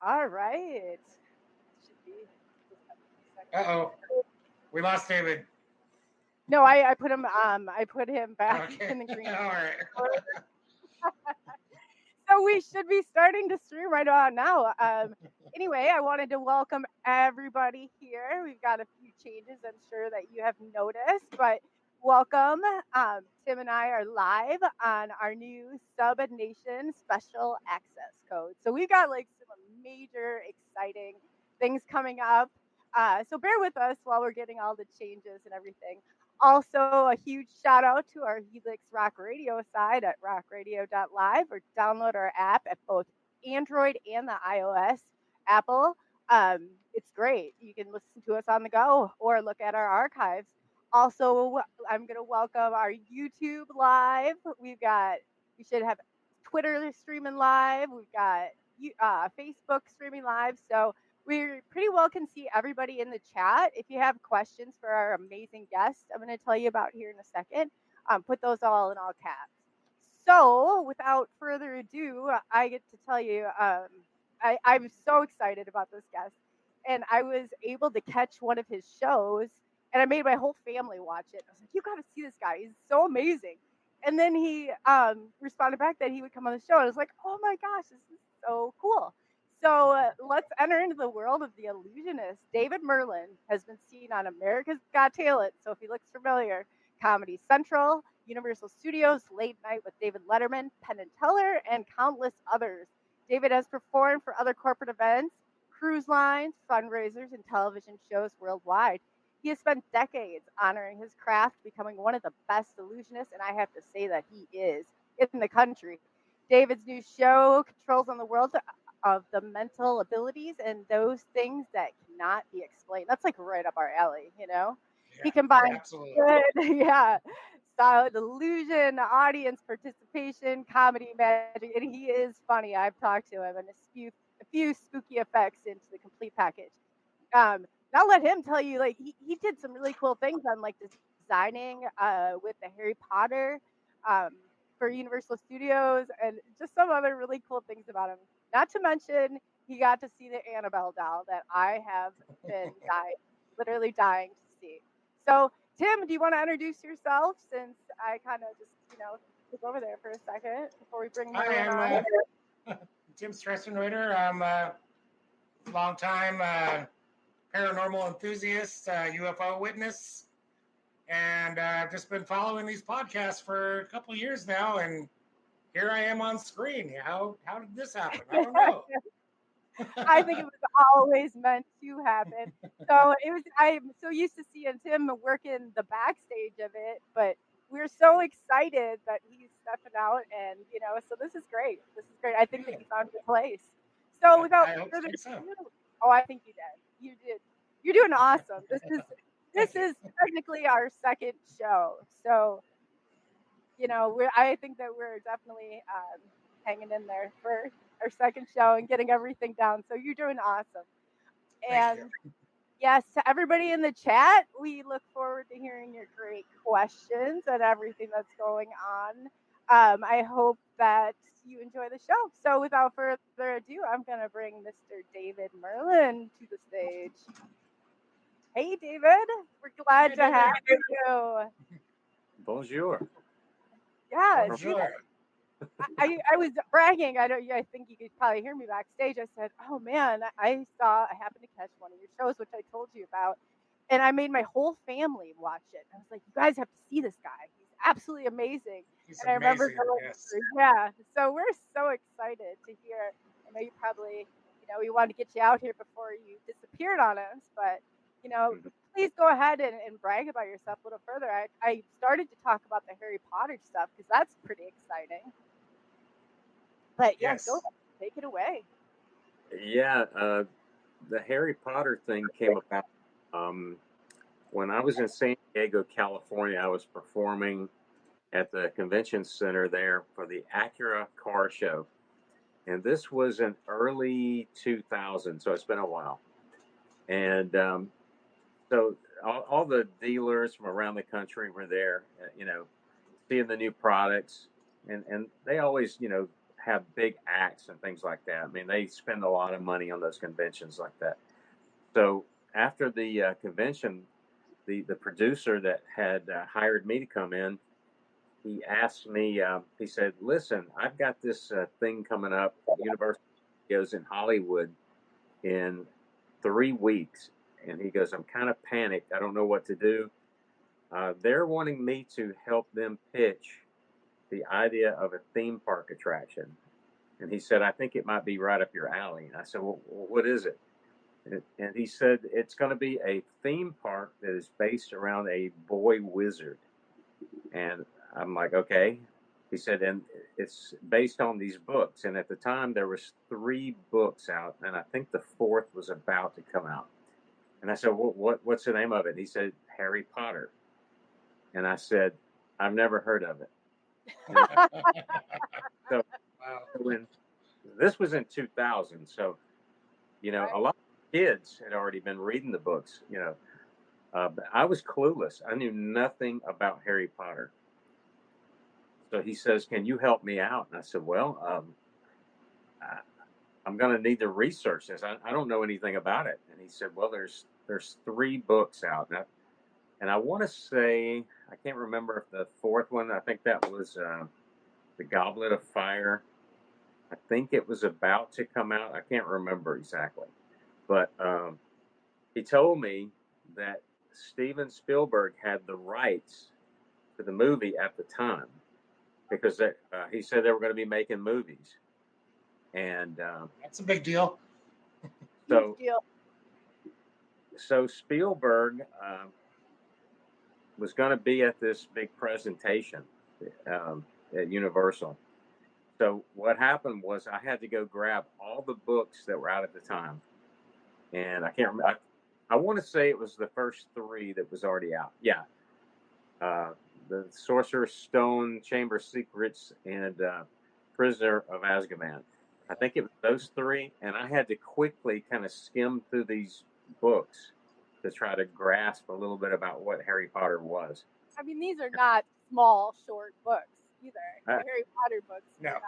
All right. Should be just a second. Uh-oh. We lost David. No, I put him back Okay. in the green. All right. So we should be starting to stream right on now. Anyway, I wanted to welcome everybody here. We've got a few changes, I'm sure that you have noticed, but welcome. Tim and I are live on our new Sub Nation special access code. So we've got like some major exciting things coming up. So bear with us while we're getting all the changes and everything. Also, a huge shout out to our Helix Rock Radio side at rockradio.live, or download our app at both Android and the iOS Apple. It's great. You can listen to us on the go or look at our archives. Also, I'm going to welcome our YouTube live. We should have Twitter streaming live. We've got Facebook streaming live. So we pretty well can see everybody in the chat. If you have questions for our amazing guests, I'm going to tell you about here in a second. Put those all in all caps. So without further ado, I get to tell you, I'm so excited about this guest. And I was able to catch one of his shows, and I made my whole family watch it. I was like, you got to see this guy. He's so amazing. And then he responded back that he would come on the show. And I was like, oh my gosh, this is so cool. So let's enter into the world of the illusionist. David Merlin has been seen on America's Got Talent, so if he looks familiar, Comedy Central, Universal Studios, Late Night with David Letterman, Penn Teller, and countless others. David has performed for other corporate events, cruise lines, fundraisers, and television shows worldwide. He has spent decades honoring his craft, becoming one of the best illusionists, and I have to say that he is in the country. David's new show controls on the world of the mental abilities and those things that cannot be explained. That's like right up our alley, you know? Yeah, he combines absolutely. good, solid illusion, audience participation, comedy, magic, and he is funny. I've talked to him, and a few spooky effects into the complete package. I'll let him tell you, like, he did some really cool things on like designing with the Harry Potter for Universal Studios, and just some other really cool things about him. Not to mention, he got to see the Annabelle doll that I have been literally dying to see. So, Tim, do you want to introduce yourself, since I kind of just, took over there for a second before we bring Merlin on? Tim Stressenreiter. I'm a longtime paranormal enthusiast, UFO witness, and I've just been following these podcasts for a couple of years now, and here I am on screen. How did this happen? I don't know. I think it was always meant to happen. So I'm so used to seeing Tim working the backstage of it, but we're so excited that he's stepping out, and so this is great. This is great. I think that you found your place. So without further ado, oh, I think you did. You did. You're doing awesome. This is technically our second show, so I think that we're definitely hanging in there for our second show and getting everything down. So you're doing awesome. And yes, to everybody in the chat, we look forward to hearing your great questions and everything that's going on. I hope that you enjoy the show. So without further ado, I'm going to bring Mr. David Merlin to the stage. Hey, David. We're glad to have you. Bonjour. Yeah, Bonjour. I was bragging. I think you could probably hear me backstage. I said, "Oh man, I happened to catch one of your shows, which I told you about, and I made my whole family watch it. I was like, you guys have to see this guy. He's absolutely amazing." He's and amazing. I remember yeah. So we're so excited to hear. I know you probably, we wanted to get you out here before you disappeared on us, but please go ahead and brag about yourself a little further. I started to talk about the Harry Potter stuff because that's pretty exciting. But yeah, go ahead. Take it away. Yeah, the Harry Potter thing came about when I was in San Diego, California. I was performing at the convention center there for the Acura car show. And this was in early 2000, so it's been a while. And so all the dealers from around the country were there, seeing the new products. And they always, have big acts and things like that. I mean, they spend a lot of money on those conventions like that. So after the convention, the producer that had hired me to come in, he asked me, he said, listen, I've got this thing coming up at Universal Studios in Hollywood in 3 weeks. And he goes, I'm kind of panicked. I don't know what to do. They're wanting me to help them pitch the idea of a theme park attraction. And he said, I think it might be right up your alley. And I said, well, what is it? And he said, it's going to be a theme park that is based around a boy wizard. And I'm like, okay. He said, and it's based on these books. And at the time, there was 3 books out, and I think the 4th was about to come out. And I said, what's the name of it? He said, Harry Potter. And I said, I've never heard of it. So when this was in 2000, so a lot of kids had already been reading the books. But I was clueless. I knew nothing about Harry Potter. So he says, can you help me out? And I said, well, I'm going to need to research this. I don't know anything about it. And he said, well, there's 3 books out. And I want to say, I can't remember if the 4th one, I think that was The Goblet of Fire. I think it was about to come out. I can't remember exactly. But he told me that Steven Spielberg had the rights to the movie at the time because he said they were going to be making movies. And that's a big deal. So Spielberg was going to be at this big presentation at Universal. So what happened was I had to go grab all the books that were out at the time. And I can't remember. I want to say it was the first 3 that was already out. Yeah. The Sorcerer's Stone, Chamber of Secrets, and Prisoner of Azkaban. I think it was those 3. And I had to quickly kind of skim through these books to try to grasp a little bit about what Harry Potter was. I mean, these are not small, short books either. The Harry Potter books. No.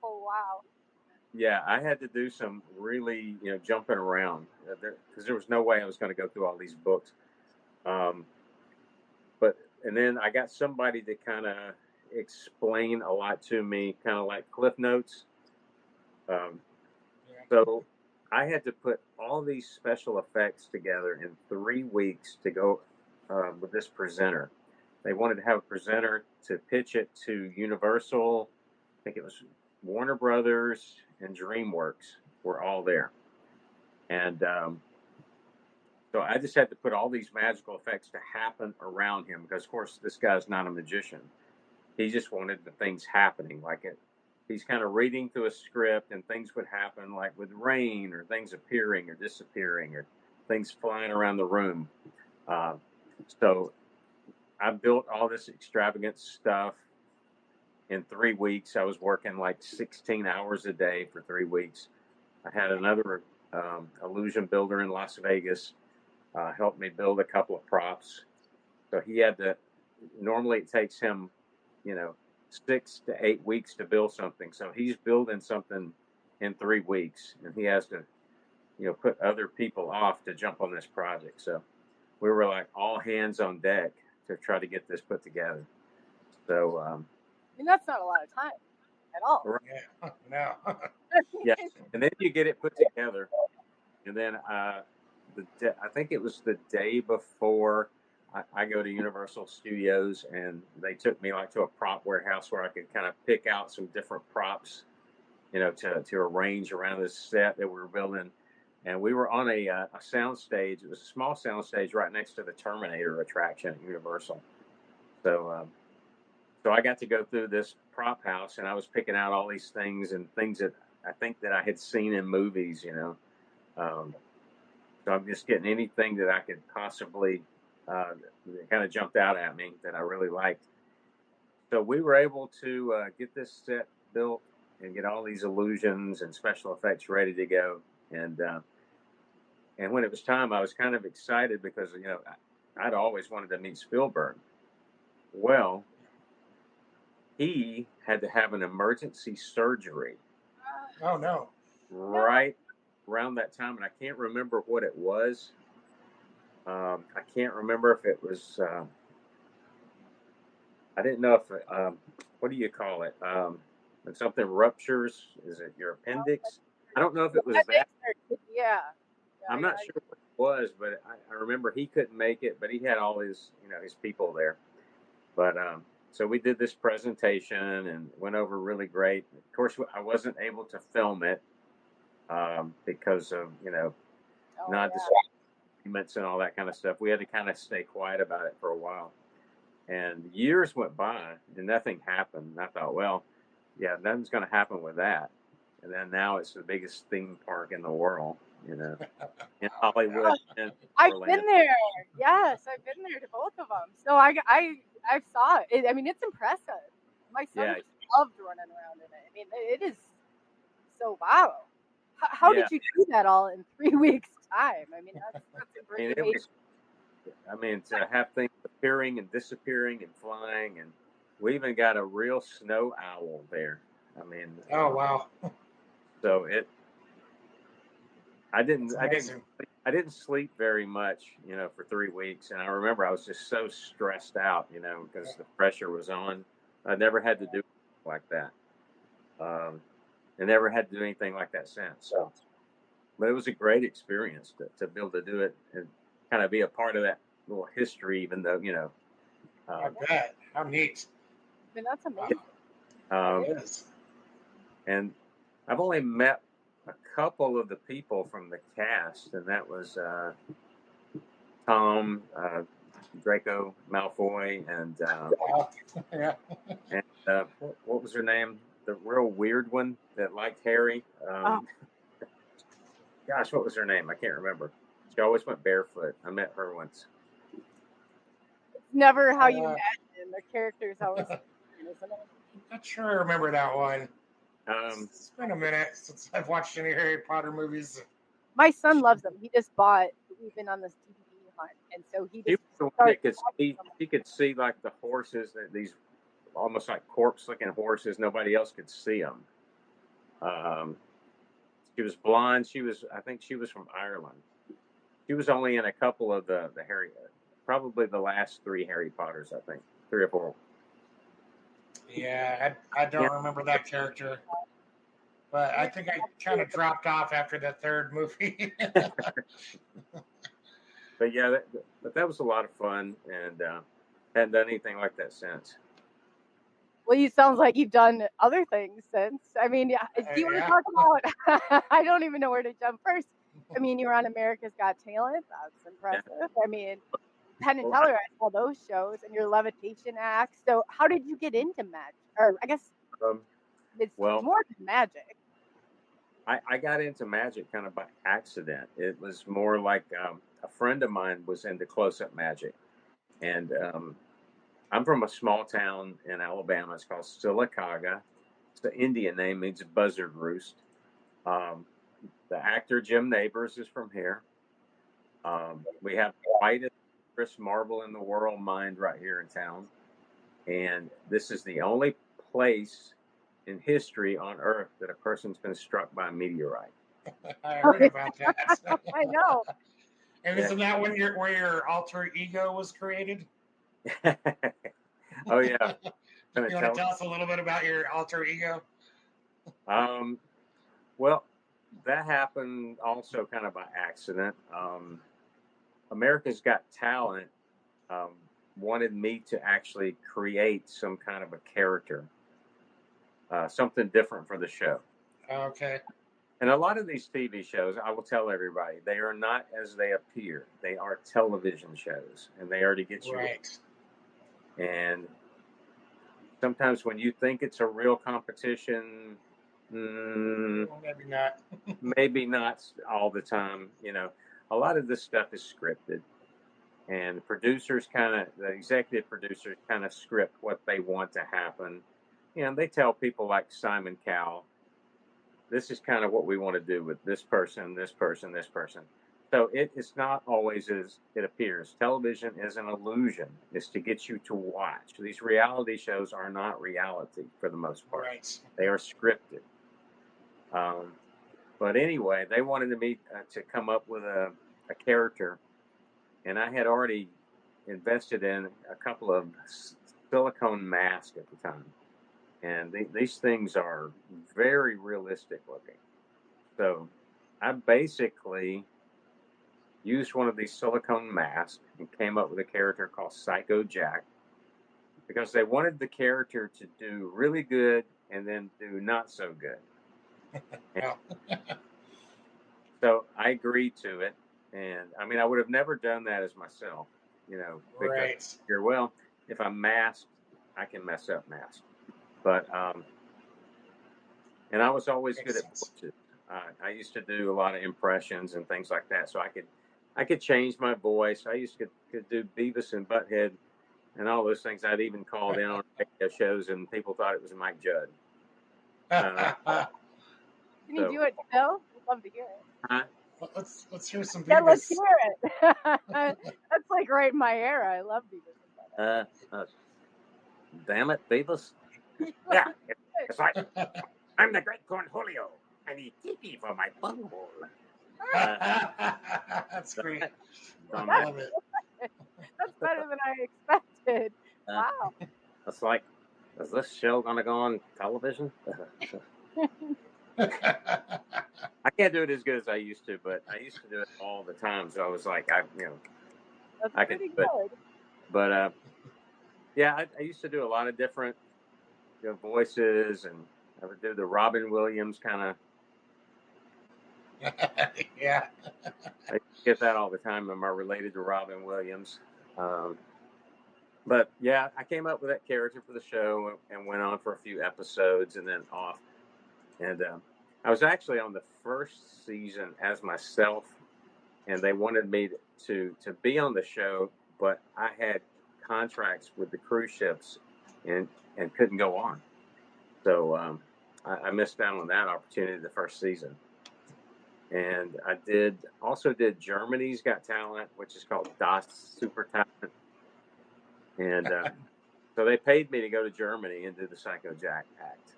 Oh, wow. Yeah, I had to do some really, jumping around because there was no way I was going to go through all these books. And then I got somebody to kind of explain a lot to me, kind of like Cliff Notes. So I had to put all these special effects together in 3 weeks to go with this presenter. They wanted to have a presenter to pitch it to Universal. I think it was Warner Brothers and DreamWorks were all there. And so I just had to put all these magical effects to happen around him because, of course, this guy's not a magician. He just wanted the things happening. He's kind of reading through a script and things would happen like with rain or things appearing or disappearing or things flying around the room. So I built all this extravagant stuff in 3 weeks. I was working like 16 hours a day for 3 weeks. I had another illusion builder in Las Vegas help me build a couple of props. So he had to, normally it takes him, 6 to 8 weeks to build something. So he's building something in 3 weeks and he has to, put other people off to jump on this project. So we were like all hands on deck to try to get this put together. So, I mean, that's not a lot of time at all. Yeah, no. Yeah, and then you get it put together, and then I think it was the day before I go to Universal Studios, and they took me like to a prop warehouse where I could kind of pick out some different props, to arrange around this set that we were building. And we were on a sound stage. It was a small sound stage right next to the Terminator attraction at Universal. So I got to go through this prop house, and I was picking out all these things and things that I think that I had seen in movies, So I'm just getting anything that I could possibly kind of jumped out at me that I really liked. So we were able to get this set built and get all these illusions and special effects ready to go. And when it was time, I was kind of excited because, I'd always wanted to meet Spielberg. Well, he had to have an emergency surgery Oh no. right around that time, and I can't remember what it was. I can't remember if it was. I didn't know if. What do you call it? When something ruptures, is it your appendix? I don't know if it was that. Yeah. I'm not sure what it was, but I remember he couldn't make it, but he had all his, his people there. But so we did this presentation and went over really great. Of course, I wasn't able to film it because of non-disagreements and all that kind of stuff. We had to kind of stay quiet about it for a while. And years went by and nothing happened. And I thought, well, yeah, nothing's going to happen with that. And then now it's the biggest theme park in the world, in Hollywood and I've Orlando. been there. Yes, I've been there to both of them. So I saw it. I mean, it's impressive. My son just loved running around in it. I mean, it is so wow. How did you do that all in 3 weeks' time? I mean, that's a great to have things appearing and disappearing and flying, and we even got a real snow owl there. I mean, oh wow! So I didn't sleep very much, for 3 weeks, and I remember I was just so stressed out, because the pressure was on. I never had to do like that. I never had to do anything like that since. So, but it was a great experience to be able to do it and kind of be a part of that little history, even though, I bet. How neat. I mean, that's amazing. It is. And I've only met a couple of the people from the cast, and that was Tom, Draco Malfoy, and what was her name? The real weird one that liked Harry. Gosh, what was her name? I can't remember. She always went barefoot. I met her once. It's never how you imagine. The characters always, isn't it? I'm not sure I remember that one. It's been a minute since I've watched any Harry Potter movies. My son loves them. He just bought. We've been on this DVD hunt, and so he could see like the horses, these almost like corpse-looking horses. Nobody else could see them. She was blonde. I think she was from Ireland. She was only in a couple of the Harry, probably the last 3 Harry Potters, I think, 3 or 4. Yeah, I don't remember that character, but I think I kind of dropped off after the 3rd movie. But yeah, that was a lot of fun, and hadn't done anything like that since. Well, you sounds like you've done other things since. I mean, do you want to talk about? I don't even know where to jump first. I mean, you were on America's Got Talent. That's impressive. Yeah. I mean, Penn and Teller, I saw those shows, and your levitation acts. So, how did you get into magic? Or I guess it's more than magic. I got into magic kind of by accident. It was more like a friend of mine was into close-up magic, and I'm from a small town in Alabama. It's called Sylacauga. It's the Indian name, means buzzard roost. The actor Jim Nabors is from here. We have the whitest marble in the world mined right here in town. And this is the only place in history on Earth that a person's been struck by a meteorite. I heard about that. I know. And isn't that where your alter ego was created? Oh yeah. You want to tell us a little bit about your alter ego? Well, that happened also kind of by accident. America's Got Talent wanted me to actually create some kind of a character, something different for the show. Okay. And a lot of these TV shows, I will tell everybody, they are not as they appear. They are television shows, and they are to get you right. And sometimes when you think it's a real competition, maybe not. Maybe not all the time. A lot of this stuff is scripted, and the executive producers kind of script what they want to happen. They tell people like Simon Cowell, this is kind of what we want to do with this person, this person, this person. So it's not always as it appears. Television is an illusion. It's to get you to watch. These reality shows are not reality for the most part. Right. They are scripted. But anyway, they wanted me to come up with a character, and I had already invested in a couple of silicone masks at the time. And these things are very realistic looking. So I basically used one of these silicone masks and came up with a character called Psycho Jack, because they wanted the character to do really good and then do not so good. So I agreed to it. And I mean, I would have never done that as myself, because Right. well, if I'm masked, I can mess up masks. But, and I was always good at voices. I used to do a lot of impressions and things like that. So I could change my voice. I used to could do Beavis and Butthead and all those things. I'd even called in on radio shows, and people thought it was Mike Judd. Can you do it, Phil? I'd love to hear it. Huh? Let's hear some Beavis. Yeah, let's hear it. That's like right in my era. I love Beavis. Damn it, Beavis. Yeah, it's like, I'm the great Cornholio. I need TV for my bunghole. That's great. I love it. That's better than I expected. Wow. It's like, is this show going to go on television? I can't do it as good as I used to, but I used to do it all the time. So I was like, I could do it. But yeah, I used to do a lot of different voices, and I would do the Robin Williams kind of. Yeah. I get that all the time. Am I related to Robin Williams? But yeah, I came up with that character for the show and went on for a few episodes and then off. And I was actually on the first season as myself, and they wanted me to be on the show, but I had contracts with the cruise ships and couldn't go on. So I missed out on that opportunity the first season. And I also did Germany's Got Talent, which is called Das Super Talent. And so they paid me to go to Germany and do the Psycho Jack act.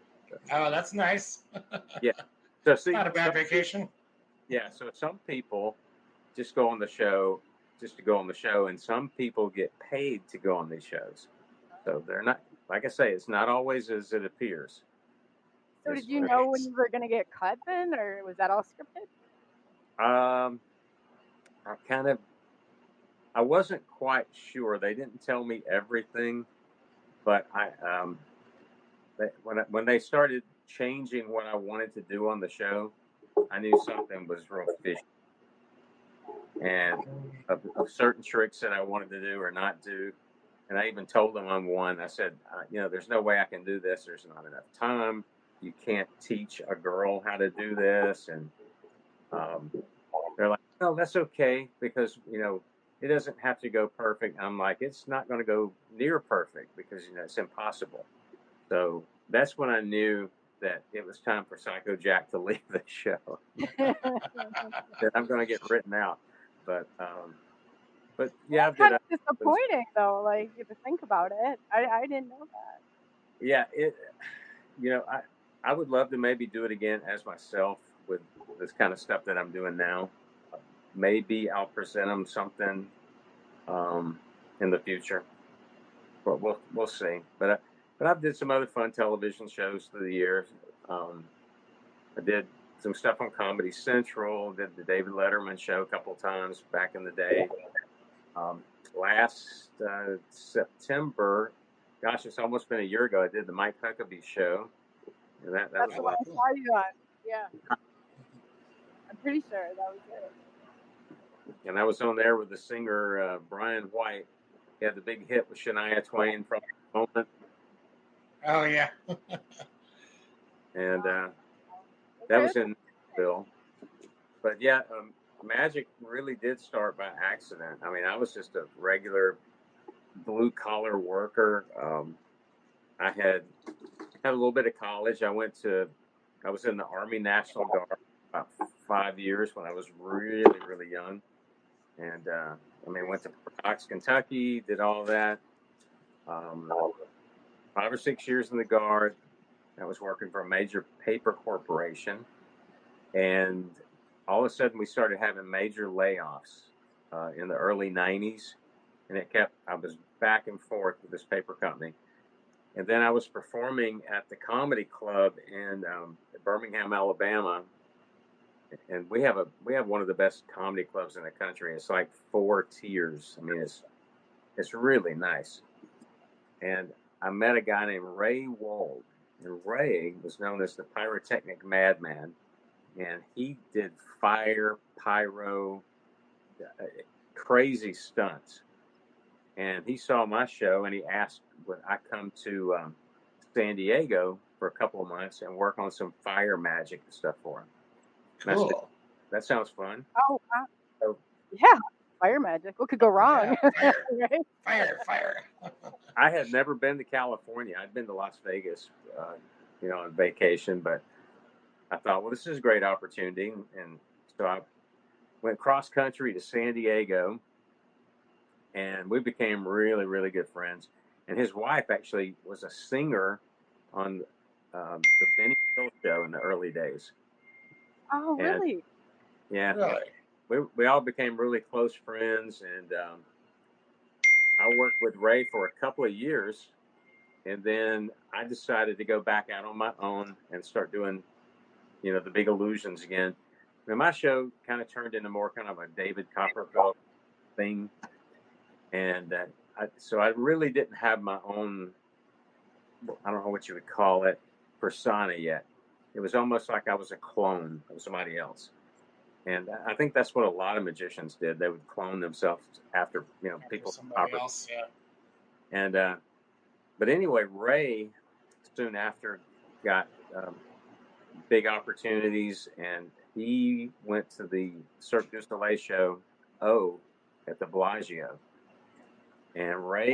Oh, that's nice. Yeah. So see, not a bad vacation. Yeah. So some people just go on the show just to go on the show, and some people get paid to go on these shows. So they're not, like I say, it's not always as it appears. So did you know when you were going to get cut then, or was that all scripted? I wasn't quite sure. They didn't tell me everything, but when they started changing what I wanted to do on the show, I knew something was real fishy. And of certain tricks that I wanted to do or not do, and I even told them on one. I said, there's no way I can do this. There's not enough time. You can't teach a girl how to do this, and they're like, "No, that's okay because it doesn't have to go perfect." I'm like, "It's not going to go near perfect because it's impossible." So that's when I knew that it was time for Psycho Jack to leave the show. That I'm going to get written out. But yeah, it's kind of disappointing though. Like if you think about it, I didn't know that. Yeah, I would love to maybe do it again as myself with this kind of stuff that I'm doing now. Maybe I'll present them something in the future, but we'll see. But I've did some other fun television shows through the years. I did some stuff on Comedy Central. Did the David Letterman show a couple of times back in the day. Last September, gosh, it's almost been a year ago. I did the Mike Huckabee show. And that was a lot of fun. Yeah. I'm pretty sure that was it. And I was on there with the singer Brian White. He had the big hit with Shania Twain from the moment. Oh, yeah. And that was in Nashville. But yeah, magic really did start by accident. I mean, I was just a regular blue-collar worker. I had a little bit of college. I was in the Army National Guard. about 5 years when I was really, really young. And, went to Fort Knox, Kentucky, did all that. 5 or 6 years in the Guard. I was working for a major paper corporation. And all of a sudden, we started having major layoffs in the early 90s. And I was back and forth with this paper company. And then I was performing at the comedy club in Birmingham, Alabama. And we have one of the best comedy clubs in the country. It's like 4 tiers. I mean, it's really nice. And I met a guy named Ray Wald. And Ray was known as the pyrotechnic madman. And he did fire, pyro, crazy stunts. And he saw my show and he asked would I come to San Diego for a couple of months and work on some fire magic and stuff for him. Cool. That sounds fun. Oh, wow. Yeah, fire magic. What could go wrong? Yeah, Right? fire. I had never been to California. I'd been to Las Vegas, on vacation, but I thought, well, this is a great opportunity. And so I went cross country to San Diego, and we became really, really good friends. And his wife actually was a singer on the Benny Hill show in the early days. Oh, really? And, yeah. Really? We all became really close friends, and I worked with Ray for a couple of years, and then I decided to go back out on my own and start doing, the big illusions again. And my show kind of turned into more kind of a David Copperfield thing, and so I really didn't have my own, I don't know what you would call it, persona yet. It was almost like I was a clone of somebody else. And I think that's what a lot of magicians did. They would clone themselves after, people. Somebody else, yeah. And, but anyway, Ray soon after got big opportunities, and he went to the Cirque du Soleil show, at the Bellagio. And Ray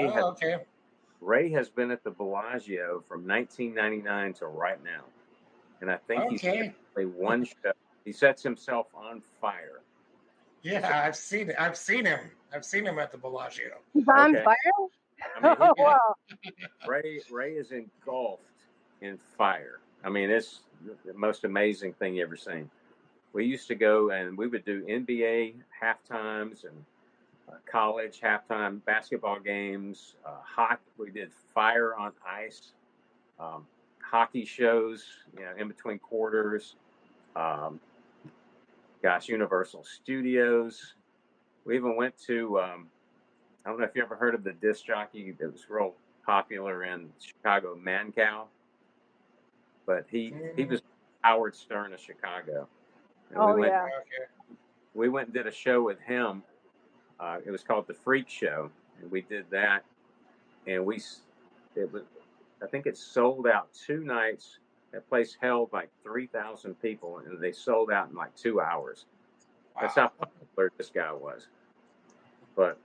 has been at the Bellagio from 1999 to right now. And I think he's only one show. He sets himself on fire. Yeah, I've seen him. I've seen him at the Bellagio. He's on fire? Wow. Ray is engulfed in fire. I mean, it's the most amazing thing you ever seen. We used to go and we would do NBA halftimes and college halftime basketball games. Hockey. We did fire on ice. Hockey shows, in between quarters. Universal Studios. We even went to, I don't know if you ever heard of the disc jockey that was real popular in Chicago, Mancow. But he was Howard Stern of Chicago. And we went and did a show with him. It was called The Freak Show. And we did that. And I think it sold out 2 nights. That place held like 3,000 people, and they sold out in like 2 hours. Wow. That's how popular this guy was. But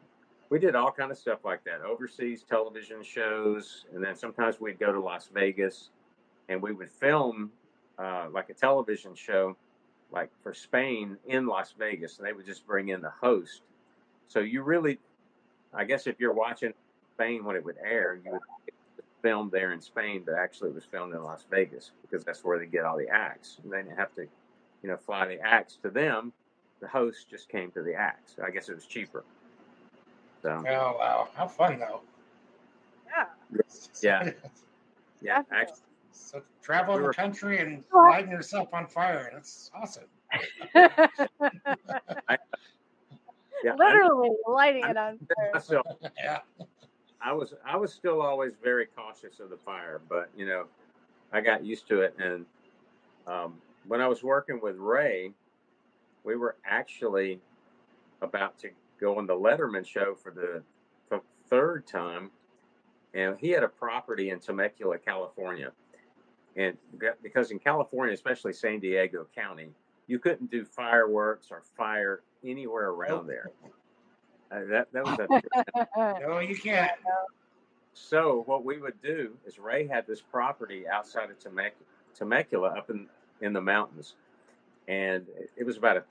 we did all kind of stuff like that, overseas television shows, and then sometimes we'd go to Las Vegas, and we would film like a television show, like for Spain in Las Vegas, and they would just bring in the host. So you really, I guess if you're watching Spain when it would air, you would filmed there in Spain, but actually it was filmed in Las Vegas because that's where they get all the acts. And they didn't have to, fly the acts to them. The host just came to the acts. So I guess it was cheaper. So. Oh wow, how fun though! Yeah. Actually, so traveling the country and lighting yourself on fire. That's awesome. Literally lighting it on fire. Yeah. I was still always very cautious of the fire, but I got used to it. And when I was working with Ray, we were actually about to go on the Letterman show for the 3rd time, and he had a property in Temecula, California, and because in California, especially San Diego County, you couldn't do fireworks or fire anywhere around there. That was no, you can't. So what we would do is Ray had this property outside of Temecula up in the mountains. and it was about a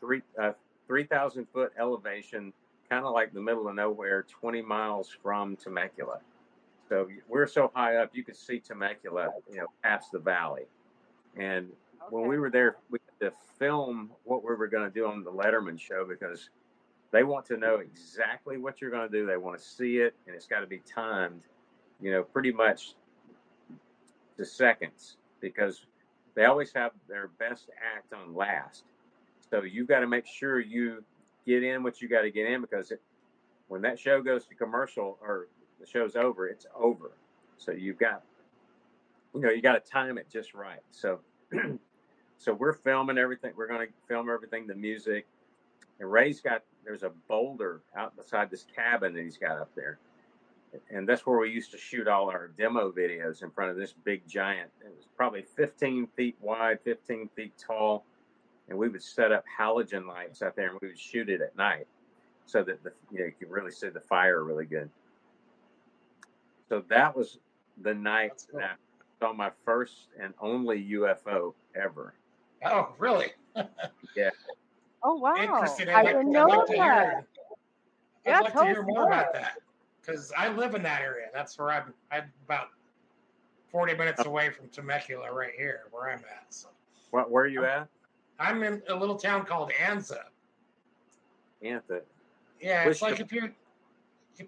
3,000 foot elevation, kind of like the middle of nowhere, 20 miles from Temecula. So we're so high up, you could see Temecula, past the valley. And when we were there, we had to film what we were going to do on the Letterman show, because they want to know exactly what you're going to do. They want to see it, and it's got to be timed, pretty much to seconds, because they always have their best act on last. So you've got to make sure you get in what you got to get in, because when that show goes to commercial or the show's over, it's over. So you've got, you got to time it just right. So, so we're filming everything. We're going to film everything, the music. And there's a boulder out beside this cabin that he's got up there. And that's where we used to shoot all our demo videos, in front of this big giant. It was probably 15 feet wide, 15 feet tall. And we would set up halogen lights out there, and we would shoot it at night, so that you could really see the fire really good. So that was the night that I saw my first and only UFO ever. Oh, really? Yeah. Oh, wow. Interesting. I didn't know that. I'd like to hear more about that, because I live in that area. That's where I'm about 40 minutes away from Temecula, right here, where I'm at. So. Where are you at? I'm in a little town called Anza. Anza. Yeah, it's like if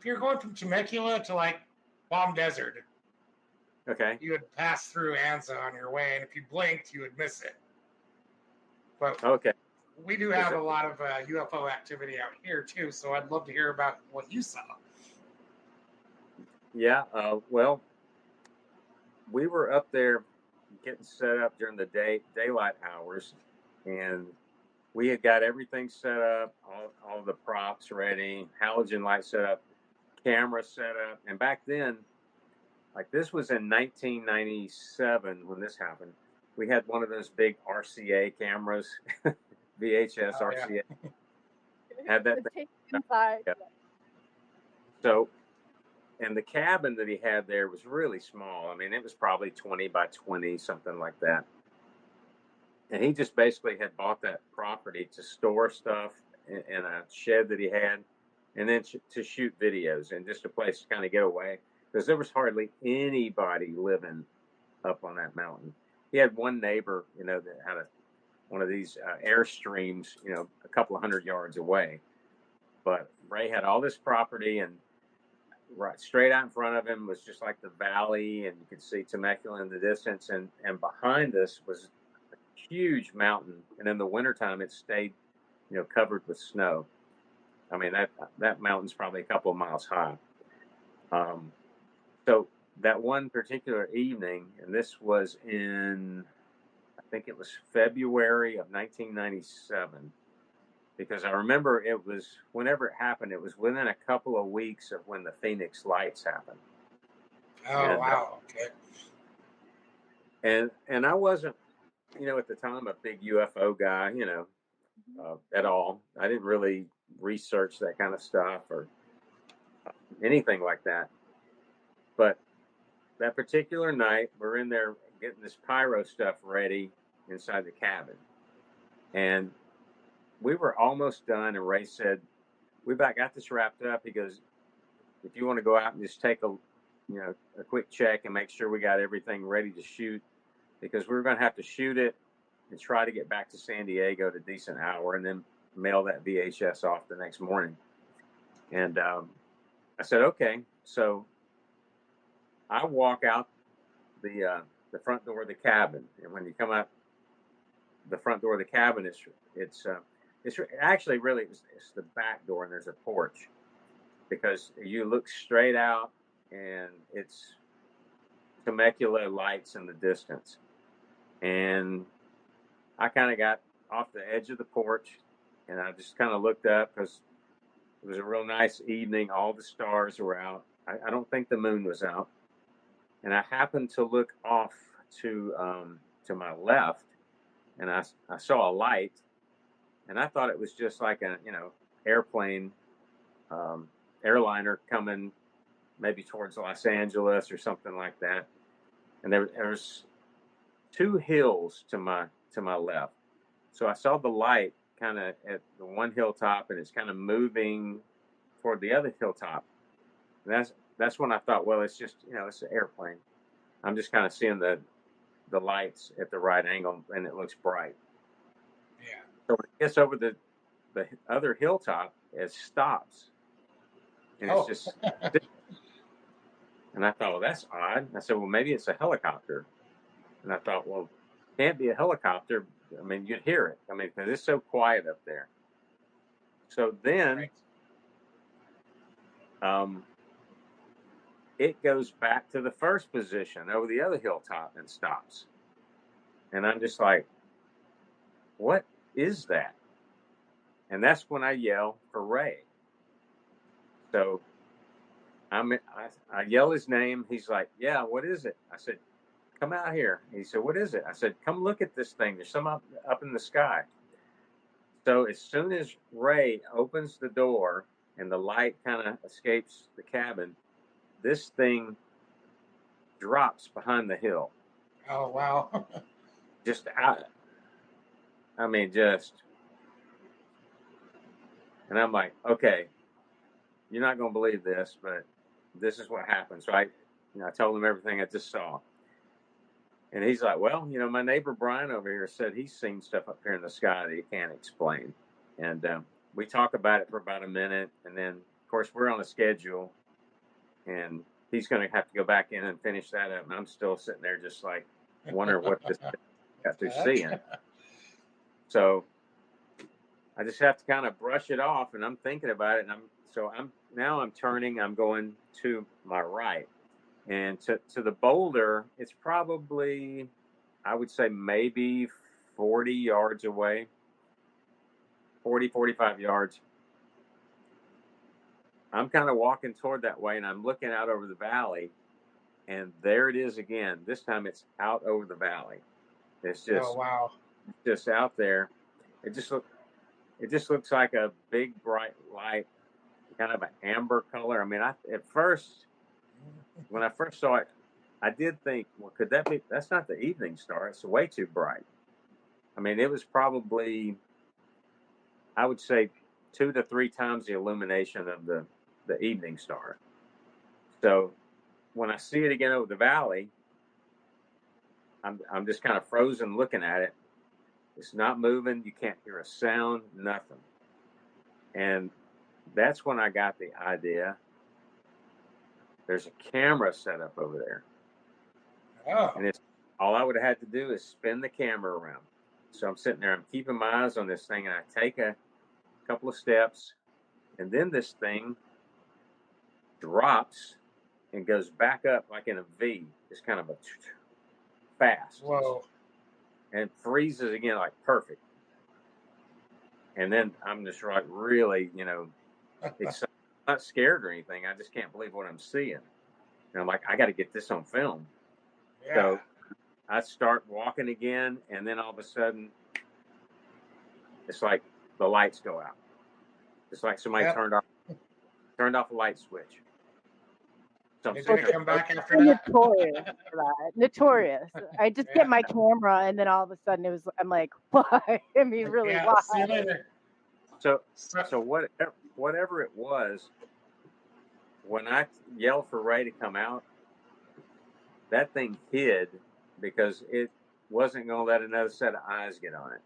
you're going from Temecula to like Palm Desert. Okay. You would pass through Anza on your way, and if you blinked, you would miss it. But okay. We do have a lot of UFO activity out here too, so I'd love to hear about what you saw. Yeah, well, we were up there getting set up during the daylight hours, and we had got everything set up, all the props ready, halogen light set up, camera set up. And back then, like this was in 1997 when this happened, we had one of those big RCA cameras. VHS, RCA. Yeah. Had that thing. Yeah. So, and the cabin that he had there was really small. I mean, it was probably 20 by 20, something like that. And he just basically had bought that property to store stuff in a shed that he had, and then to shoot videos, and just a place to kind of get away, because there was hardly anybody living up on that mountain. He had one neighbor, that had one of these airstreams, a couple of 100 yards away. But Ray had all this property, and right straight out in front of him was just like the valley, and you could see Temecula in the distance. And behind us was a huge mountain. And in the wintertime, it stayed, covered with snow. I mean, that mountain's probably a couple of miles high. So that one particular evening, and this was in, I think it was February of 1997, because I remember it was, whenever it happened, it was within a couple of weeks of when the Phoenix lights happened. Oh, wow. Okay. And I wasn't, at the time, a big UFO guy, at all. I didn't really research that kind of stuff or anything like that. But that particular night, we're in there getting this pyro stuff ready inside the cabin. And we were almost done, and Ray said, we about got this wrapped up. He goes, if you want to go out and just take a quick check and make sure we got everything ready to shoot, because we're going to have to shoot it and try to get back to San Diego at a decent hour, and then mail that VHS off the next morning. And I said, okay. So I walk out the front door of the cabin, and when you come out the front door of the cabin, it's actually really it's the back door, and there's a porch, because you look straight out and it's Temecula lights in the distance. And I kind of got off the edge of the porch, and I just kind of looked up, because it was a real nice evening. All the stars were out. I don't think the moon was out. And I happened to look off to my left, and I saw a light, and I thought it was just like a airplane, airliner coming maybe towards Los Angeles or something like that. And there's two hills to my left, So I saw the light kind of at the one hilltop, and it's kind of moving toward the other hilltop. And that's when I thought, well, it's just, it's an airplane. I'm just kind of seeing the lights at the right angle, and it looks bright. Yeah. So when it gets over the other hilltop, it stops. And it's just, and I thought, well, that's odd. I said, well, maybe it's a helicopter. And I thought, well, it can't be a helicopter. I mean, you'd hear it. I mean, because it's so quiet up there. So then, it goes back to the first position over the other hilltop and stops. And I'm just like, what is that? And that's when I yell for Ray. So I yell his name. He's like, yeah, what is it? I said, come out here. He said, what is it? I said, come look at this thing. There's some up in the sky. So as soon as Ray opens the door and the light kind of escapes the cabin, this thing drops behind the hill. Oh, wow. Just out. I mean, just. And I'm like, okay, you're not going to believe this, but this is what happened. So I told him everything I just saw. And he's like, well, my neighbor Brian over here said he's seen stuff up here in the sky that he can't explain. And we talk about it for about a minute. And then, of course, we're on a schedule. And he's going to have to go back in and finish that up. And I'm still sitting there just like wondering what this got through seeing. So I just have to kind of brush it off. And I'm thinking about it. And I'm turning. I'm going to my right. And to the boulder, it's probably, I would say, maybe 40 yards away, 40, 45 yards. I'm kind of walking toward that way, and I'm looking out over the valley, and there it is again. This time it's out over the valley. It's just, just out there. It just looks like a big bright light, kind of an amber color. I mean, when I first saw it, I did think, well, could that be? That's not the evening star. It's way too bright. I mean, it was probably, I would say, 2 to 3 times the illumination of the evening star. So when I see it again over the valley, I'm just kind of frozen looking at it. It's not moving. You can't hear a sound, nothing. And that's when I got the idea. There's a camera set up over there. Oh. And all I would have had to do is spin the camera around. So I'm sitting there, I'm keeping my eyes on this thing, and I take a couple of steps, and then this thing drops and goes back up like in a V. It's kind of a fast. Whoa. And freezes again like perfect. And then I'm just like really, excited. I'm not scared or anything. I just can't believe what I'm seeing. And I'm like, I got to get this on film. Yeah. So I start walking again, and then all of a sudden, it's like the lights go out. It's like somebody turned off a light switch. So Did you come back after that? Notorious for that. Notorious. I just get my camera, and then all of a sudden I'm like, why? I mean, really, why? See you later. So whatever it was, when I yelled for Ray to come out, that thing hid because it wasn't going to let another set of eyes get on it.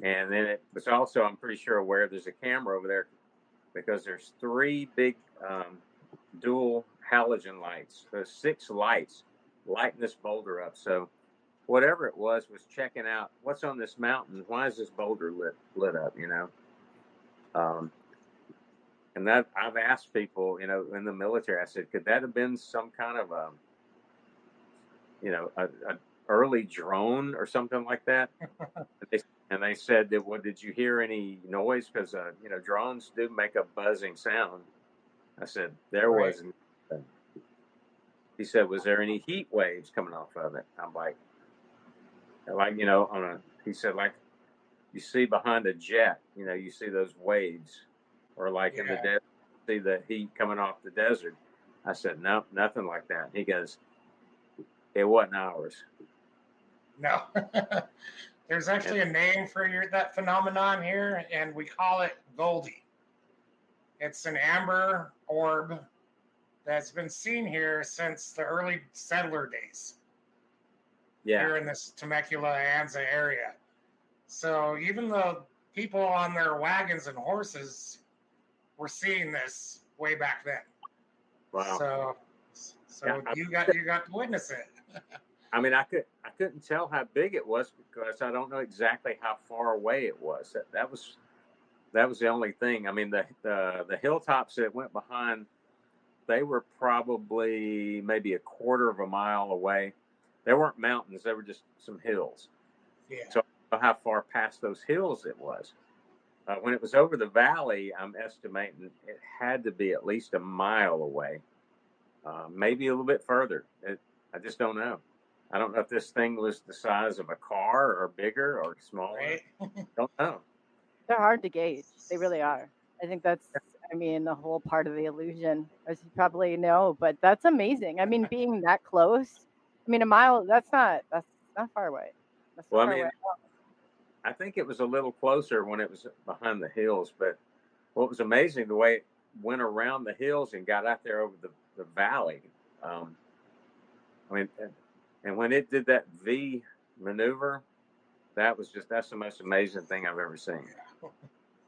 And then it was also, I'm pretty sure, aware there's a camera over there because there's 3 big dual halogen lights. There's 6 lights lighting this boulder up. So whatever it was checking out what's on this mountain. Why is this boulder lit up, and that I've asked people, in the military, I said, could that have been some kind of a early drone or something like that? And they said that, well, did you hear any noise? Because, drones do make a buzzing sound. I said, there wasn't. He said, was there any heat waves coming off of it? I'm like, he said, like you see behind a jet, you see those waves, or like in the desert, see the heat coming off the desert. I said, no, nothing like that. He goes, it wasn't ours. No. There's actually a name for that phenomenon here, and we call it Goldie. It's an amber orb that's been seen here since the early settler days. Yeah. Here in this Temecula, Anza area. So even the people on their wagons and horses were seeing this way back then. Wow. So Yeah, you got to witness it. I mean, I couldn't tell how big it was because I don't know exactly how far away it was. That was the only thing. I mean, the hilltops that went behind, they were probably maybe a quarter of a mile away. They weren't mountains; they were just some hills. Yeah. So I don't know how far past those hills it was. When it was over the valley, I'm estimating it had to be at least a mile away, maybe a little bit further. I just don't know. I don't know if this thing was the size of a car or bigger or smaller. Right. Don't know. They're hard to gauge. They really are. I think that's, I mean, the whole part of the illusion, as you probably know, but that's amazing. I mean, being that close, I mean, a mile, that's not far away. That's not Well, I far mean, away. I think it was a little closer when it was behind the hills, but what was amazing, the way it went around the hills and got out there over the valley. I mean, and when it did that V maneuver, that's the most amazing thing I've ever seen.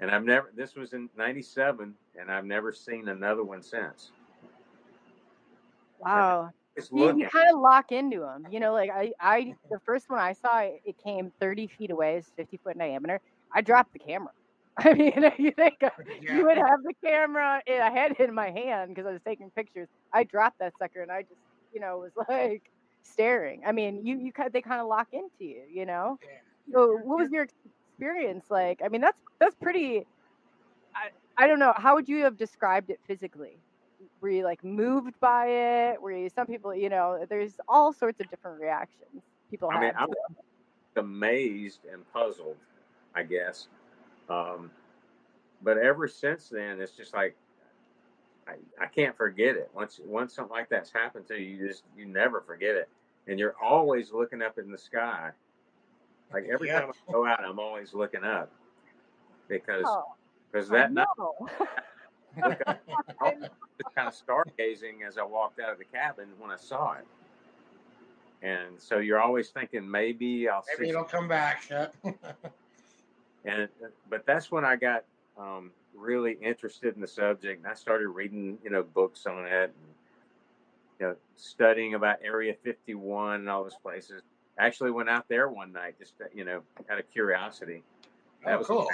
And this was in 97, and I've never seen another one since. Wow. You kind of lock into them, you know, like the first one I saw, it came 30 feet away, it's 50-foot diameter. I dropped the camera. I mean, you think you would have the camera, I had it in my hand because I was taking pictures. I dropped that sucker and I just, was like staring. I mean, they kind of lock into you, you know? Yeah. So what was your experience like? I mean, that's pretty, I don't know. How would you have described it physically? Were you like moved by it? Were you, some people, there's all sorts of different reactions people have. I mean, I was amazed and puzzled, I guess. But ever since then, it's just like, I can't forget it. Once something like that's happened to you, you never forget it. And you're always looking up in the sky. Like every time I go out, I'm always looking up because that night, look up, I was just kind of stargazing as I walked out of the cabin when I saw it. And so you're always thinking, maybe it'll come back. But that's when I got really interested in the subject, and I started reading, books on it, and studying about Area 51 and all those places. I actually went out there one night just out of curiosity. That was cool.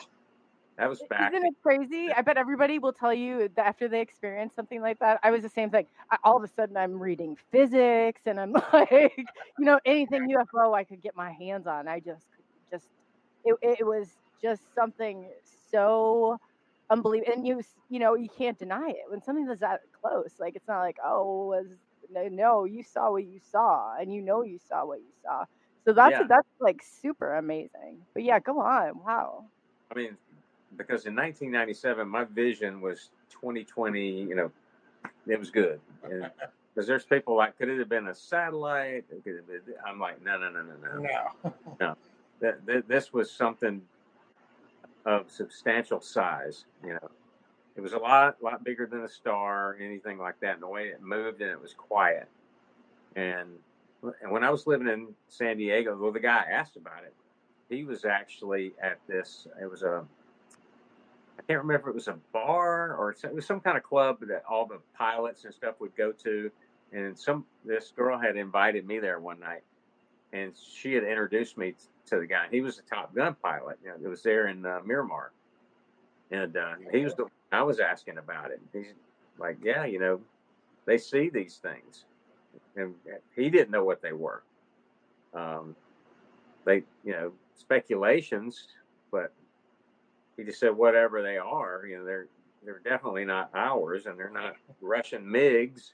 That was back. Isn't it crazy? I bet everybody will tell you that after they experience something like that. I was the same thing. All of a sudden, I'm reading physics, and I'm like, anything UFO I could get my hands on. I just it was just something so unbelievable. And you can't deny it when something is that close. Like, it's not like, no, you saw what you saw, and you saw what you saw. So that's like super amazing. But yeah, go on. Wow. I mean, because in 1997, my vision was 20/20. It was good. Because there's people like, could it have been a satellite? I'm like, no. This was something of substantial size. It was a lot bigger than a star, anything like that. And the way it moved, and it was quiet. And when I was living in San Diego, well, the guy asked about it. He was actually at this. It was I can't remember if it was a bar or it was some kind of club that all the pilots and stuff would go to. And this girl had invited me there one night, and she had introduced me to the guy. He was a Top Gun pilot. It was there in Miramar, and he was the one I was asking about it. He's like, yeah, they see these things, and he didn't know what they were. They, speculations, but he just said whatever they are, they're definitely not ours, and they're not Russian MiGs,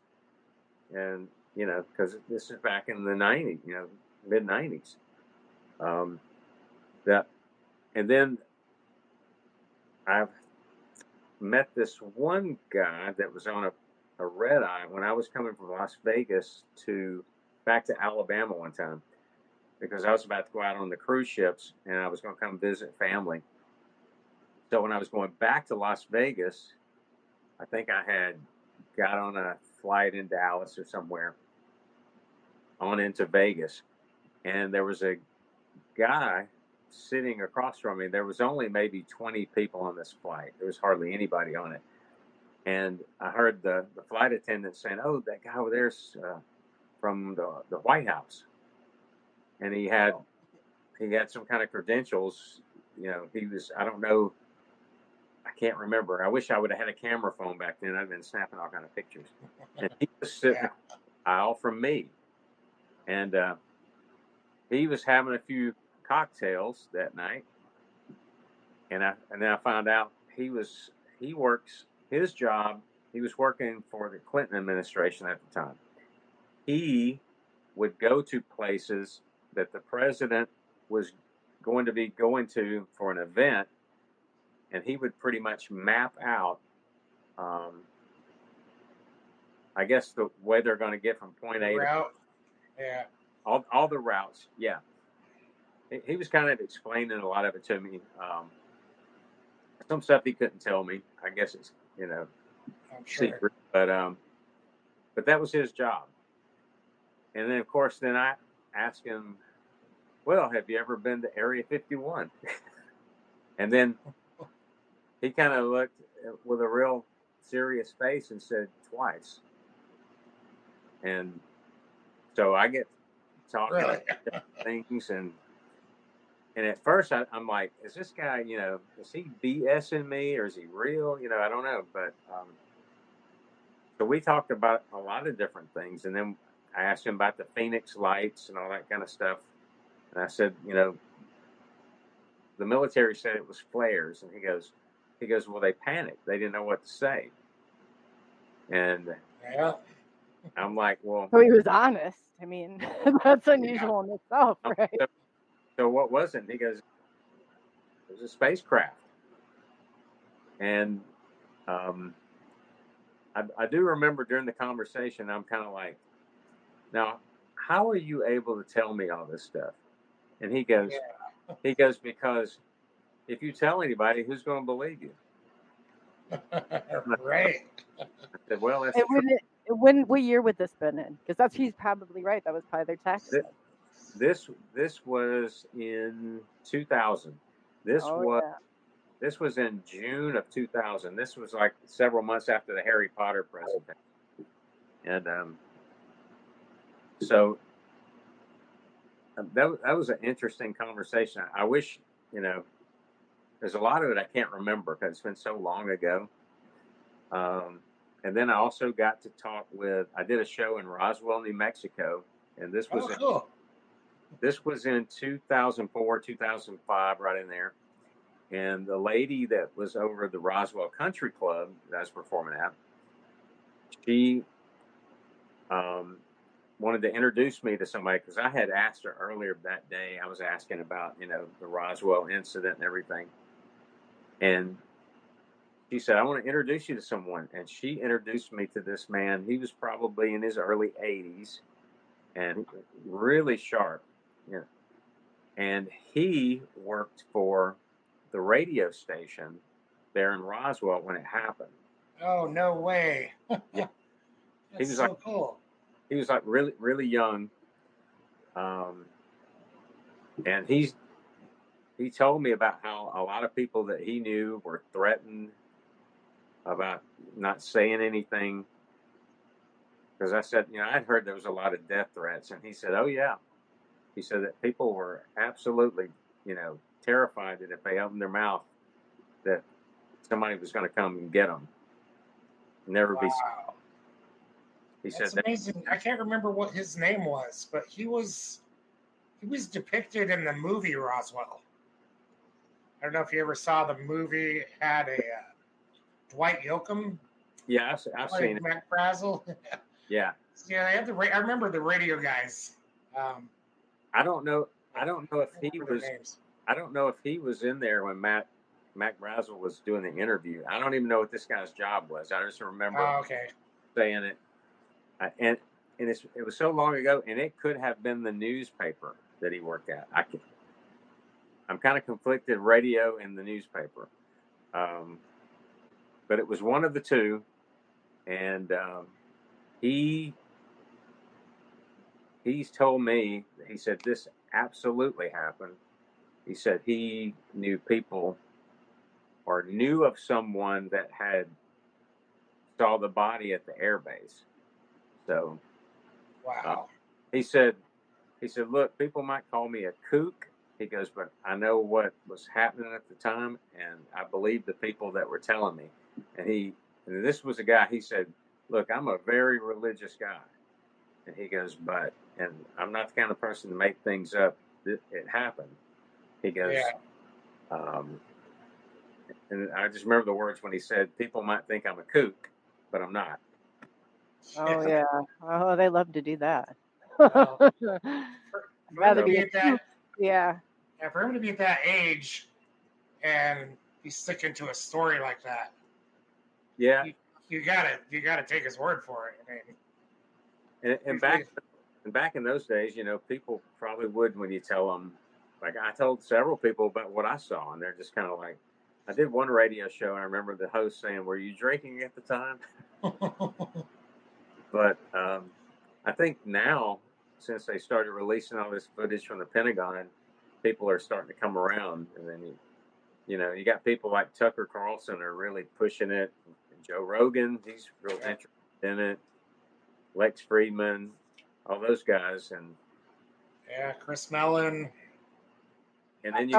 and because this is back in the 90s, mid 90s. And then I've met this one guy that was on a red eye when I was coming from Las Vegas back to Alabama one time. because I was about to go out on the cruise ships and I was going to come visit family. So when I was going back to Las Vegas, I think I had got on a flight in Dallas or somewhere on into Vegas. And there was a guy sitting across from me. There was only maybe 20 people on this flight. There was hardly anybody on it. And I heard the flight attendant saying, "Oh, that guy over there's from the White House." And he had some kind of credentials. You know, he was, I don't know, I can't remember. I wish I would have had a camera phone back then. I'd been snapping all kind of pictures. And he was sitting in the aisle from me. And he was having a few cocktails that night. And then I found out he was working for the Clinton administration at the time. He would go to places that the president was going to be going to for an event, and he would pretty much map out, I guess, the way they're going to get from point A route. all the routes. Yeah. He was kind of explaining a lot of it to me. Some stuff he couldn't tell me. I guess it's, you know, secret, but that was his job. And then, of course, I asked him, "Well, have you ever been to Area 51?" And then he kind of looked with a real serious face and said, "Twice." And so I get talking about things, and at first I'm like, "Is this guy, you know, is he BSing me or is he real? You know, I don't know." But so we talked about a lot of different things, and then I asked him about the Phoenix lights and all that kind of stuff. And I said, you know, the military said it was flares, and he goes, "Well, they panicked. They didn't know what to say." And I'm like, "Well," so he was honest. I mean, that's unusual in itself, right? So what was it? And he goes, "It was a spacecraft." And I do remember during the conversation, I'm kind of like, "Now, how are you able to tell me all this stuff?" And he goes, "Because if you tell anybody, who's going to believe you?" Right. I said, "Well, that's what year would this been in? Because he's probably right. That was probably their tactic. This was in 2000. This was in June of 2000. This was like several months after the Harry Potter presentation. And so that was an interesting conversation. I wish, you know, there's a lot of it I can't remember because it's been so long ago. And then I also got to talk I did a show in Roswell, New Mexico, and this was cool. This was in 2004, 2005, right in there. And the lady that was over the Roswell Country Club that I was performing at, she wanted to introduce me to somebody because I had asked her earlier that day. I was asking about, you know, the Roswell incident and everything. And she said, "I want to introduce you to someone." And she introduced me to this man. He was probably in his early 80s and really sharp. Yeah. And he worked for the radio station there in Roswell when it happened. Oh, no way. Yeah. That's so cool. He was like really, really young. And he told me about how a lot of people that he knew were threatened about not saying anything. Because I said, you know, I'd heard there was a lot of death threats. And he said, "Oh, yeah." He said that people were absolutely, you know, terrified that if they opened their mouth, that somebody was going to come and get them. Never be. He That's said amazing. I can't remember what his name was, but he was depicted in the movie Roswell. I don't know if you ever saw the movie. It had a Dwight Yoakam. Yeah, I've seen it. Mac Brazel. Yeah. Yeah, I remember the radio guys. I don't know if he was. I don't know if he was in there when Mac Brazel was doing the interview. I don't even know what this guy's job was. I just remember saying it, and it was so long ago, and it could have been the newspaper that he worked at. I'm kind of conflicted, radio and the newspaper. But it was one of the two. And he's told me, he said, this absolutely happened. He said he knew people or knew of someone that had saw the body at the airbase. So, Wow. He said, look, people might call me a kook. He goes, but I know what was happening at the time, and I believe the people that were telling me. And this was a guy, he said, look, I'm a very religious guy. And he goes, and I'm not the kind of person to make things up. It happened. He goes, and I just remember the words when he said, people might think I'm a kook, but I'm not. Oh, yeah. Oh, they love to do that. Well, Rather be at that, yeah. Yeah, for him to be at that age and be sticking to a story like that. Yeah. You gotta take his word for it. I mean, and back in those days, people probably would when you tell them. Like I told several people about what I saw, and they're just kind of like, I did one radio show, and I remember the host saying, "Were you drinking at the time?" But I think now, since they started releasing all this footage from the Pentagon, people are starting to come around, and then you got people like Tucker Carlson are really pushing it. Joe Rogan, he's real interested in it. Lex Friedman, all those guys, and Chris Mellon. And then you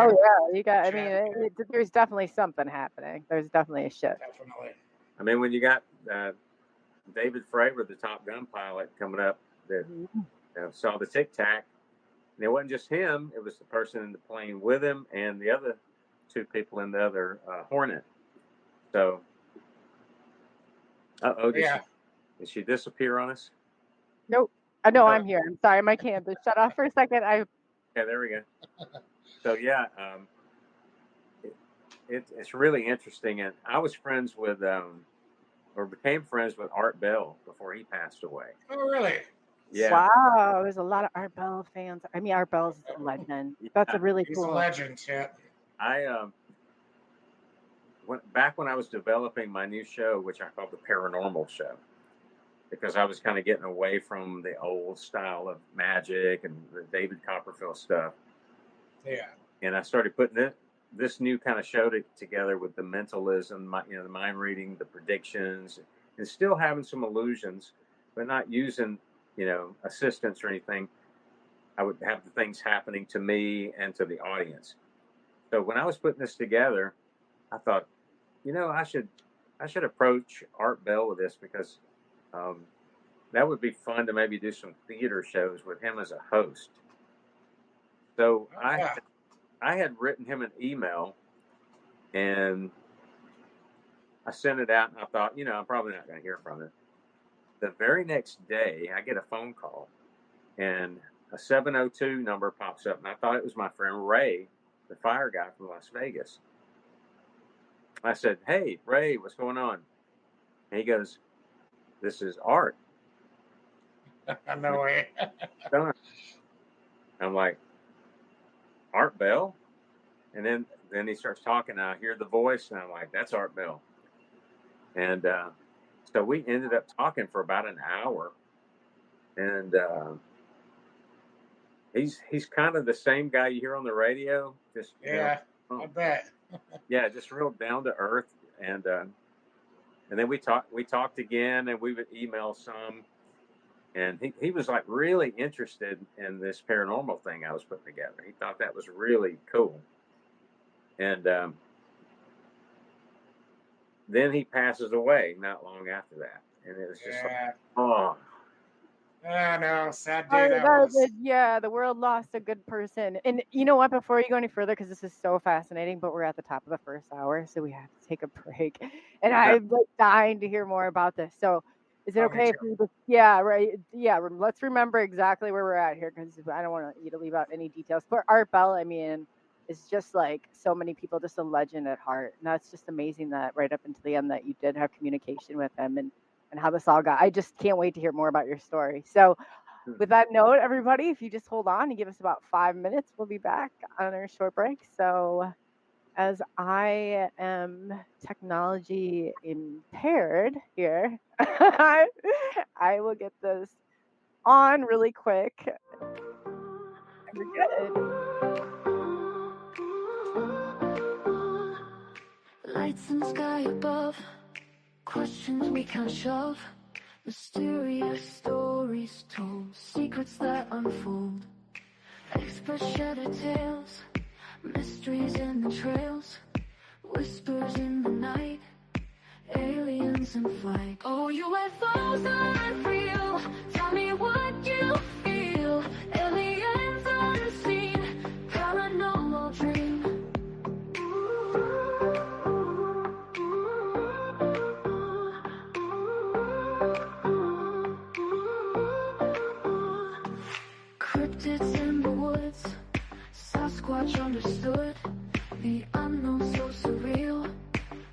got. I mean, there's definitely something happening. There's definitely a shift. Definitely. I mean, when you got David Fravor, the Top Gun pilot, coming up that saw the Tic Tac, and it wasn't just him; it was the person in the plane with him and the other two people in the other Hornet. So, did she disappear on us? Nope. No, I'm here. I'm sorry, my cam just shut off for a second. Yeah, there we go. So it's really interesting, and I was friends with or became friends with Art Bell before he passed away. Oh, really? Yeah. Wow, there's a lot of Art Bell fans. I mean, Art Bell's a legend. That's a really He's cool. a legend, yeah. I back when I was developing my new show, which I called the Paranormal Show, because I was kind of getting away from the old style of magic and the David Copperfield stuff. Yeah. And I started putting this new kind of show together with the mentalism, the mind reading, the predictions, and still having some illusions, but not using, assistants or anything. I would have the things happening to me and to the audience. So when I was putting this together, I thought, I should approach Art Bell with this, because that would be fun to maybe do some theater shows with him as a host. So I had written him an email, and I sent it out, and I thought, I'm probably not going to hear from him. The very next day, I get a phone call, and a 702 number pops up, and I thought it was my friend Ray, the fire guy from Las Vegas. I said, "Hey, Ray, what's going on?" And he goes, "This is Art." No way. I'm like, Art Bell? And then he starts talking, and I hear the voice, and I'm like, that's Art Bell. And so we ended up talking for about an hour, and he's kind of the same guy you hear on the radio. Just I bet. Yeah, just real down to earth, and then we talked again, and we would email some, and he was like really interested in this paranormal thing I was putting together. He thought that was really cool, and then he passes away not long after that, and it was just like, oh. I know, sad day that was. Yeah, the world lost a good person. And you know what, before you go any further, because this is so fascinating, but we're at the top of the first hour, so we have to take a break. And I'm like dying to hear more about this. So is it okay if we let's remember exactly where we're at here, because I don't want you to leave out any details. But Art Bell, I mean, is just like so many people, just a legend at heart. And that's just amazing that right up until the end that you did have communication with him, and how this all got. I just can't wait to hear more about your story. So With that note, everybody, if you just hold on and give us about 5 minutes, we'll be back on our short break. So, as I am technology impaired here, I will get this on really quick. And we're good. Lights in the sky above, questions we can't shove, mysterious stories told, secrets that unfold. Experts share their tales, mysteries in the trails, whispers in the night, aliens in flight. Oh, UFOs aren't real, tell me what you feel. Aliens unseen, paranormal dream. Cryptids in the woods, Sasquatch understood, the unknown so surreal,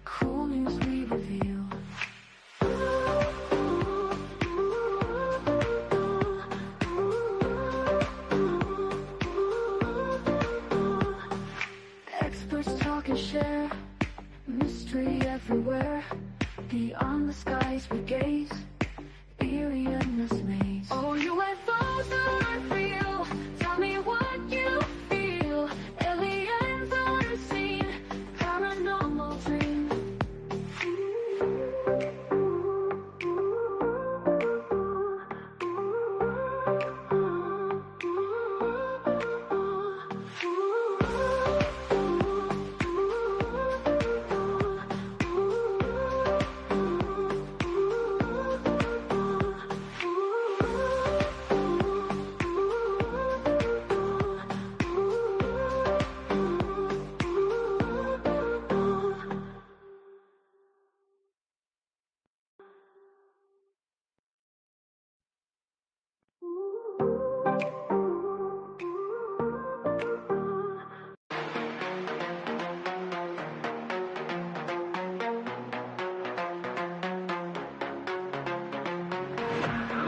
cool news we reveal. Experts talk and share, mystery everywhere, beyond the skies we gaze, eerie endless maze. Oh, UFOs aren't real, tell me what you feel. Aliens unseen, paranormal dream.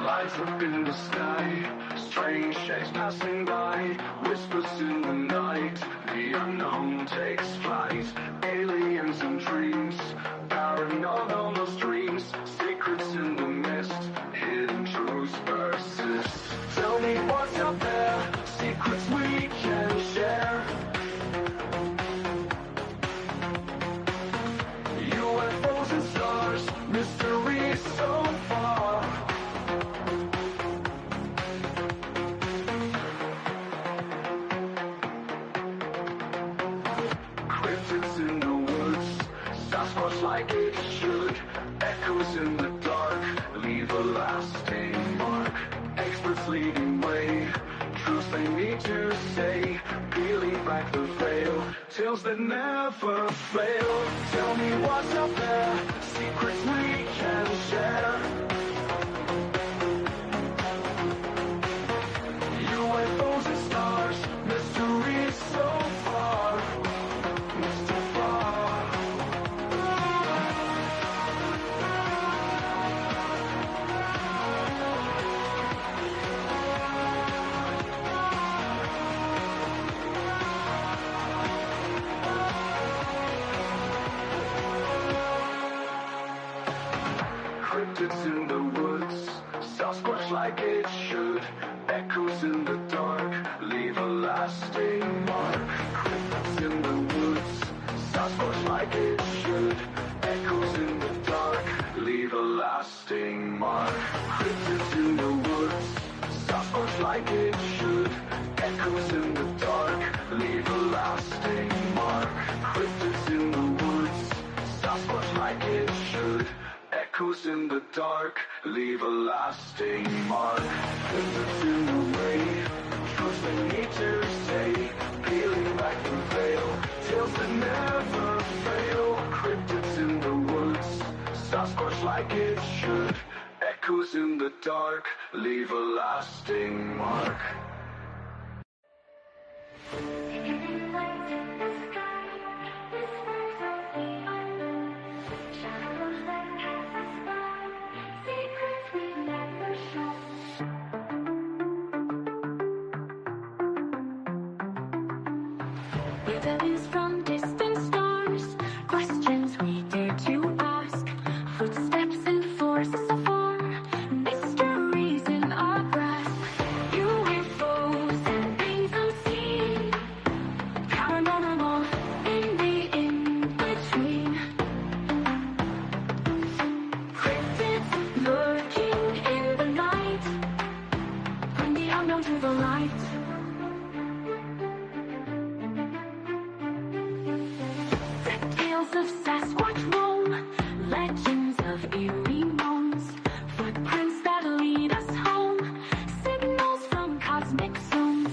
Lights up in the sky, strange shapes passing by, whispers in the night, the unknown takes flight. Aliens and dreams, paranormal streams, secrets in the mist, hidden truths persist. Tell me what's up there, secrets we can share. UFOs and stars, mystery so far. Cryptids in the woods, Sasquatch like it should. Echoes in the dark, leave a lasting mark. Experts leading way, truths they need to say. Peeling back the veil, tales that never fail. Tell me what's up there, secrets we can share. UFOs and stars, mystery so far. Mr. Far. Cryptids in the woods, Sasquatch like it should. Echoes in the dark, leave a lasting mark. Cryptids in the woods, Sasquatch like it should. Echoes in the dark, leave a lasting mark. Cryptids in the woods, Sasquatch like it should. Echoes in the dark, leave a lasting mark. Cryptids in the woods, Sasquatch like it should. Echoes in the dark, leave a lasting mark. Cryptids in the way, truths they need to say. Peeling back the veil, tales that never fail. Cryptids in the woods, Sasquatch like it should. Echoes in the dark, leave a lasting mark. Letters from distant stars, questions we dare to ask. Footsteps and forces for mysteries in our grasp. UFOs and things unseen, paranormal in the in-between. Cryptids lurking in the night, bring the unknown to the light. Tales of Sasquatch roam, legends of eerie moans, footprints that lead us home, signals from cosmic zones,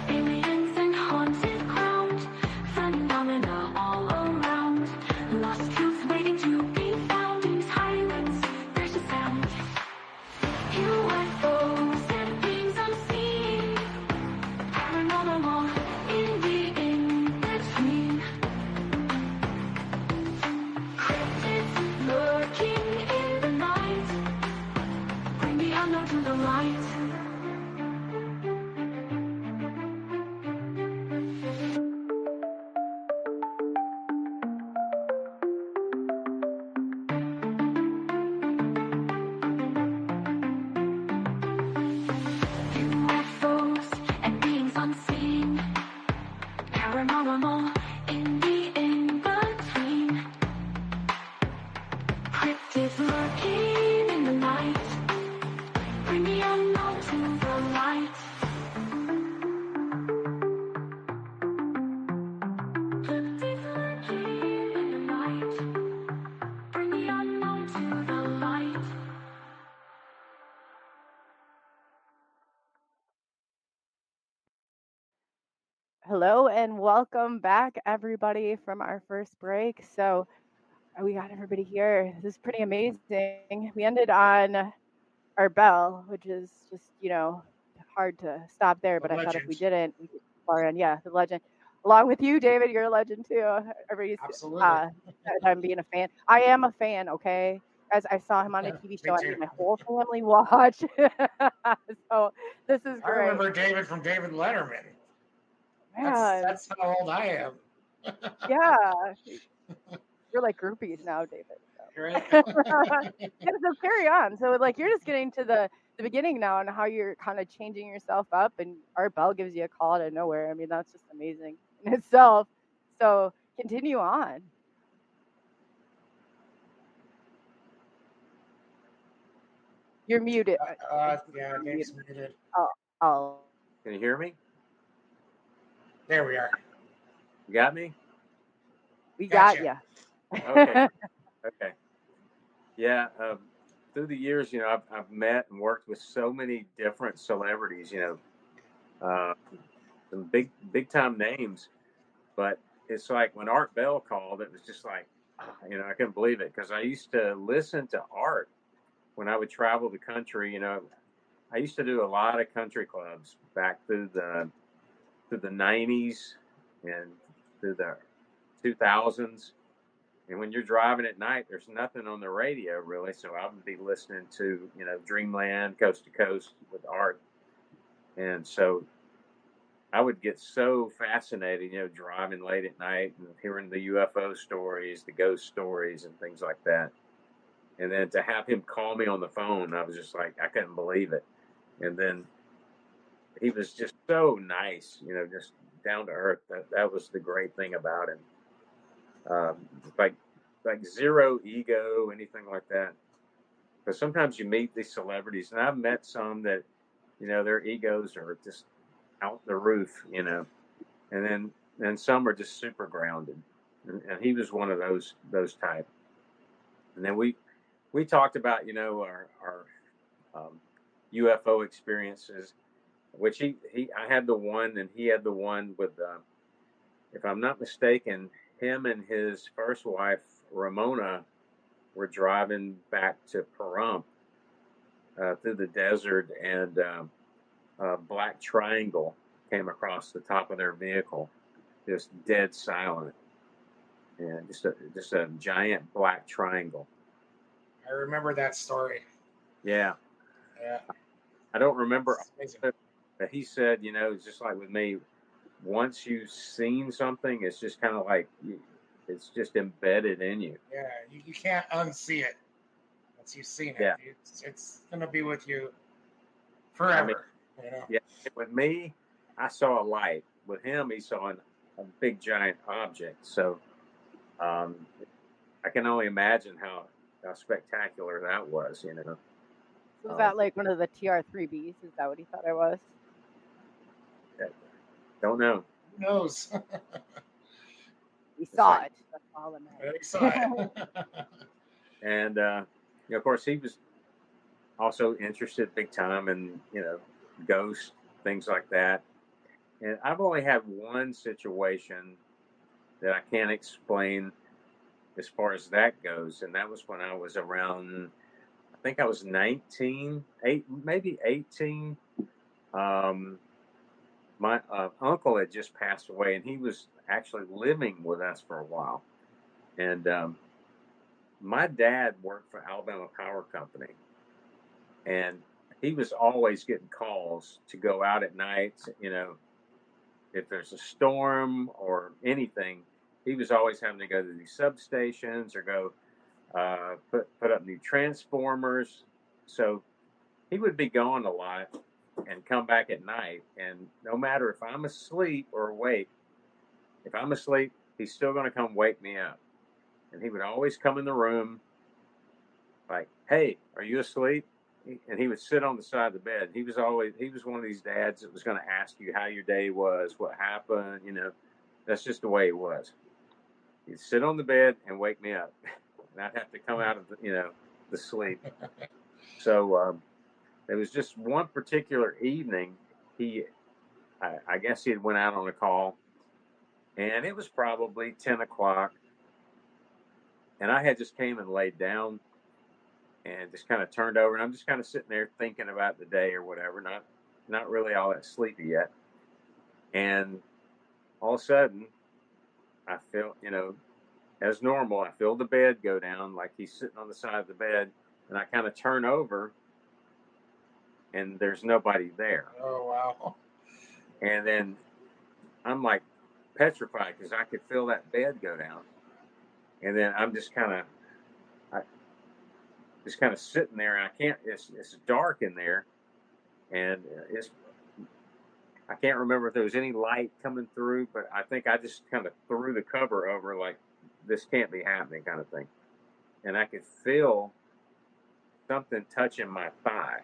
aliens and haunted ground, phenomena all around, lost truths waiting to be found. In silence, there's a sound. UFOs and things unseen, paranormal in the in-between. Cryptids lurking in the night, bring the unknown to the light. UFOs and beings unseen, paranormal in the in-between. Cryptids lurking in the night, bring the unknown to the light. Cryptids lurking in the night, bring the unknown to the light. Hello and welcome back, everybody, from our first break. So we got everybody here. This is pretty amazing. We ended on our bell, which is just, hard to stop there. The But I thought if we legend. didn't, we could far in. Yeah, the legend. Along with you, David, you're a legend too. Everybody's Absolutely. I'm being a fan. I am a fan, okay? As I saw him on a TV Me show, I too. made my whole family watch. So this is I great. remember David from David Letterman. Man, That's how old I am. yeah. You're like groupies now, David. So. Right? Yeah, so carry on. So like you're just getting to the beginning now and how you're kind of changing yourself up and Art Bell gives you a call out of nowhere. I mean, that's just amazing in itself. So continue on. You're muted. Yeah, Dave's muted. Oh, Can you hear me? There we are. You got me? we got Gotcha. you. Okay. Okay. Yeah. Through the years, I've met and worked with so many different celebrities. Some big time names. But it's like when Art Bell called, it was just like, I couldn't believe it because I used to listen to Art when I would travel the country. I used to do a lot of country clubs back through the 90s and through the 2000s. And when you're driving at night, there's nothing on the radio really. So I would be listening to, Dreamland, Coast to Coast with Art. And so I would get so fascinated, driving late at night and hearing the UFO stories, the ghost stories, and things like that. And then to have him call me on the phone, I was just like, I couldn't believe it. And then he was just so nice, just down to earth. That was the great thing about him. Like zero ego, anything like that. But sometimes you meet these celebrities, and I've met some that, their egos are just out the roof, and then some are just super grounded, and he was one of those type. And then we talked about our UFO experiences, which I had the one and he had the one with if I'm not mistaken, him and his first wife Ramona were driving back to Pahrump through the desert, and a black triangle came across the top of their vehicle, just dead silent, and just a giant black triangle. I remember that story. Yeah. Yeah. I don't remember, It's amazing. but he said, it's just like with me. once you've seen something, it's just kind of like it's just embedded in you. Yeah, you can't unsee it once you've seen it. Yeah. It's gonna be with you I forever. mean, You know. yeah. With me, I saw a light. With him, he saw a big giant object. So I can only imagine how spectacular that was. You know. Was that like one of the TR3Bs? Is that what he thought it was? Don't know. Who knows? He saw like- it. That's all that Yeah, matters. he saw it. And of course, he was also interested big time in ghosts, things like that. And I've only had one situation that I can't explain as far as that goes, and that was when I was around, I think I was 19, maybe 18. My uncle had just passed away, and he was actually living with us for a while. And my dad worked for Alabama Power Company, and he was always getting calls to go out at night. If there's a storm or anything, he was always having to go to these substations or go put up new transformers. So he would be gone a lot and come back at night. And no matter if I'm asleep or awake, if I'm asleep, he's still going to come wake me up. And he would always come in the room like, "Hey, are you asleep?" And he would sit on the side of the bed. He was one of these dads that was going to ask you how your day was, what happened. That's just the way it was. He'd sit on the bed and wake me up, and I'd have to come out of the sleep. So there was just one particular evening. I guess he had went out on a call, and it was probably 10 o'clock, and I had just came and laid down and just kind of turned over, and I'm just kind of sitting there thinking about the day or whatever, not really all that sleepy yet. And all of a sudden, I feel, as normal, I feel the bed go down, like he's sitting on the side of the bed, and I kind of turn over, and there's nobody there. Oh, wow. And then I'm like petrified because I could feel that bed go down. And then I'm just kind of sitting there, and I can't. It's dark in there, and I can't remember if there was any light coming through, but I think I just kind of threw the cover over, like this can't be happening, kind of thing. And I could feel something touching my thigh,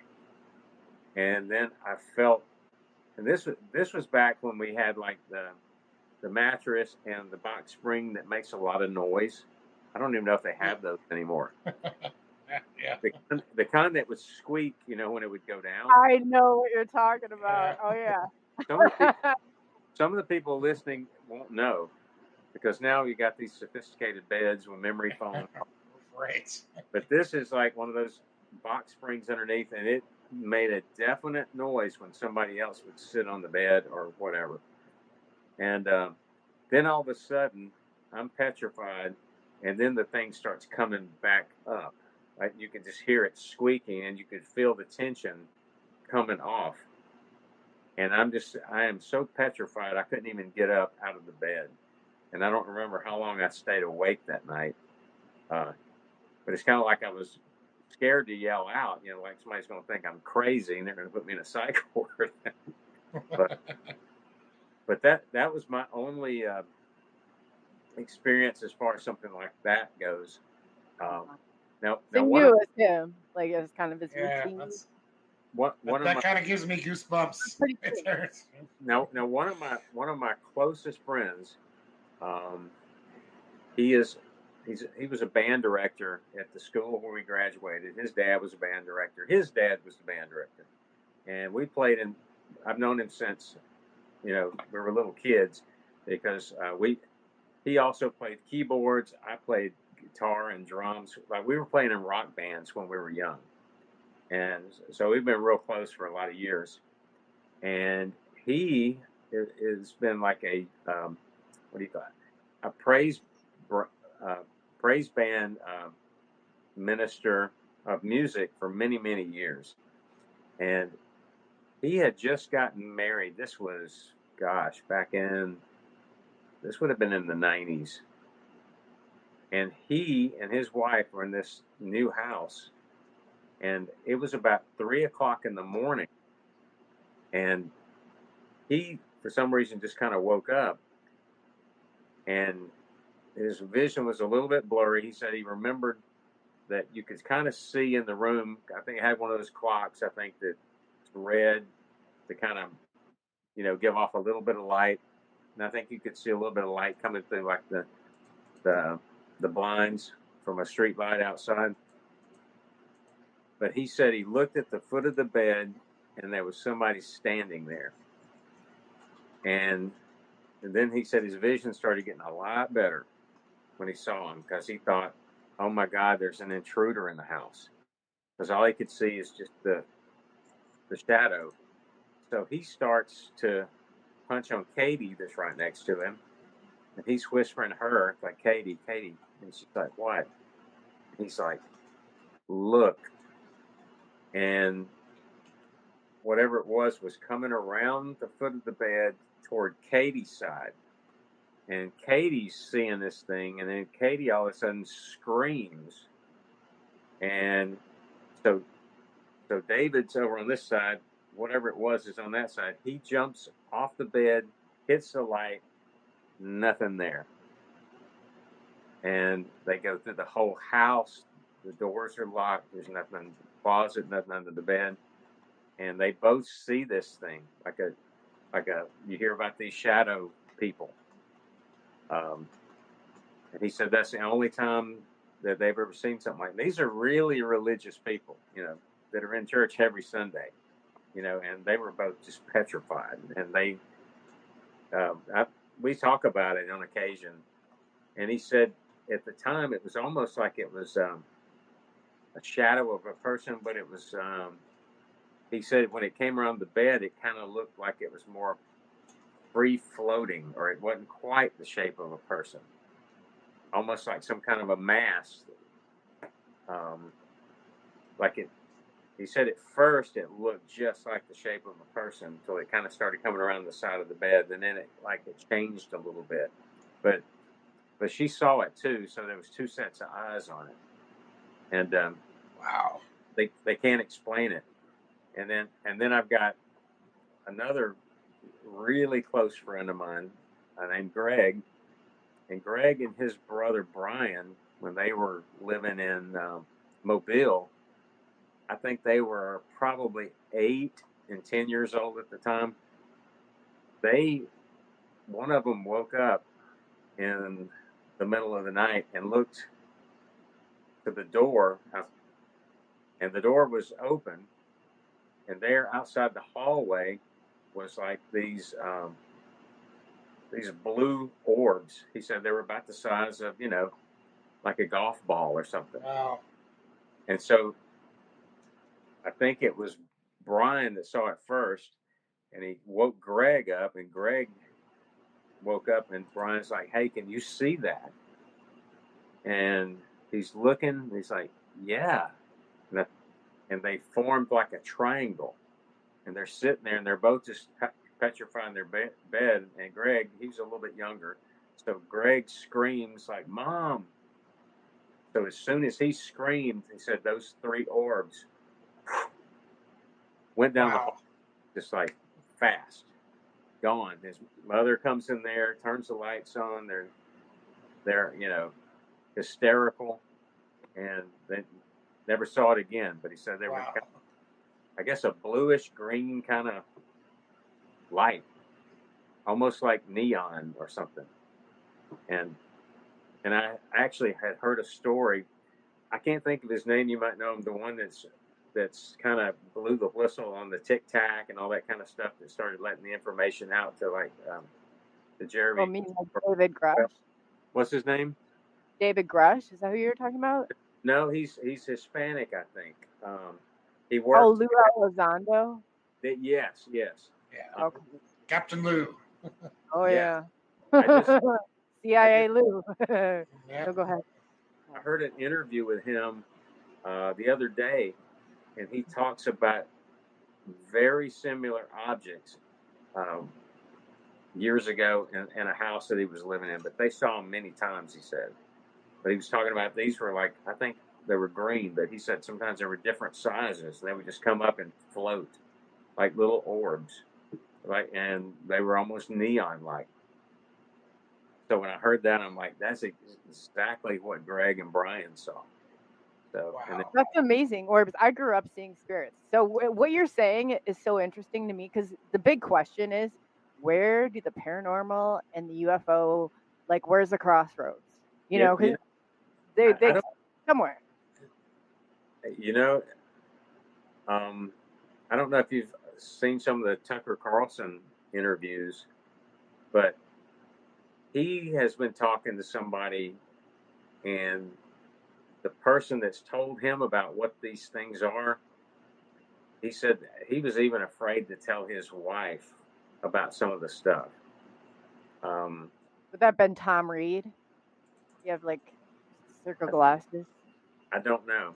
and then I felt, and this was back when we had like the mattress and the box spring that makes a lot of noise. I don't even know if they have those anymore. Yeah. The kind that would squeak, when it would go down. I know what you're talking about. Oh yeah. Some of the people listening won't know because now you got these sophisticated beds with memory foam. Right. But this is like one of those box springs underneath, and it made a definite noise when somebody else would sit on the bed or whatever. And then all of a sudden, I'm petrified, and then the thing starts coming back up. Like you could just hear it squeaking, and you could feel the tension coming off. And I am so petrified, I couldn't even get up out of the bed. And I don't remember how long I stayed awake that night. But it's kind of like I was scared to yell out, like somebody's going to think I'm crazy and they're going to put me in a psych ward. but that was my only experience as far as something like that goes. Now you as him, like it was kind of his routine. That kind of gives me goosebumps. Now one of my closest friends, he was a band director at the school where we graduated. His dad was a band director. His dad was the band director, and we played in. I've known him since we were little kids because he also played keyboards. I played guitar and drums. Like we were playing in rock bands when we were young, and so we've been real close for a lot of years. And he has been like a what do you call it? A praise band minister of music for many years. And he had just gotten married. This was gosh, this would have been in the 90s. And he and his wife were in this new house. And it was about 3 o'clock in the morning. And he, for some reason, just kind of woke up. And his vision was a little bit blurry. He said he remembered that you could kind of see in the room. I think it had one of those clocks, I think, that's red to kind of, give off a little bit of light. And I think you could see a little bit of light coming through like the blinds from a street light outside. But he said he looked at the foot of the bed and there was somebody standing there. And then he said his vision started getting a lot better when he saw him, because he thought, oh my God, there's an intruder in the house. Because all he could see is just the shadow. So he starts to punch on Katie that's right next to him. And he's whispering to her, like, Katie. And she's like, what? And he's like, look. And whatever it was coming around the foot of the bed toward Katie's side. And Katie's seeing this thing, and then Katie all of a sudden screams. And so David's over on this side, whatever it was is on that side. He jumps off the bed, hits the light, nothing there. And they go through the whole house. The doors are locked. There's nothing in the closet, nothing under the bed. And they both see this thing, like a you hear about these shadow people. And he said that's the only time that they've ever seen something like that. These are really religious people, that are in church every Sunday, and they were both just petrified. And they, we talk about it on occasion. And he said at the time it was almost like it was a shadow of a person, but it was, he said when it came around the bed, it kind of looked like it was more free floating, or it wasn't quite the shape of a person, almost like some kind of a mass. He said at first it looked just like the shape of a person until it kind of started coming around the side of the bed, and then it changed a little bit. But she saw it too, so there was 2 sets of eyes on it. And Wow. They can't explain it. And then I've got another really close friend of mine named Greg. And Greg and his brother Brian, when they were living in Mobile, I think they were probably 8 and 10 years old at the time. One of them woke up in the middle of the night and looked to the door, and the door was open, and there outside the hallway was like these blue orbs. He said they were about the size of, like a golf ball or something. Wow. And so I think it was Brian that saw it first, and he woke Greg up, and Greg woke up, and Brian's like, hey, can you see that? And he's looking, and he's like, yeah. And they formed like a triangle, and they're sitting there, and they're both just petrified in their bed. And Greg, he's a little bit younger, so Greg screams like, Mom. So as soon as he screamed, he said those 3 orbs went down the hall, just like fast, gone. His mother comes in there, turns the lights on. They're hysterical, and they never saw it again. But he said they were, I guess, a bluish green kind of light, almost like neon or something. And I actually had heard a story. I can't think of his name. You might know him. The one that's kind of blew the whistle on the Tic Tac and all that kind of stuff, that started letting the information out to the Jeremy. Oh, me, David Grush. What's his name? David Grush. Is that who you're talking about? No, he's Hispanic, I think. He worked. Oh, Lou Elizondo. Yes. Yeah. Okay. Captain Lou. Oh yeah. I CIA Lou. Yeah. No, go ahead. I heard an interview with him the other day, and he talks about very similar objects years ago in a house that he was living in, but they saw him many times, he said. But he was talking about these were like, I think they were green, but he said sometimes they were different sizes. They would just come up and float like little orbs, like, and they were almost neon-like. So when I heard that, I'm like, that's exactly what Greg and Brian saw. So, Wow. and then, That's amazing, Orbs. I grew up seeing spirits. So what you're saying is so interesting to me because the big question is, where do the paranormal and the UFO, like, where's the crossroads? You know, because they I don't, somewhere. you know, I don't know if you've seen some of the Tucker Carlson interviews, but he has been talking to somebody, and the person that's told him about what these things are, he said he was even afraid to tell his wife about some of the stuff. Would that have been Tom Reed? You have like circle glasses. I don't know.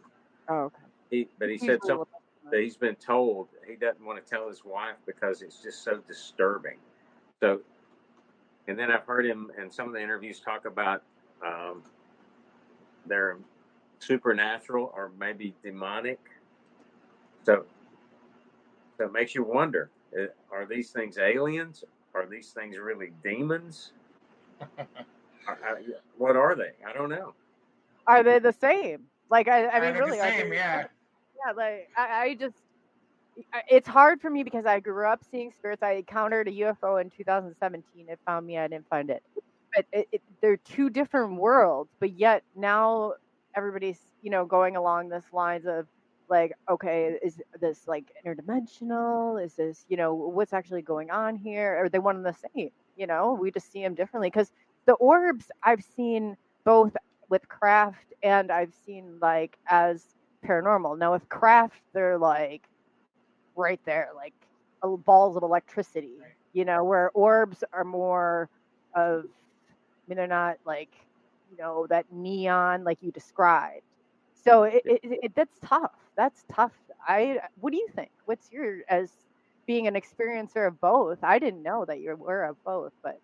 Oh, okay. But he He's said a something little- that he's been told he doesn't want to tell his wife because it's just so disturbing. So, and then I've heard him in some of the interviews talk about their supernatural or maybe demonic. So it makes you wonder: are these things aliens? Are these things really demons? What are they? I don't know. Are they the same? Like, I mean, They're really, the are same, they? yeah. Yeah, like I just, it's hard for me because I grew up seeing spirits. I encountered a UFO in 2017. It found me. I didn't find it. But they're two different worlds. But yet now everybody's, going along this lines of like, okay, is this like interdimensional? Is this, what's actually going on here? Are they one and the same? We just see them differently because the orbs I've seen both with craft and I've seen like as paranormal. Now with craft, they're like right there, like balls of electricity, where orbs are more of, I mean, they're not like, that neon like you described. So that's tough. That's tough. What do you think? What's your, as being an experiencer of both? I didn't know that you were of both, but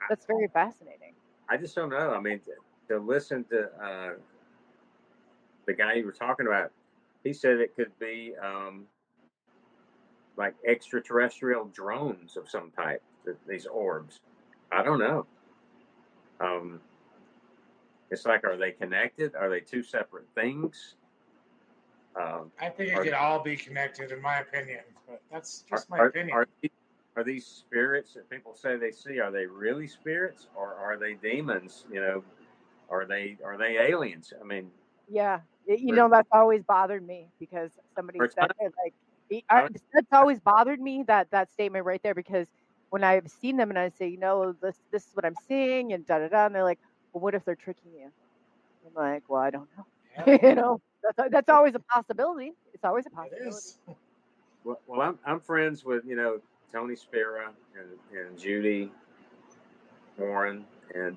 that's very fascinating. I just don't know. I mean, to listen to the guy you were talking about, he said it could be like extraterrestrial drones of some type. These orbs. I don't know. It's like, are they connected? Are they two separate things? I think it could all be connected, in my opinion. But that's just my Are, opinion. are these spirits that people say they see? Are they really spirits, or are they demons? Are they aliens? I mean, Yeah, that's always bothered me because somebody or it's said not- it, like I don't- that's always bothered me, that statement right there, because when I've seen them and I say, this is what I'm seeing and da da da, and they're like, well, what if they're tricking you? I'm like, well, I don't know. Yeah, That's always a possibility. It's always a it possibility. is. well, I'm friends with Tony Spera and Judy Warren, and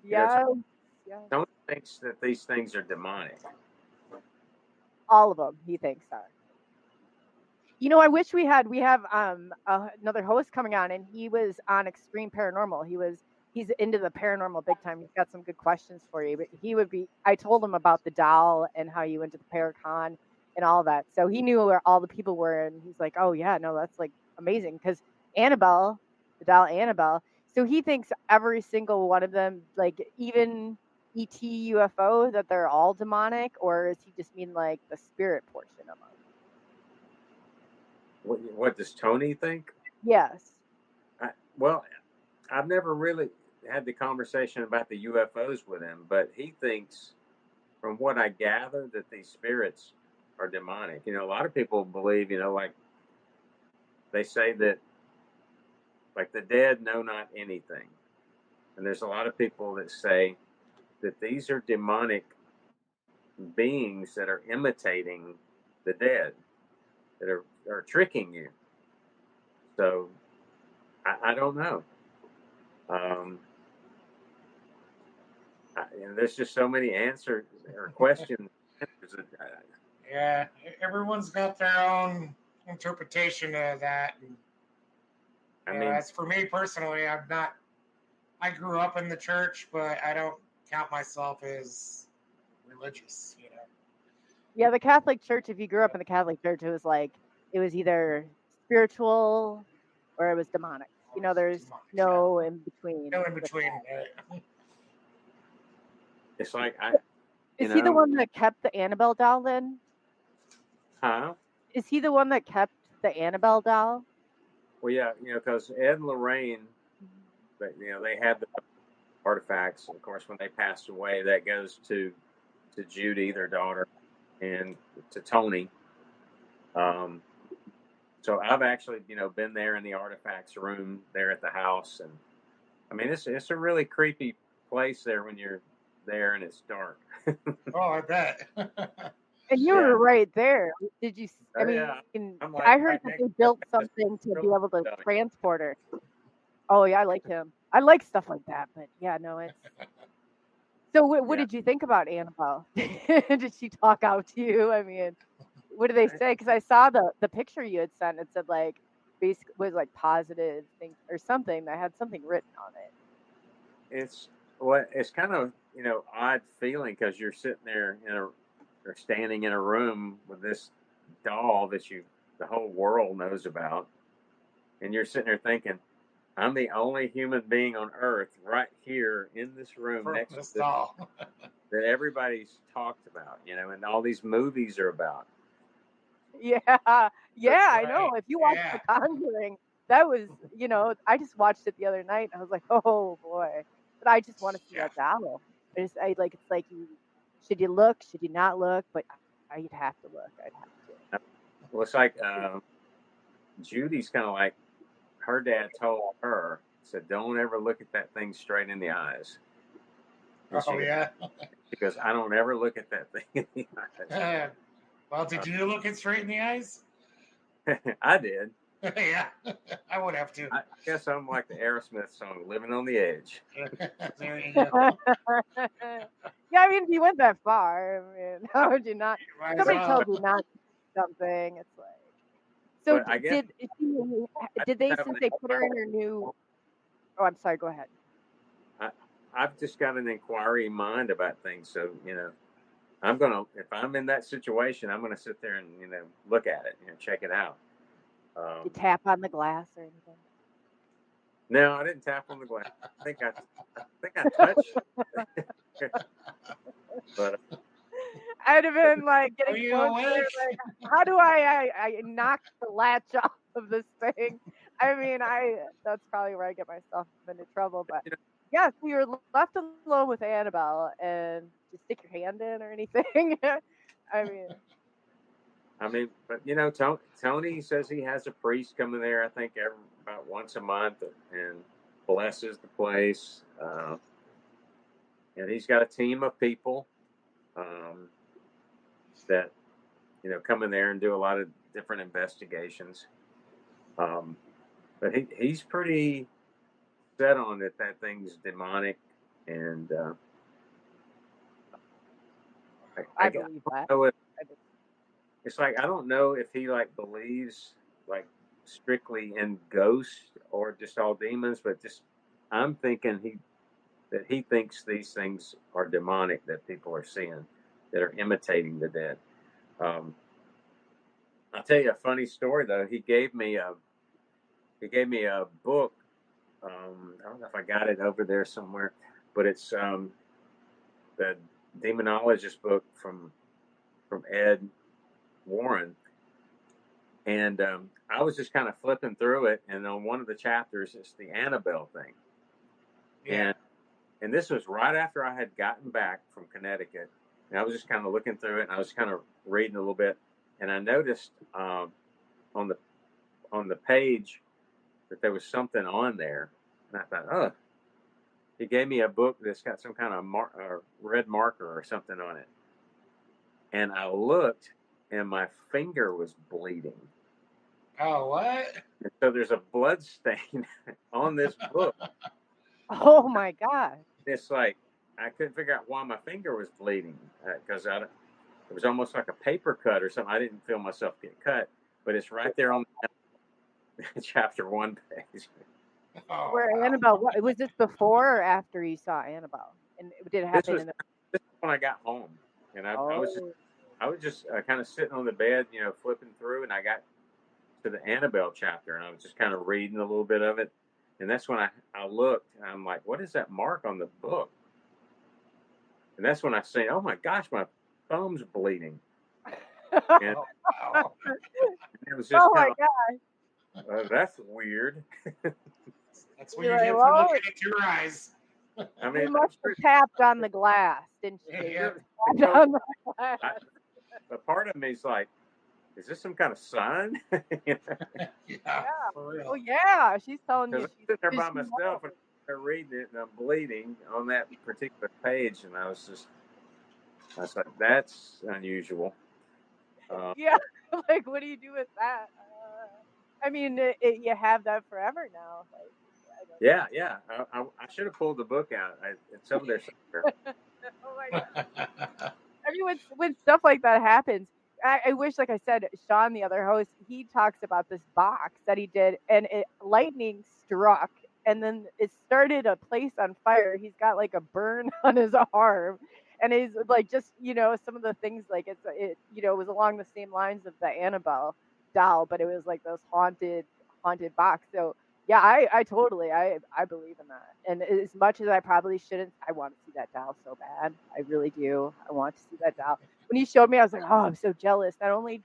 Yeah, Tony thinks that these things are demonic. all of them he thinks are. I wish we have another host coming on, and he was on Extreme Paranormal. He's into the paranormal big time. He's got some good questions for you. But I told him about the doll and how you went to the Paracon and all that. So he knew where all the people were, and he's like, oh yeah, no, that's like amazing. Because Annabelle, the doll Annabelle, so he thinks every single one of them, like even ET, UFO, that they're all demonic, or is he just mean like the spirit portion of them? What does Tony think? Yes. Well, I've never really had the conversation about the UFOs with him, but he thinks, from what I gather, that these spirits are demonic. A lot of people believe, like they say that, like, the dead know not anything. And there's a lot of people that say that these are demonic beings that are imitating the dead, that are tricking you. So I don't know. There's just so many answers or questions. Yeah, everyone's got their own interpretation of that. I You know, mean, as for me personally, I grew up in the church, but I don't count myself as religious, you know. Yeah, the Catholic Church, if you grew up in the Catholic Church, it was either spiritual or it was demonic. You know, there's Demonic, no in between. yeah. No in with between. that. it's like Is he the one that kept the Annabelle doll then? huh? Is he the one that kept the Annabelle doll? Well, yeah, because Ed and Lorraine, they had the artifacts. And of course, when they passed away, that goes to Judy, their daughter, and to Tony. So I've actually, been there in the artifacts room there at the house, and I mean, it's a really creepy place there when you're there and it's dark. Oh, I bet. And you Yeah. were right there. Did you? I Oh, mean, yeah. I'm like I heard right that next they to built it. something to be Really able to done. transport her. Oh yeah, I like him. I like stuff like that. But yeah, no, it's. So what Yeah. did you think about Annabelle? Did she talk out to you? I mean, what do they say? Because I saw the picture you had sent. It said like basically was like positive things or something that had something written on it. It's kind of odd feeling because you're sitting there or standing in a room with this doll that the whole world knows about, and you're sitting there thinking, I'm the only human being on Earth right here in this room For next to this this doll. that everybody's talked about, and all these movies are about. Yeah, yeah, I Right. know. If you watch Yeah. The Conjuring, that was, I just watched it the other night and I was like, oh boy. But I just want to see Yeah. that owl. It's like should you look, should you not look? But I'd have to look. I'd have to. Well, it's like Judy's kind of like her dad told her, said, "Don't ever look at that thing straight in the eyes." And Oh, yeah. she goes, "I don't ever look at that thing in the eyes." Well, did you look it straight in the eyes? I did. Yeah, I would have to. I guess I'm like the Aerosmith song, "Living on the Edge." There you go. Yeah, I mean, if you went that far, I mean, how would you not? Might as Somebody well. tells you not to do something. It's like. So But I guess I did just they have since an they put her in her new? Oh, I'm sorry. Go ahead. I've just got an inquiry mind about things. So, if I'm in that situation, I'm going to sit there and, look at it, check it out. You tap on the glass or anything? No, I didn't tap on the glass. I think I touched. But I'd have been like Are getting you closer. awake? Like, how do I knock the latch off of this thing? I mean, that's probably where I get myself into trouble. But yeah, so you're left alone with Annabelle, and you stick your hand in or anything. I mean, but Tony says he has a priest coming there. I think about once a month and blesses the place. And he's got a team of people that come in there and do a lot of different investigations. But he's pretty set on that thing's demonic, and I believe that. It's like I don't know if he like believes like strictly in ghosts or just all demons, but just I'm thinking he thinks these things are demonic that people are seeing that are imitating the dead. I'll tell you a funny story though. He gave me a book. I don't know if I got it over there somewhere, but it's the demonologist book from Ed Warren. And I was just kind of flipping through it, and on one of the chapters, it's the Annabelle thing. Yeah. And this was right after I had gotten back from Connecticut, and I was just kind of looking through it, and I was kind of reading a little bit, and I noticed on the page that there was something on there, and I thought, oh, he gave me a book that's got some kind of red marker or something on it, and I looked, and my finger was bleeding. Oh, what? And so there's a blood stain on this book. Oh my God! It's like I couldn't figure out why my finger was bleeding because it was almost like a paper cut or something. I didn't feel myself get cut, but it's right there on. chapter 1 page. Oh, Where wow. Annabelle? What was this before or after you saw Annabelle? And did it happen in the? This was when I got home, and I was Oh, just kind of sitting on the bed, flipping through, and I got to the Annabelle chapter, and I was just kind of reading a little bit of it, and that's when I looked, and I'm like, what is that mark on the book? And that's when I say, oh my gosh, my thumb's bleeding, and Oh, wow. it was just oh my kind God! of, that's weird. That's what You're you like, get for well, looking at your eyes. I you mean, I'm must have pretty tapped on the glass, didn't you? Yeah. You tapped on the glass. but part of me is like, is this some kind of sign? Yeah, Yeah. for real. Oh yeah, she's telling you. Because I'm sitting there by she myself knows. and I'm reading it and I'm bleeding on that particular page, and I was like, that's unusual. Yeah, like what do you do with that? I mean, you have that forever now. Like, I don't Yeah. I should have pulled the book out. It's over there somewhere. oh my God. I mean, when stuff like that happens, I wish, like I said, Sean, the other host, he talks about this box that he did, and lightning struck, and then it started a place on fire. He's got like a burn on his arm, and he's like, just some of the things like it was along the same lines of the Annabelle doll, but it was like this haunted box. So yeah, I totally I believe in that. And as much as I probably shouldn't, I want to see that doll so bad. I really do. I want to see that doll. When you showed me, I was like, oh, I'm so jealous. Not only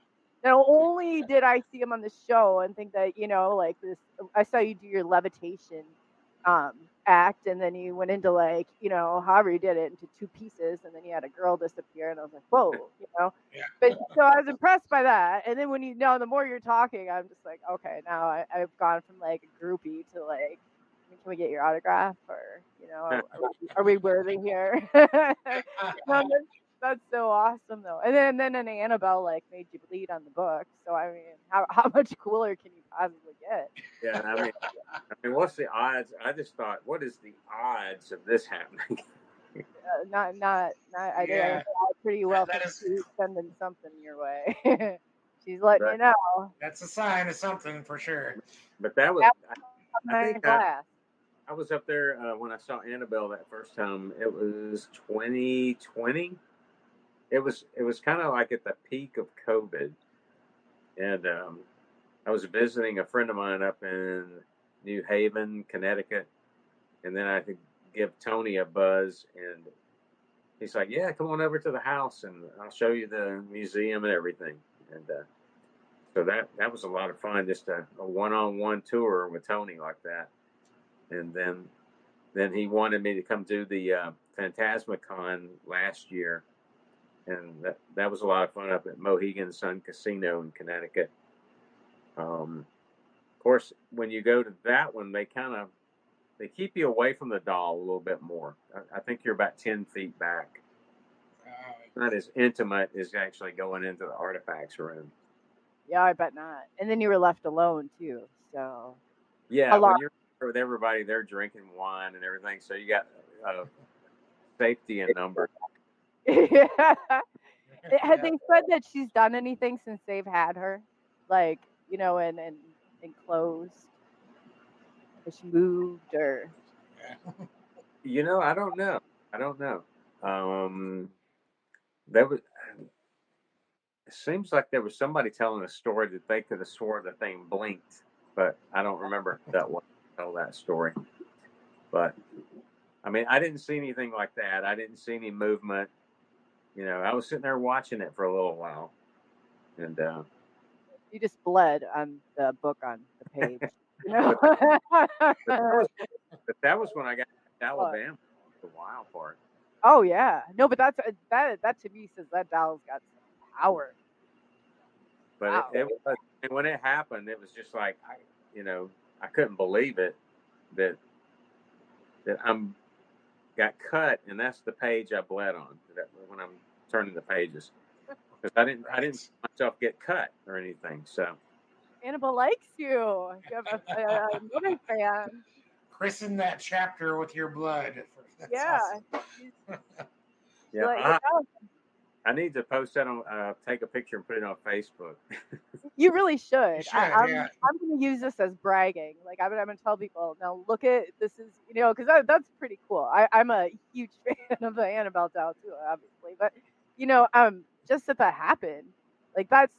did I see him on the show and think that, like this, I saw you do your levitation um act, and then you went into like, however you did it into two pieces, and then you had a girl disappear, and I was like, whoa, Yeah. but so I was impressed by that. And then when the more you're talking, I'm just like, okay, now I've gone from like a groupie to like, can we get your autograph, or are we worthy here? No, that's so awesome though. And then an Annabelle like made you bleed on the book. So I mean, how much cooler can you possibly get? Yeah, I mean, what's the odds? I just thought, what is the odds of this happening? Not. I did Yeah. pretty well That think is- she was sending something your way. She's letting you But, know. That's a sign of something for sure. but that was, Tap I on think glass. I was up there when I saw Annabelle that first time. It was 2020. It was kind of like at the peak of COVID, and I was visiting a friend of mine up in New Haven, Connecticut, and then I could give Tony a buzz, and he's like, "Yeah, come on over to the house, and I'll show you the museum and everything." And so that was a lot of fun, just a one-on-one tour with Tony like that. And then he wanted me to come do the Phantasmicon last year, and that was a lot of fun up at Mohegan Sun Casino in Connecticut. Of course, when you go to that one, they keep you away from the doll a little bit more. I think you're about 10 feet back. Not as intimate as actually going into the artifacts room. Yeah, I bet not. And then you were left alone too. So Yeah, a lot. when you're with everybody, they're drinking wine and everything, so you got safety in numbers. Yeah. Have they said that she's done anything since they've had her? Like, and closed? Has she moved or? I don't know. There was. It seems like there was somebody telling a story that they could have swore the thing blinked, but I don't remember that one tell that story. But I mean, I didn't see anything like that. I didn't see any movement. I was sitting there watching it for a little while, and You just bled on the book on the page. but that was when I got to Alabama, the wild part. Oh yeah, no, but that to me says that doll's got some power. But Wow. it was, and when it happened, it was just like I couldn't believe it that I'm got cut, and that's the page I bled on. When I'm turning the pages, because I didn't see myself get cut or anything. So Annabelle likes you. You have another fan. Christen that chapter with your blood. That's Yeah. awesome. yeah, Like, I need to post that on, take a picture and put it on Facebook. You really should. You should, I'm yeah. going to use this as bragging. Like I'm going to tell people, now look at this is because that's pretty cool. I'm a huge fan of the Annabelle doll too, obviously, but just that happened, like that's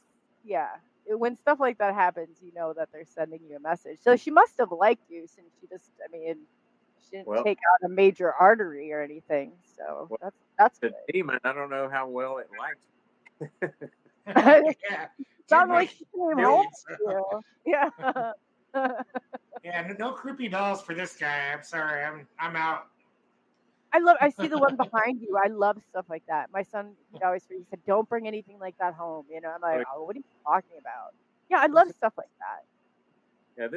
when stuff like that happens, that they're sending you a message. So she must have liked you since she didn't Well, take out a major artery or anything. So well, that's the good. demon, I don't know how well it liked. Yeah. Sounds like she came home Millions. to you. Yeah. Yeah, no creepy dolls for this guy. I'm sorry. I'm out. I see the one behind you. I love stuff like that. My son, he said, don't bring anything like that home. I'm like, oh, what are you talking about? Yeah, I love stuff like that. Yeah,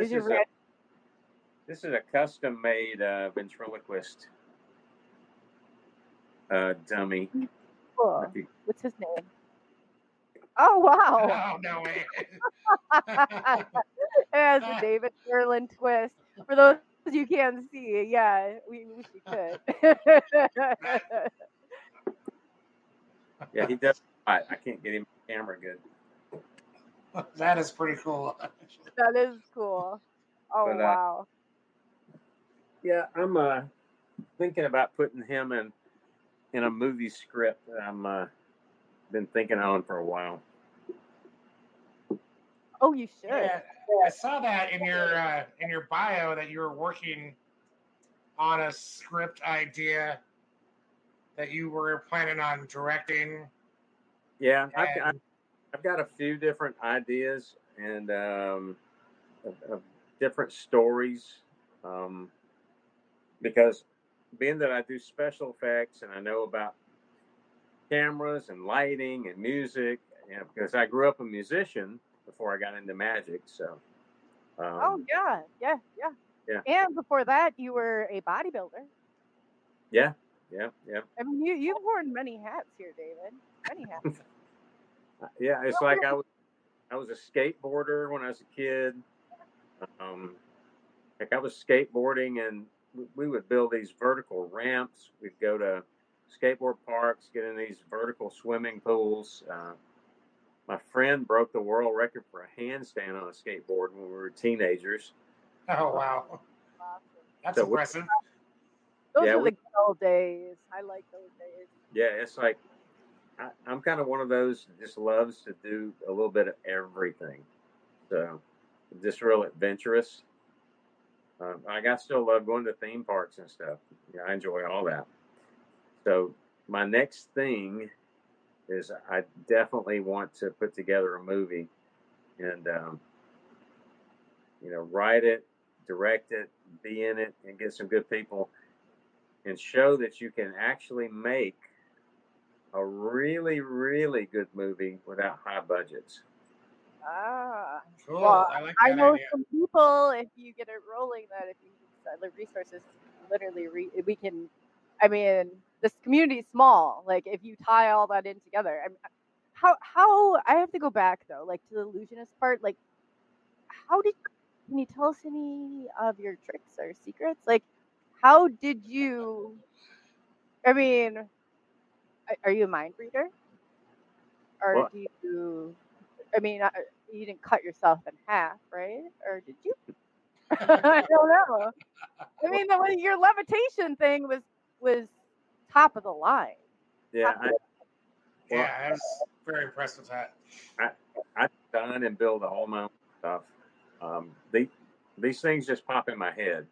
this is a custom made ventriloquist dummy. Cool. What's his name? Oh, wow. Oh, no way. It has a David Merlin twist. For those you can't see, yeah, we wish we could. Yeah, he does. I can't get him camera good. That is pretty cool. That is cool. Oh, But, wow. Yeah, I'm thinking about putting him in a movie script that I'm been thinking on for a while. Oh, you should. Yeah, I saw that in your bio that you were working on a script idea that you were planning on directing. Yeah, I've got a few different ideas and of different stories, because being that I do special effects and I know about cameras and lighting and music, because I grew up a musician before I got into magic, so. Oh yeah. And before that, you were a bodybuilder. Yeah. I mean, you've worn many hats here, David. Many hats. Yeah, it's like I was a skateboarder when I was a kid. Like I was skateboarding, and we would build these vertical ramps. We'd go to skateboard parks, get in these vertical swimming pools. My friend broke the world record for a handstand on a skateboard when we were teenagers. Oh, wow. That's So impressive. Those were the good old days. I like those days. Yeah, it's like I'm kind of one of those that just loves to do a little bit of everything. So just real adventurous. I still love going to theme parks and stuff. Yeah, I enjoy all that. So my next thing is I definitely want to put together a movie and write it, direct it, be in it, and get some good people and show that you can actually make a really, really good movie without high budgets. Ah, Cool. well, I like I that know idea. some people. If you get it rolling, that if you use the resources, literally, we can. I mean, this community is small. Like, if you tie all that in together, how I have to go back though, like to the illusionist part. Like, can you tell us any of your tricks or secrets? Like, how did you? I mean, are you a mind reader, or do you? I mean, you didn't cut yourself in half, right? Or did you? I don't know. I mean, your levitation thing was top of the line. Yeah, I was very impressed with that. I design and build all my own stuff. These things just pop in my head,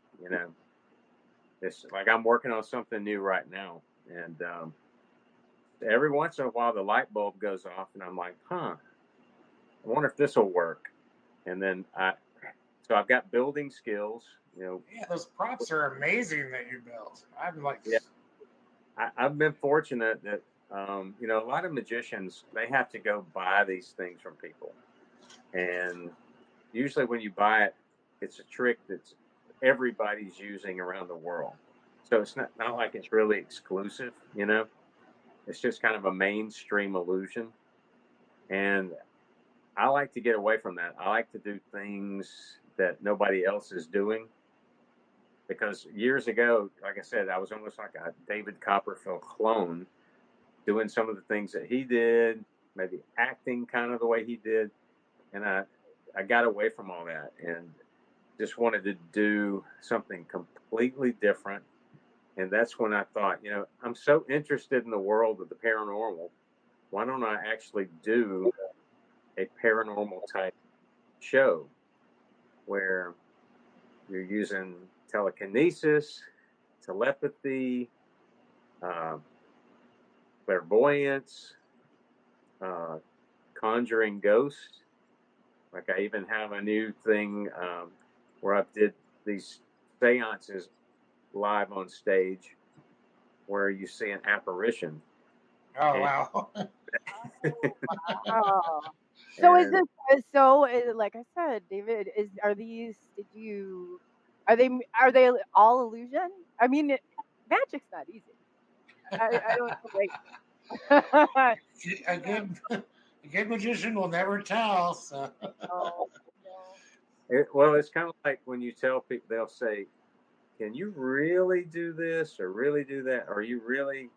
It's like I'm working on something new right now, and every once in a while the light bulb goes off, and I'm like, I wonder if this will work. And then so I've got building skills, Yeah, those props are amazing that you built. I'm like, I've been fortunate that a lot of magicians, they have to go buy these things from people, and usually when you buy it, it's a trick that's everybody's using around the world. So it's not like it's really exclusive, It's just kind of a mainstream illusion. And I like to get away from that. I like to do things that nobody else is doing. Because years ago, like I said, I was almost like a David Copperfield clone. doing some of the things that he did, maybe acting kind of the way he did. And I got away from all that and just wanted to do something completely different. And that's when I thought, I'm so interested in the world of the paranormal. Why don't I actually do a paranormal type show where you're using telekinesis, telepathy, clairvoyance, conjuring ghosts. Like I even have a new thing where I did these seances live on stage where you see an apparition. Oh, wow. Oh. So is this like I said, David, are they all illusion? I mean, magic's not easy. I don't like A good magician will never tell. So. no. Well, it's kind of like when you tell people, they'll say, can you really do this or really do that? Or you really,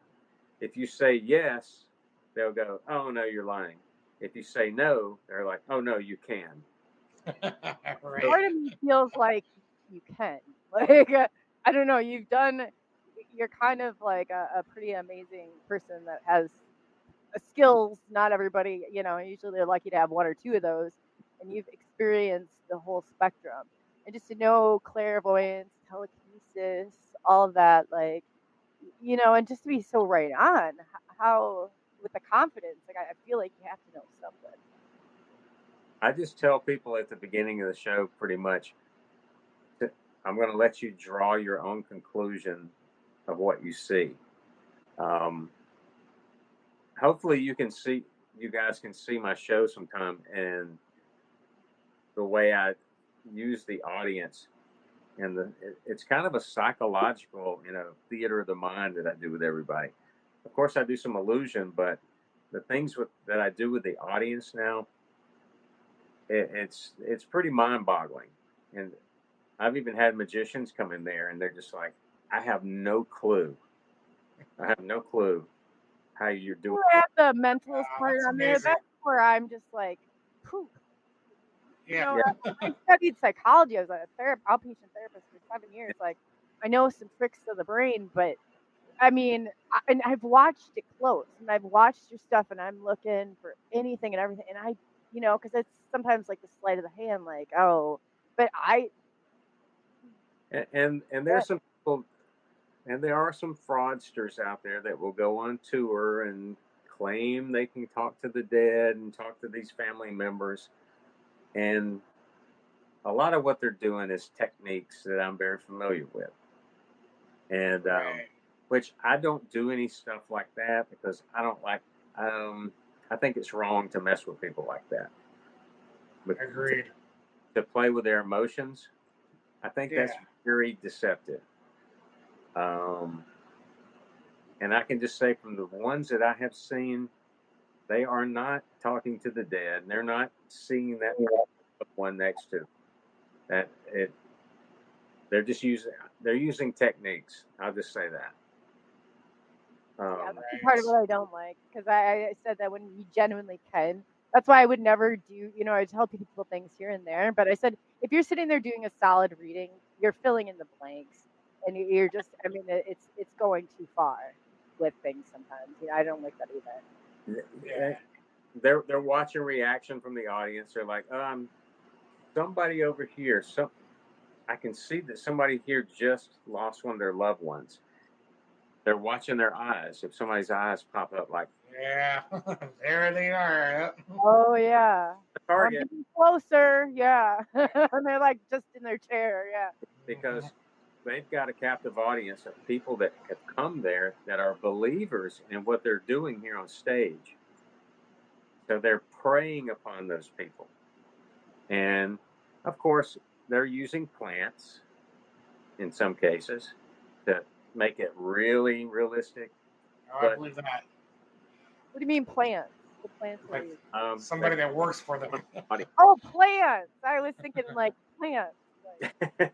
if you say yes, they'll go, oh, no, you're lying. If you say no, they're like, oh, no, you can. Right. Part of me feels like you can. Like, I don't know, you're kind of like a pretty amazing person that has skills. Not everybody, usually they're lucky to have one or two of those. And you've experienced the whole spectrum. And just to know clairvoyance, telekinesis, all of that, like, and just to be so right on, how, with the confidence, like, I feel like you have to know something. I just tell people at the beginning of the show pretty much, I'm going to let you draw your own conclusion of what you see. Hopefully you guys can see my show sometime and the way I use the audience. And it's kind of a psychological, theater of the mind that I do with everybody. Of course, I do some illusion, but the things that I do with the audience now, it's pretty mind-boggling. And I've even had magicians come in there, and they're just like, I have no clue. I have no clue how you're doing. I have the mentalist part that's on there. amazing. That's where I'm just like, poof. Yeah. I studied psychology. I was a outpatient therapist for 7 years. Like, I know some tricks to the brain, but I mean, and I've watched it close, and I've watched your stuff, and I'm looking for anything and everything, and I, because it's sometimes like the sleight of the hand, like, oh, but And there's some people, and there are some fraudsters out there that will go on tour and claim they can talk to the dead and talk to these family members. And a lot of what they're doing is techniques that I'm very familiar with. And which I don't do any stuff like that because I don't like, I think it's wrong to mess with people like that. But Agreed. to play with their emotions, I think that's very deceptive. And I can just say from the ones that I have seen, they are not talking to the dead. And they're not seeing that one next to that. They're just using techniques. I'll just say that. that's part of what I don't like, because I said that when you genuinely can. That's why I would never do, I tell people things here and there, but I said, if you're sitting there doing a solid reading, you're filling in the blanks, and you're just, I mean, it's going too far with things sometimes. I don't like that either. Yeah. They're watching reaction from the audience. They're like, somebody over here, I can see that somebody here just lost one of their loved ones. They're watching their eyes. If somebody's eyes pop up, like, yeah, there they are. Oh yeah, target. Closer, yeah, and they're like just in their chair, yeah. Because they've got a captive audience of people that have come there that are believers in what they're doing here on stage. So they're preying upon those people. And of course, they're using plants in some cases to make it really realistic. Oh, I believe that. What do you mean plants? The plants Like, are somebody that works for them. Oh, plants! I was thinking like plants. Like,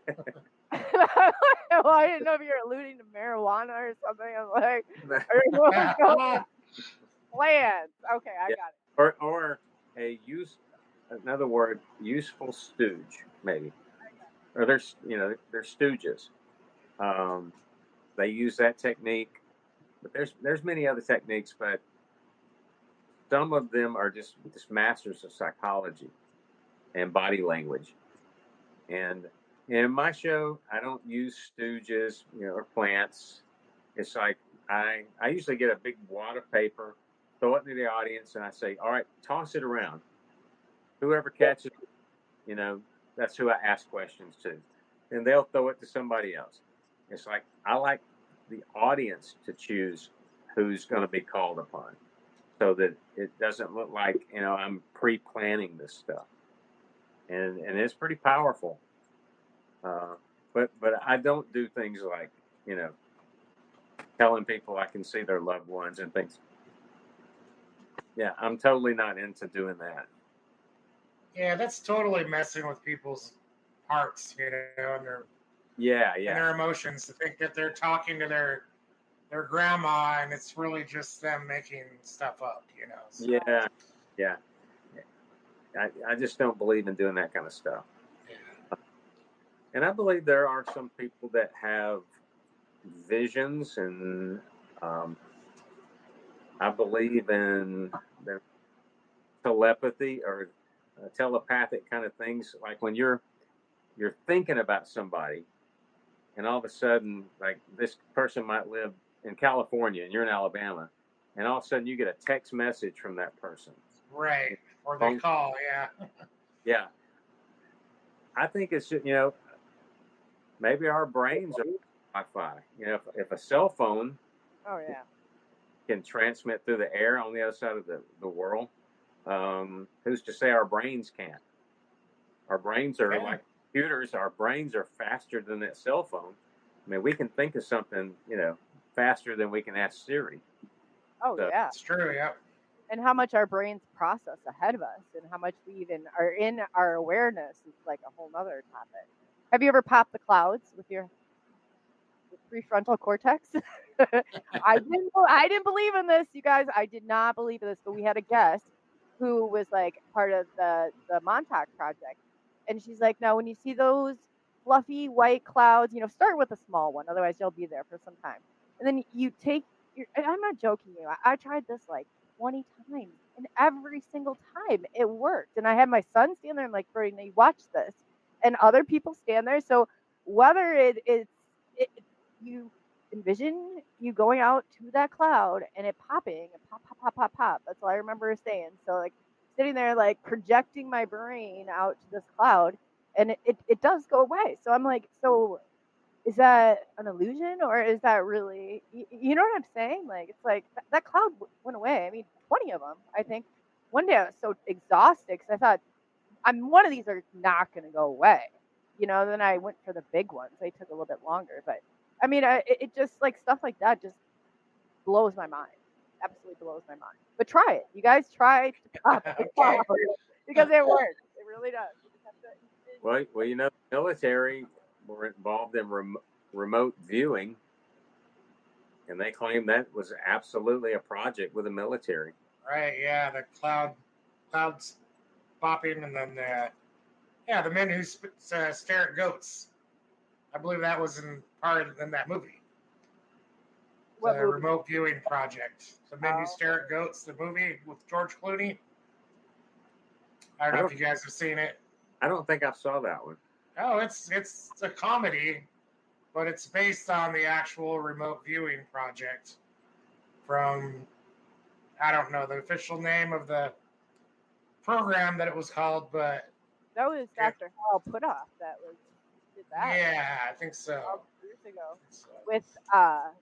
well, I didn't know if you were alluding to marijuana or something. I'm like, Plans. Okay, I Yeah. got it. Or another word, useful stooge, maybe. Or they're stooges. They use that technique, but there's many other techniques, but some of them are just masters of psychology and body language. And in my show, I don't use stooges, or plants. It's like I usually get a big wad of paper, throw it into the audience, and I say, "All right, toss it around. Whoever catches it, that's who I ask questions to, and they'll throw it to somebody else." It's like I like the audience to choose who's going to be called upon, so that it doesn't look like I'm pre-planning this stuff, and it's pretty powerful. But I don't do things like telling people I can see their loved ones and things. Yeah, I'm totally not into doing that. Yeah, that's totally messing with people's hearts, and their and their emotions, to think that they're talking to their grandma and it's really just them making stuff up, So. Yeah. I just don't believe in doing that kind of stuff. Yeah. And I believe there are some people that have visions, and I believe in their telepathy or telepathic kind of things. Like when you're thinking about somebody, and all of a sudden, like this person might live in California and you're in Alabama, and all of a sudden you get a text message from that person. Right. Or they call, yeah. Yeah. I think it's, maybe our brains are Wi-Fi. If a cell phone can transmit through the air on the other side of the world, who's to say our brains can't? Our brains are like computers. Our brains are faster than that cell phone. I mean, we can think of something, faster than we can ask Siri. Oh, so, yeah. It's true, yeah. And how much our brains process ahead of us, and how much we even are in our awareness is like a whole nother topic. Have you ever popped the clouds with your prefrontal cortex? I didn't believe in this, you guys. I did not believe in this, but we had a guest who was like part of the Montauk Project, and she's like, "No, when you see those fluffy white clouds, start with a small one, otherwise you'll be there for some time, and then you take." And I'm not joking you. I tried this like 20 times, and every single time it worked. And I had my son stand there and like, Brady, watch this, and other people stand there. So whether it's you envision you going out to that cloud and it popping and pop, pop, pop, pop, pop. That's all I remember saying. So like sitting there, like projecting my brain out to this cloud, and it does go away. So I'm like, so is that an illusion, or is that really, you know what I'm saying? Like, it's like that cloud went away. I mean, 20 of them, I think. One day I was so exhausted because I thought, one of these are not going to go away. Then I went for the big ones. They took a little bit longer, but I mean, it just like stuff like that just blows my mind. Absolutely blows my mind. But try it. You guys try to pop the cloud because it works. It really does. You just have to. Well, the military were involved in remote viewing, and they claim that was absolutely a project with the military. Right. Yeah. The clouds popping, and then the men who stare at goats. I believe that was in that movie. What the movie? Remote viewing project. The Men Who Stare at Goats, the movie with George Clooney. I don't know if you guys have seen it. I don't think I saw that one. Oh, it's a comedy, but it's based on the actual remote viewing project from, I don't know the official name of the program that it was called, but that was Dr. Hal Putoff that did that. Yeah, I think so. Years ago, with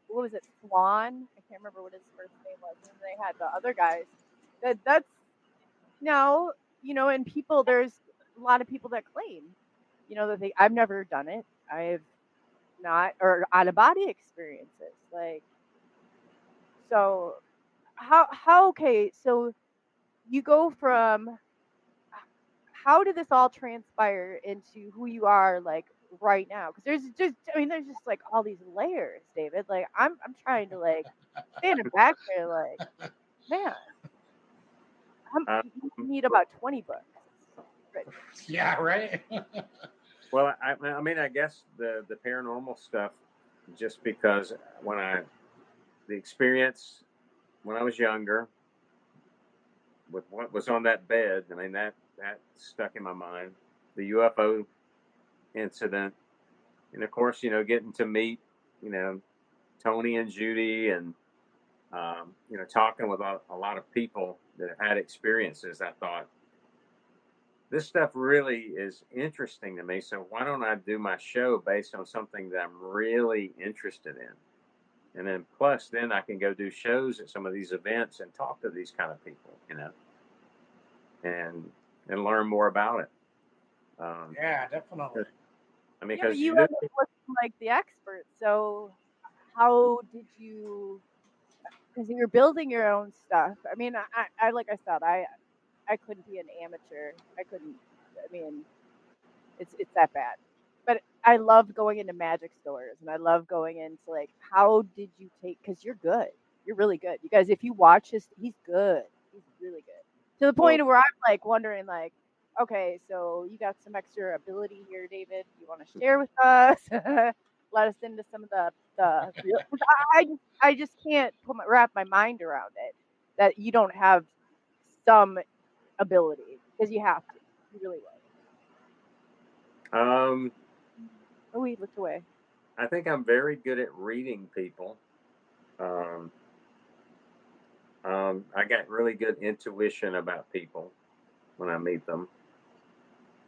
what was it, Swan? I can't remember what his first name was. And they had the other guys. That's and people. There's a lot of people that claim, that I've never done it. I've not, or out of body experiences. Like, so how okay? So you go from. How did this all transpire into who you are, like, right now? Because there's just like all these layers, David. Like, I'm trying to like stand back here, like, Man, Um, you need about 20 books. Right. Yeah, right. well, I mean, I guess the paranormal stuff, just because the experience when I was younger with what was on that bed, I mean, that stuck in my mind. The UFO incident, and of course, getting to meet, Tony and Judy, and talking with a lot of people that have had experiences. I thought, this stuff really is interesting to me. So why don't I do my show based on something that I'm really interested in? And then plus, then I can go do shows at some of these events and talk to these kind of people, and learn more about it. Yeah, definitely. I mean, Yeah, but because you end up looking like the expert. So how did you? Because you're building your own stuff. I mean, I like I said, I couldn't be an amateur. I couldn't. I mean, it's that bad. But I love going into magic stores, and I love going into like, how did you take? Because you're good. You're really good. You guys, if you watch this, he's good. He's really good. To the point where I'm like wondering, like, okay, so you got some extra ability here, David. You want to share with us? Let us into some of the real. I just can't wrap my mind around it that you don't have some ability, because you have to. You really will. Oh, he looked away. I think I'm very good at reading people. I got really good intuition about people when I meet them.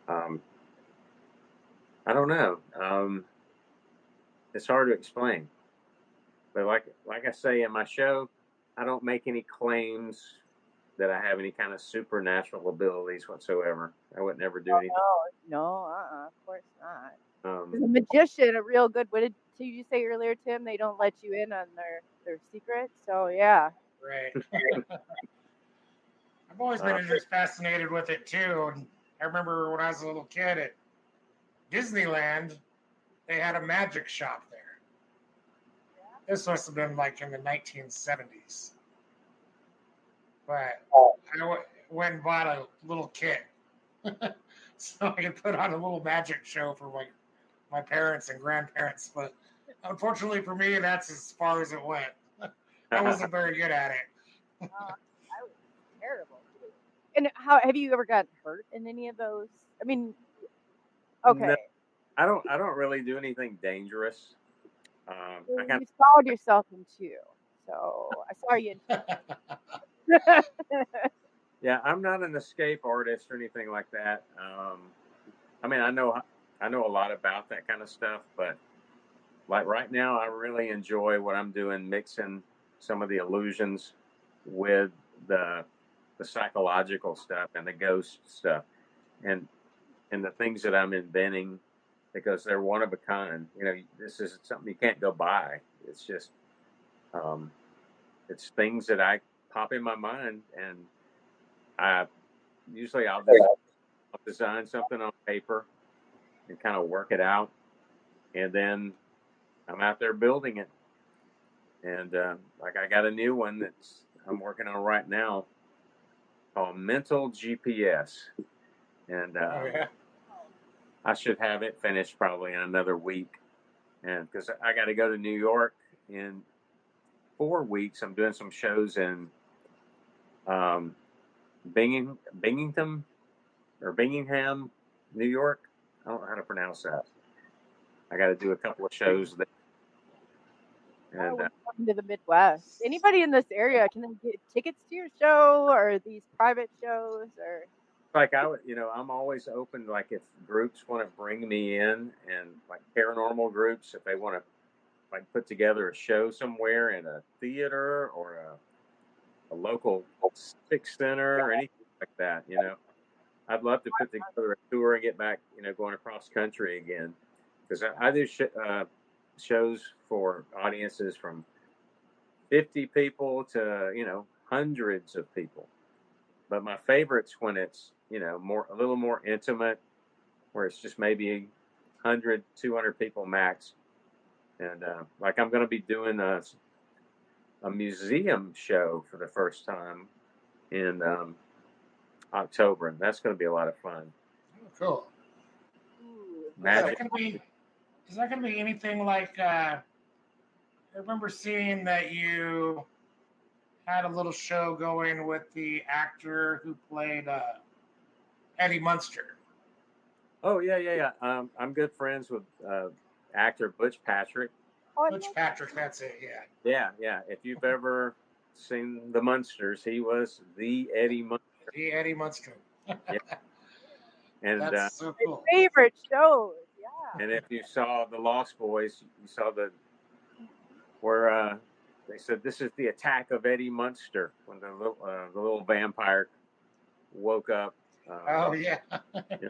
I don't know. It's hard to explain. But like I say in my show, I don't make any claims that I have any kind of supernatural abilities whatsoever. I would never do anything. No, of course not. Um, A magician, a real good. What did you say earlier, Tim? They don't let you in on their secrets. So yeah. Right. I've always been just fascinated with it too. And I remember when I was a little kid at Disneyland, they had a magic shop there. This must have been like in the 1970s. But I went and bought a little kit so I could put on a little magic show for my parents and grandparents. But unfortunately for me, that's as far as it went. I wasn't very good at it. I was terrible. And how have you ever gotten hurt in any of those? I mean, okay. No, I don't really do anything dangerous. You sawed yourself in two. So I saw you in two. Yeah, I'm not an escape artist or anything like that. I mean, I know a lot about that kind of stuff, but like right now, I really enjoy what I'm doing, mixing some of the illusions with the psychological stuff and the ghost stuff, and the things that I'm inventing, because they're one of a kind. This is something you can't go buy. It's just, it's things that I pop in my mind, and I'll design something on paper and kind of work it out, and then I'm out there building it. And like I got a new one that's I'm working on right now called Mental GPS, and I should have it finished probably in another week. And because I got to go to New York in 4 weeks, I'm doing some shows in Binghamton, New York. I don't know how to pronounce that. I got to do a couple of shows there. And welcome to the Midwest. Anybody in this area, can they get tickets to your show or these private shows? Or like I would, I'm always open. Like if groups want to bring me in, and like paranormal groups, if they want to like put together a show somewhere in a theater or a local civic center or anything like that, I'd love to put together a tour and get back, going across country again, because I do shows for audiences from 50 people to hundreds of people. But my favorite's when it's a little more intimate, where it's just maybe 100, 200 people max. And like I'm going to be doing a museum show for the first time in October, and that's going to be a lot of fun. Oh, cool. Ooh, Magic. Is that gonna be anything like? I remember seeing that you had a little show going with the actor who played Eddie Munster. Oh yeah. I'm good friends with actor Butch Patrick. Butch Patrick, that's it. Yeah. Yeah. If you've ever seen the Munsters, he was the Eddie Munster. The Eddie Munster. Yeah. And That's so cool. My favorite shows. Yeah. and if you saw the Lost Boys, you saw where they said this is the attack of Eddie Munster when the little vampire woke up. Oh yeah. Yeah.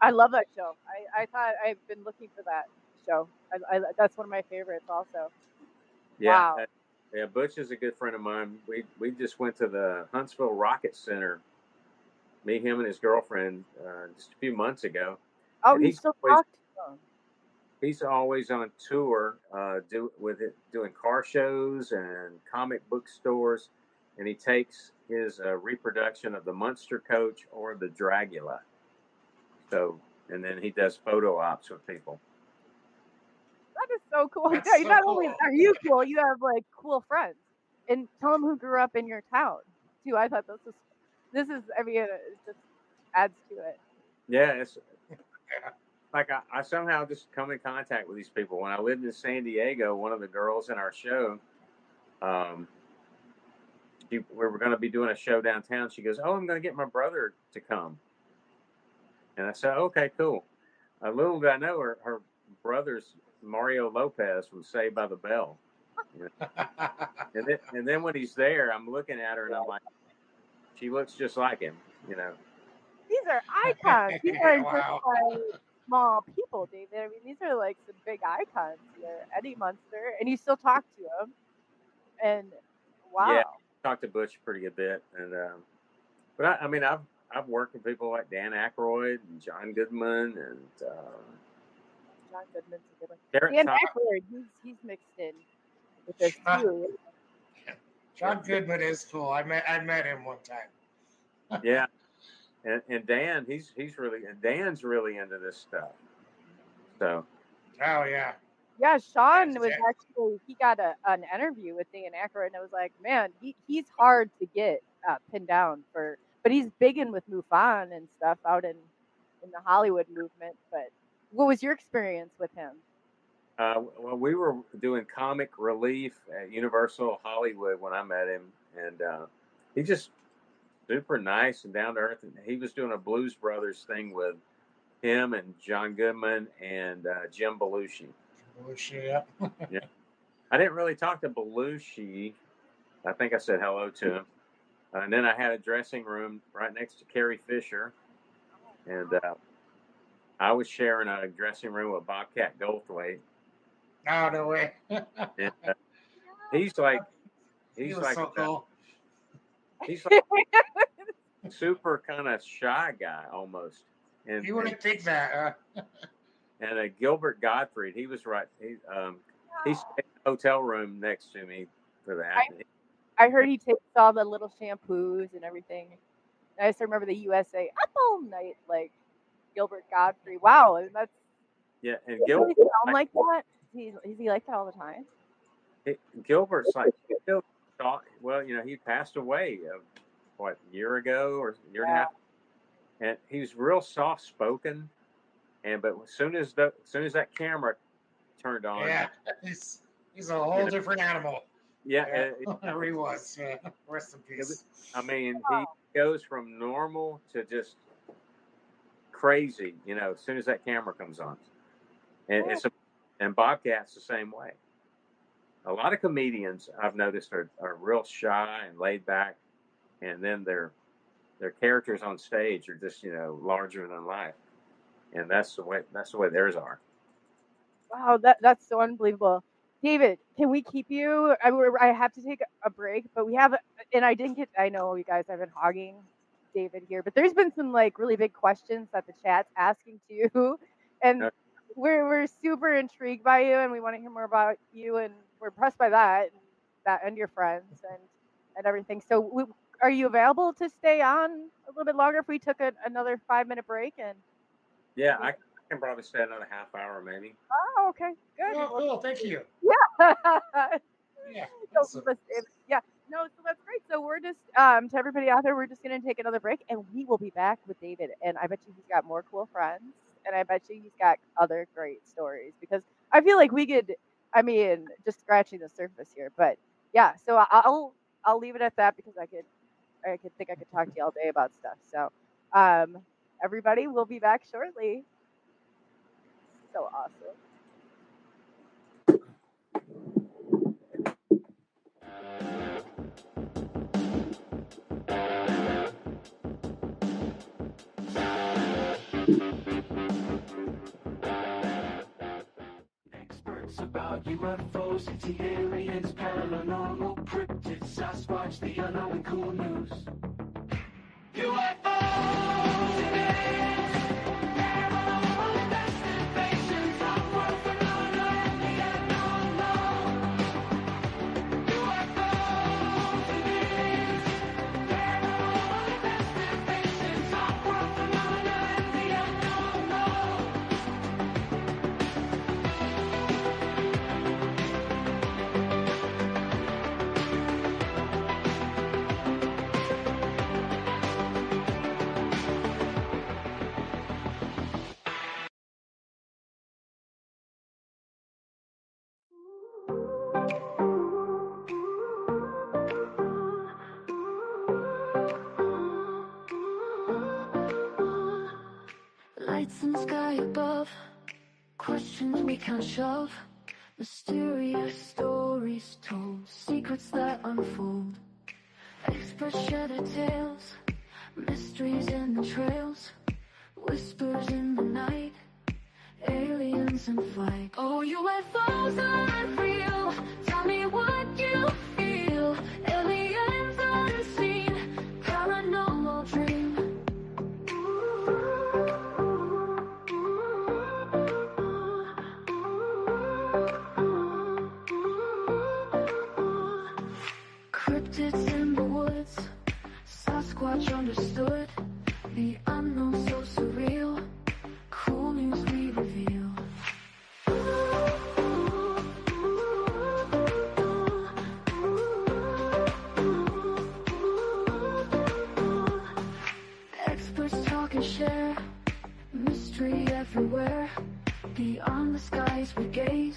I love that show. I thought I've been looking for that show. That's one of my favorites also. Yeah, Wow. yeah. Butch is a good friend of mine. We just went to the Huntsville Rocket Center. Me, him, and his girlfriend just a few months ago. Oh, And you he's still always, talk to them? he's always on tour, doing car shows and comic book stores, and he takes his reproduction of the Munster Coach or the Dragula. So, and then he does photo ops with people. That is so cool. That's Yeah, so not cool. only are you cool, you have like cool friends. And tell them who grew up in your town too. I thought this is. I mean, it just adds to it. Yeah, it's like I somehow just come in contact with these people. When I lived in San Diego, one of the girls in our show, we were going to be doing a show downtown. She goes, "Oh, I'm going to get my brother to come," and I said, "Okay, cool." Little did I know her brother's Mario Lopez from Saved by the Bell. And then when he's there, I'm looking at her and I'm like, she looks just like him, you know. These are icons. These aren't Wow. just like small people, David. I mean, these are like some big icons here. Eddie Munster, and you still talk to him. And wow. Yeah, talked to Butch a pretty good bit, and but I mean, I've worked with people like Dan Aykroyd and John Goodman and John Goodman's a good one. Garrett Dan Todd. Aykroyd, he's mixed in with this too. John Goodman is cool. I met him one time. Yeah, and Dan, Dan's really into this stuff. So. Oh yeah. Yeah, Sean Yes, was yeah. actually, he got an interview with Dan Aykroyd, and I was like, man, he's hard to get pinned down but he's big in with MUFON and stuff out in the Hollywood movement. But what was your experience with him? Well, we were doing comic relief at Universal Hollywood when I met him, and he's just super nice and down to earth. And he was doing a Blues Brothers thing with him and John Goodman and Jim Belushi. Yeah. Yeah, I didn't really talk to Belushi. I think I said hello to him, and then I had a dressing room right next to Carrie Fisher, and I was sharing a dressing room with Bobcat Goldthwait. Oh no way. And, he's like so cool. He's like super kind of shy guy almost. And you wouldn't think that. And Gilbert Gottfried, he was right. He stayed in the hotel room next to me for that. I heard he takes all the little shampoos and everything. I just remember the USA Up All Night, like Gilbert Gottfried. Wow, and that's and does Gilbert he sound like that? Is he like that all the time? Gilbert's like, well, you know, he passed away a year ago or a year and a half, and he was real soft spoken. But as soon as that camera turned on, yeah, he's a whole different animal. Yeah, he was. Rest in peace. I mean, he goes from normal to just crazy, you know, as soon as that camera comes on. And Bobcat's the same way. A lot of comedians I've noticed are real shy and laid back, and then their characters on stage are just, you know, larger than life. And that's the way theirs are. Wow, that's so unbelievable. David, can we keep you? I have to take a break, but we have, and I know you guys have been hogging David here, but there's been some like really big questions that the chat's asking too, and we're super intrigued by you, and we want to hear more about you, and we're impressed by that. that and your friends and everything. So are you available to stay on a little bit longer if we took another 5-minute break? And Yeah, I can probably stay another half hour maybe. oh, okay, good. Oh, cool. Thank you. Yeah. Yeah. So, Awesome. yeah. No, so that's great. So we're just to everybody out there, we're just gonna take another break, and we will be back with David. And I bet you he's got more cool friends, and I bet you he's got other great stories because I feel like we could. I mean, just scratching the surface here, but yeah. So I'll leave it at that because I could talk to you all day about stuff. So, everybody, we'll be back shortly. So awesome. Experts about UFOs, ET aliens, paranormal, cryptids, Sasquatch, the unknown, and cool news. UFOs and aliens, paranormal investigations, off-world phenomena, and the unknown. UFOs and aliens, paranormal investigations, off-world phenomena, and the unknown. Lights in the sky above, questions we can't shove, mysterious stories told, secrets that unfold. Experts share their tales, mysteries in the trails, whispers in the night, aliens in flight. Oh, UFOs aren't real, tell me what you feel. Aliens unseen, paranormal dream. Cryptids in the woods, Sasquatch understood, the unknown so surreal, cool news we reveal. Experts talk and share, mystery everywhere, beyond the skies we gaze,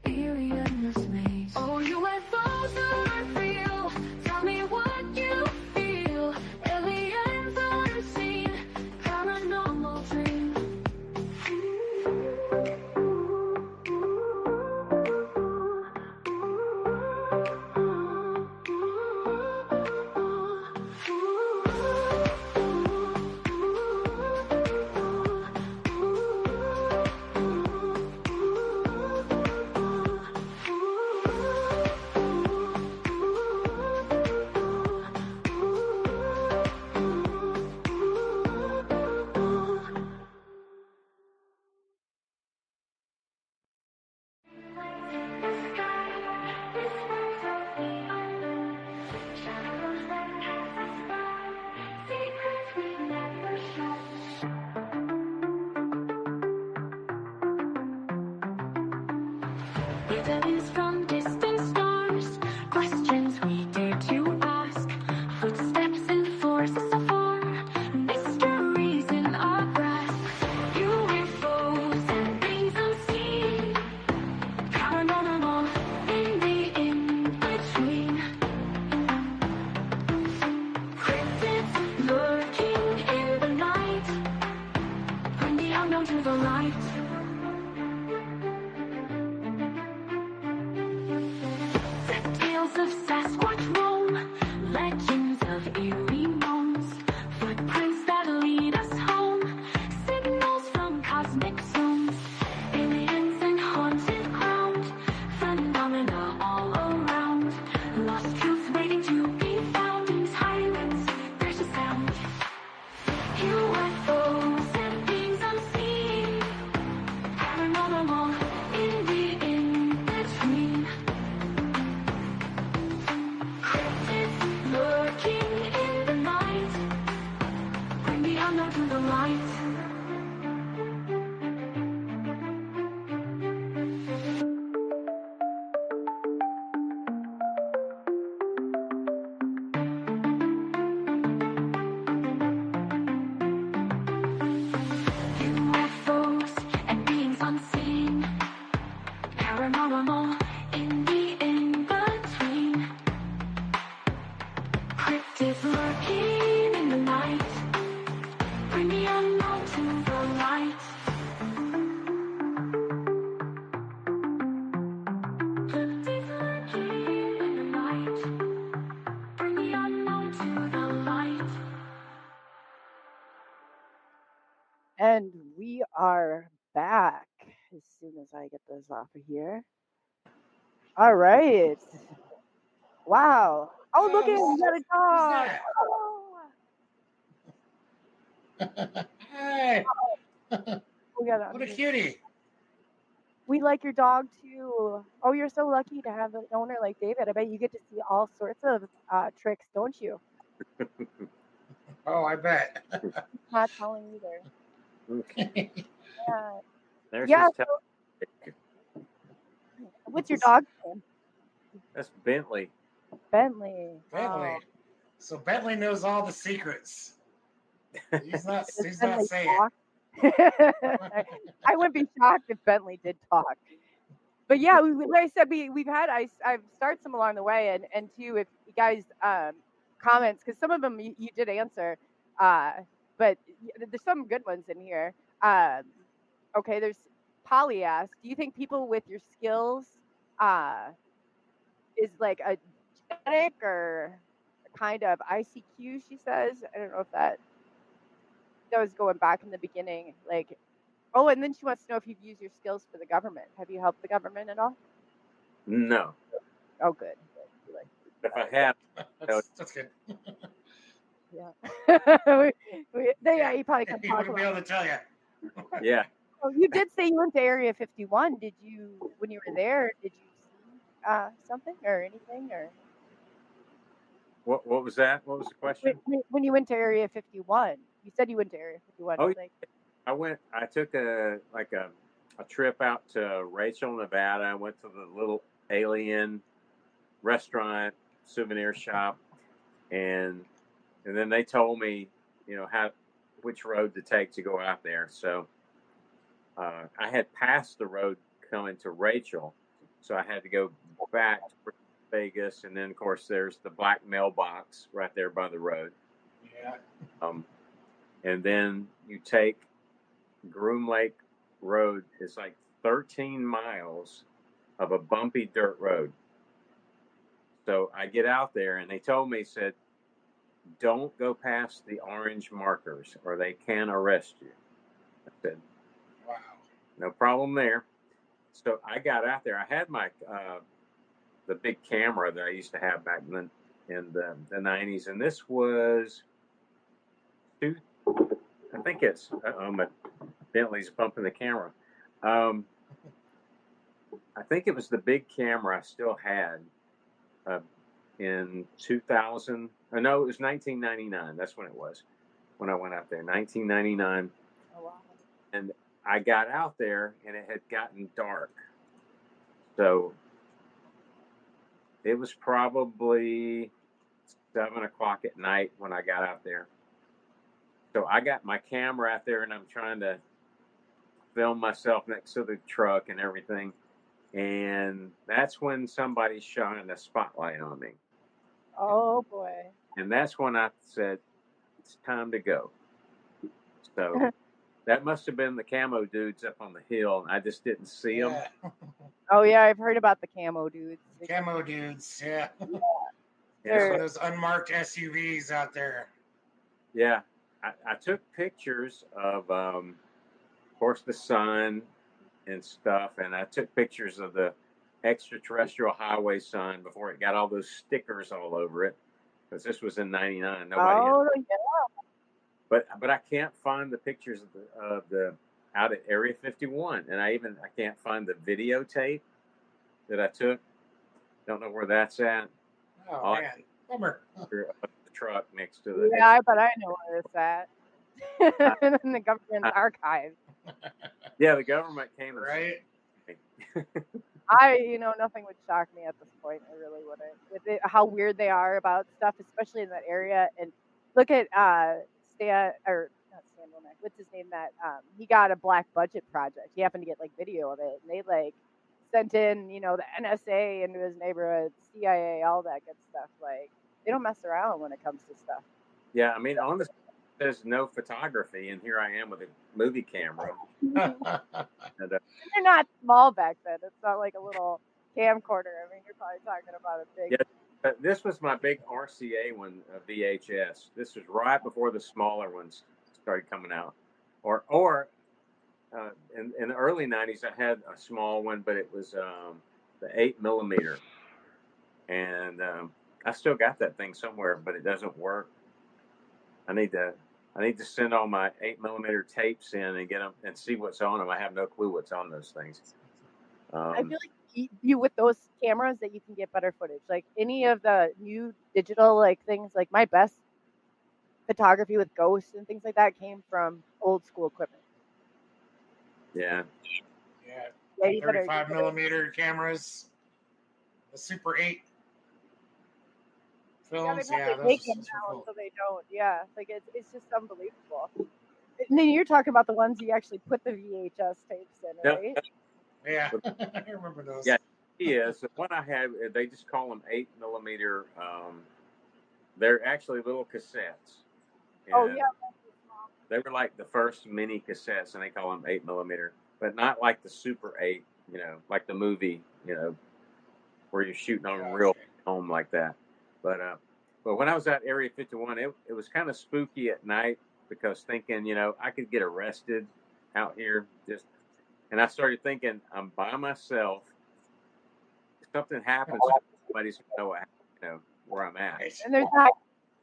eerie endless maze. Oh, UFOs aren't real, tell me what you feel. Aliens unseen, paranormal dream. Aliens from distant stars, questions we dare to ask, footsteps in forests afar, mysteries in our grasp, UFOs and things unseen, paranormal in the in-between, cryptids lurking in the night, bring the unknown to the light. Tales of Sasquatch roam, legends of eerie moans, footprints that lead us home, signals from cosmic zones, aliens and haunted ground, phenomena all around, lost truths waiting to be found. In silence there's a sound, UFOs and things unseen, paranormal in the in-between. And we are back as soon as I get this off of here. All right. Wow. Oh, look at him. You got a dog. that? Oh. Hey, We got what a cutie. We like your dog too. Oh, you're so lucky to have an owner like David. I bet you get to see all sorts of tricks, don't you? Oh, I bet. Not telling either. Okay. Yeah. There's Yeah. his What's your dog's name? That's Bentley. Bentley. Bentley. So Bentley knows all the secrets. He's not Does Bentley saying. talk? I wouldn't be shocked if Bentley did talk. But yeah, like I said, we've had I've started some along the way, and too, if you guys comments, because some of them you did answer, but there's some good ones in here. Okay, there's Polly asked, do you think people with your skills is like a genetic or a kind of ICQ? She says, I don't know if that was going back in the beginning, like. Oh, and then she wants to know if you've used your skills for the government. Have you helped the government at all? No. Oh, good. If I have, that's good. Yeah. Yeah, you probably can He talk wouldn't be able to tell you. yeah. Oh, you did say you went to Area 51. Did you, when you were there, did you see something or anything? Or What was that? What was the question? When you went to Area 51, you said you went to Area 51. Oh, like, I took a trip out to Rachel, Nevada. I went to the little alien restaurant, souvenir shop, and then they told me, which road to take to go out there. So I had passed the road coming to Rachel, so I had to go back to Vegas, and then of course there's the black mailbox right there by the road. Yeah. And then you take Groom Lake Road. Is like 13 miles of a bumpy dirt road. So I get out there, and they told me, said, don't go past the orange markers or they can arrest you. I said, wow, no problem there. So I got out there. I had my the big camera that I used to have back in the 90s, and this was I think it's my Bentley's bumping the camera. I think it was the big camera I still had in 2000. No, it was 1999. That's when it was, when I went out there, 1999. oh, wow. And I got out there, and it had gotten dark. So it was probably 7 o'clock at night when I got out there. So I got my camera out there, and I'm trying to film myself next to the truck and everything. And that's when somebody shined a spotlight on me. Oh, boy. And that's when I said, it's time to go. So that must have been the camo dudes up on the hill. I just didn't see them. Oh, yeah, I've heard about the camo dudes. Camo dudes, yeah. They're- Those unmarked SUVs out there. Yeah. I took pictures of course, the sun and stuff, and I took pictures of the extraterrestrial highway sign before it got all those stickers all over it, because this was in '99. Nobody had. Yeah. But I can't find the pictures of the out at Area 51, and I can't find the videotape that I took. Don't know where that's at. Oh, man. Bummer. The truck next to the. Yeah, but I know where it's at. In the government archives. Yeah, the government came. Right. Nothing would shock me at this point. I really wouldn't. With how weird they are about stuff, especially in that area. And look at not Stan Womack. What's his name? That he got a black budget project. He happened to get video of it, and they sent in the NSA into his neighborhood, CIA, all that good stuff. They don't mess around when it comes to stuff. Yeah, I mean, on the there's no photography, and here I am with a movie camera. And, they're not small back then. It's not like a little camcorder. I mean, you're probably talking about a big. Yeah, this was my big RCA one, VHS. This was right before the smaller ones started coming out. or in the early '90s, I had a small one, but it was the 8mm, and I still got that thing somewhere, but it doesn't work. I need to send all my 8mm tapes in and get them and see what's on them. I have no clue what's on those things. I feel like you with those cameras that you can get better footage. Like any of the new digital like things, like my best photography with ghosts and things like that came from old school equipment. Yeah. Yeah. You better- 35mm cameras, the Super 8 films. they Yeah, probably those make are them super now, cool. so they don't. Yeah, like it's just unbelievable. And then you're talking about the ones you actually put the VHS tapes in, right? Yeah, I remember those. Yeah, he is. The one I had, they just call them 8mm. They're actually little cassettes. Oh yeah. They were like the first mini cassettes, and they call them 8mm, but not like the Super 8. Like the movie. Where you're shooting on real film like that. But when I was at Area 51, it was kind of spooky at night because thinking, I could get arrested out here and I started thinking, I'm by myself. If something happens, nobody's gonna know where I'm at. And there's not.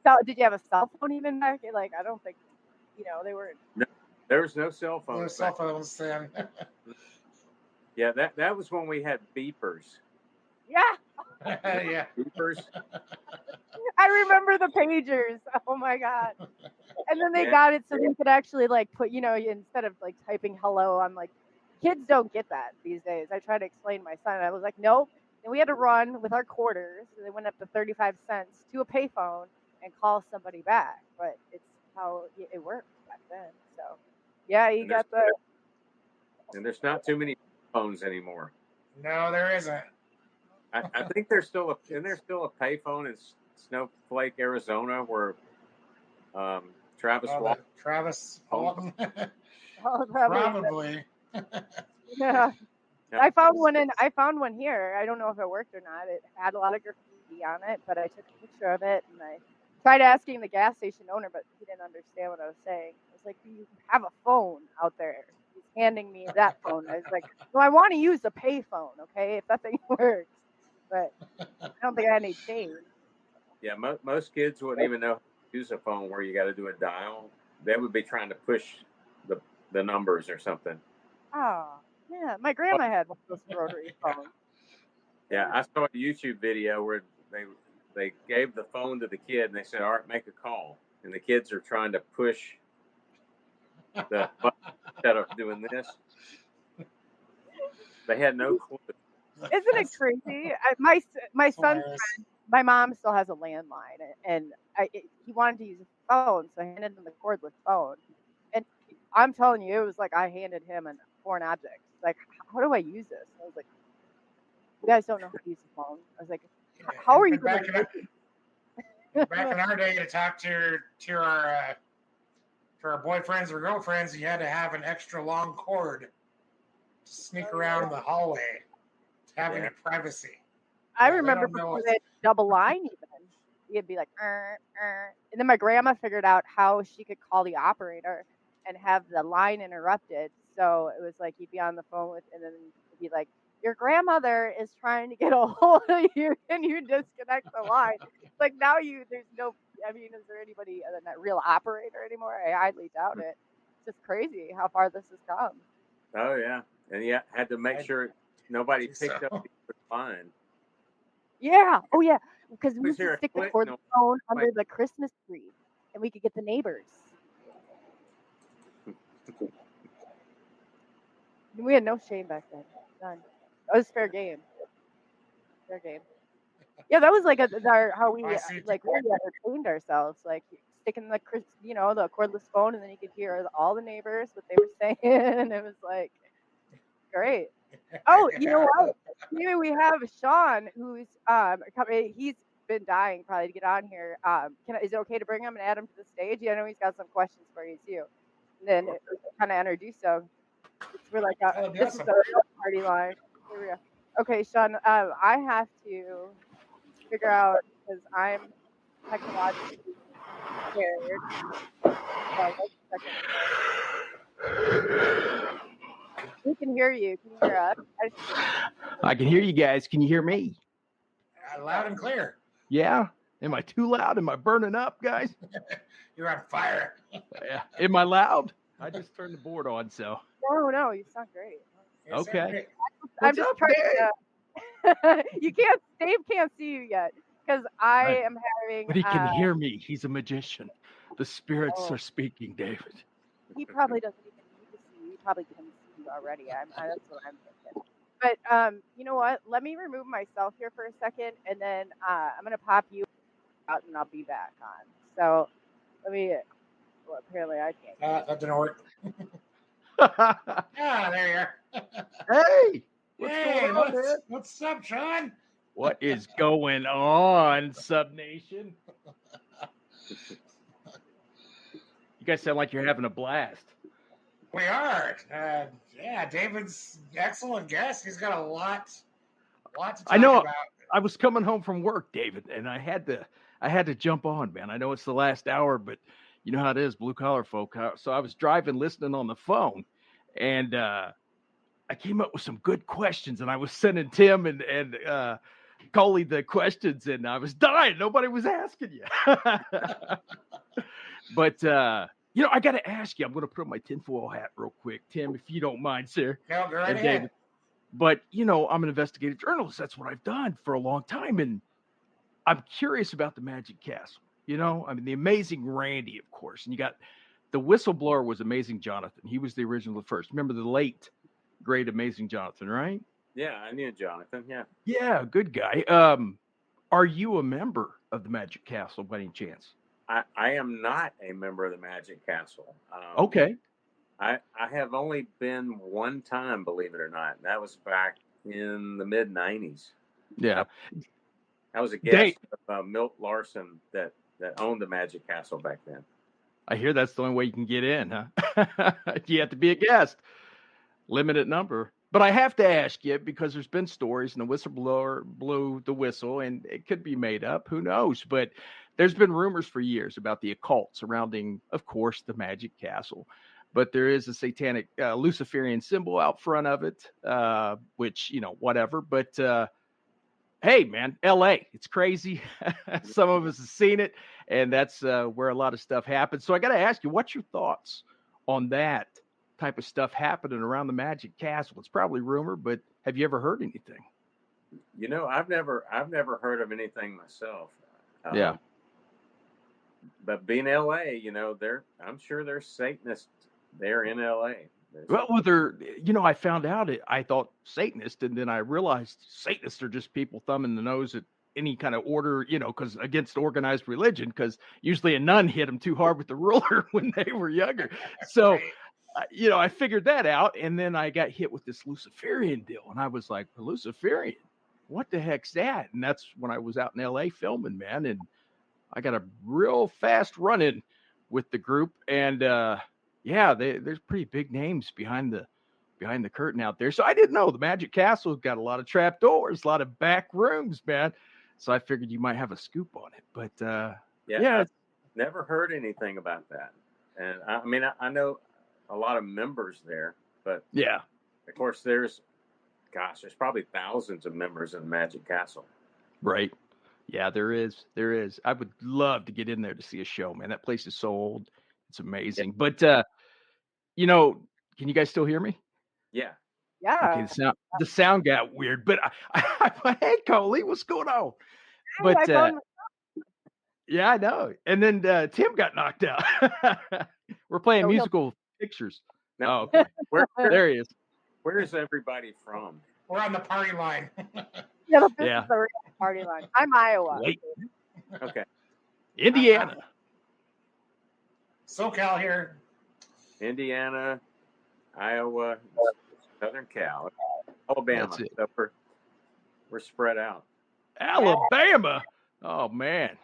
So, did you have a cell phone even back? Like, I don't think, they were. No, there was no cell phones. No cell phones then. Yeah, that was when we had beepers. Yeah. Yeah. Beepers. I remember the pagers. Oh my god. And then they got it so they could actually like put, instead of like typing hello, I'm like, kids don't get that these days. I tried to explain to my son. I was like, nope. And we had to run with our quarters. So they went up to 35 cents to a payphone and call somebody back. But it's how it worked back then. So, yeah, you got the. And there's not too many phones anymore. No, there isn't. I think there's still a payphone in Snowflake, Arizona, where Travis Walton. Oh, probably. Yeah. I found one here. I don't know if it worked or not. It had a lot of graffiti on it, but I took a picture of it and I tried asking the gas station owner, but he didn't understand what I was saying. I was like, "Do you have a phone out there?" He's handing me that phone. I was like, "Well, I want to use a pay phone, okay? If that thing works." But I don't think I had any change. Yeah, most kids wouldn't even know how to use a phone where you got to do a dial. They would be trying to push the numbers or something. Oh, yeah. My grandma had one of those rotary phones. Yeah, I saw a YouTube video where they gave the phone to the kid and they said, "All right, make a call." And the kids are trying to push the button instead of doing this. They had no clue. Isn't it crazy? My son's friend, my mom still has a landline, and he wanted to use a phone, so I handed him the cordless phone. And I'm telling you, it was like I handed him a foreign object. Like, how do I use this? I was like, you guys don't know how to use a phone. I was like, how are you going to back in our day, to talk to our boyfriends or girlfriends, you had to have an extra long cord to sneak around the hallway to have any privacy. I remember before they had double line even. You'd be like, and then my grandma figured out how she could call the operator and have the line interrupted. So it was like you'd be on the phone with, and then it'd be like, your grandmother is trying to get a hold of you, and you disconnect the line. Like now there's no. I mean, is there anybody other than that real operator anymore? I highly doubt it. It's just crazy how far this has come. Oh yeah, and yeah, had to make sure nobody picked up the line. Yeah. Oh yeah. Because we used to stick the cordless phone under the Christmas tree, and we could get the neighbors. We had no shame back then. None. That was fair game. Fair game. Yeah, that was like how we really entertained ourselves, like sticking the the cordless phone, and then you could hear all the neighbors what they were saying, and it was like great. Oh, you know what? Maybe we have Sean, who's he's been dying probably to get on here. Is it okay to bring him and add him to the stage? Yeah, I know he's got some questions for you too. And then kind of introduce him. We're like, this is the real party line. Here we go. Okay, Sean, I have to figure out because I'm technologically scared. We can hear you. Can you hear us? I can hear you guys. Can you hear me? Loud and clear. Yeah. Am I too loud? Am I burning up, guys? You're on fire. Yeah. Am I loud? I just turned the board on, so. No, you sound great. Okay. I'm just trying to. Dave can't see you yet because I am having. But he can hear me. He's a magician. The spirits are speaking, David. He probably doesn't even need to see you. He probably can see you already. That's what I'm thinking. But you know what? Let me remove myself here for a second, and then I'm gonna pop you out, and I'll be back on. So let me. Well, apparently I can't. That didn't work. There you are. Hey, what's going on, man? What's up, Sean? What is going on, Sub Nation? You guys sound like you're having a blast. We are. Yeah, David's excellent guest. He's got a lot to talk about. I was coming home from work, David, and I had to jump on, man. I know it's the last hour, but you know how it is, blue collar folk. So I was driving, listening on the phone, and I came up with some good questions, and I was sending Tim and Coley the questions, and I was dying. Nobody was asking you. But I got to ask you. I'm going to put on my tinfoil hat real quick, Tim, if you don't mind, sir. No, go right ahead. David. But I'm an investigative journalist. That's what I've done for a long time, and I'm curious about the Magic Castle. The amazing Randy, of course, and you got the whistleblower was Amazing Jonathan. He was the original first. Remember the late, great Amazing Jonathan, right? Yeah, I knew Jonathan. Yeah. Yeah, good guy. Are you a member of the Magic Castle by any chance? I am not a member of the Magic Castle. Okay. I have only been one time, believe it or not. And that was back in the mid 90s. Yeah. I was a guest of Milt Larson that owned the Magic Castle back then. I hear that's the only way you can get in, huh? You have to be a guest. Limited number. But I have to ask you, because there's been stories and the whistleblower blew the whistle, and it could be made up. Who knows? But there's been rumors for years about the occult surrounding, of course, the Magic Castle. But there is a satanic Luciferian symbol out front of it, which, whatever. But hey, man, L.A., it's crazy. Some of us have seen it, and that's where a lot of stuff happens. So I got to ask you, what's your thoughts on that type of stuff happening around the Magic Castle? It's probably rumor, but have you ever heard anything? I've never heard of anything myself. Yeah. But being LA, I'm sure there's Satanists there in LA. I found out I thought Satanist, and then I realized Satanists are just people thumbing the nose at any kind of order, because against organized religion, because usually a nun hit them too hard with the ruler when they were younger. So, I figured that out, and then I got hit with this Luciferian deal, and I was like, Luciferian? What the heck's that? And that's when I was out in LA filming, man, and I got a real fast run-in with the group, and there's pretty big names behind the curtain out there. So I didn't know the Magic Castle's got a lot of trap doors, a lot of back rooms, man. So I figured you might have a scoop on it. But I've never heard anything about that. And I know a lot of members there, but of course there's probably thousands of members in the Magic Castle. Right. Yeah, there is. I would love to get in there to see a show, man. That place is so old. It's amazing. But, can you guys still hear me? Yeah. Yeah. Okay, the sound got weird, but hey, Coley, what's going on? But, yeah, I know. And then Tim got knocked out. We're playing musical pictures. No. Oh, okay. There he is. Where is everybody from? We're on the party line. This is the real party line. I'm Iowa. Wait. Okay. Indiana. SoCal here. Indiana, Iowa, Southern Cal, Alabama. So we're spread out. Alabama. Oh man.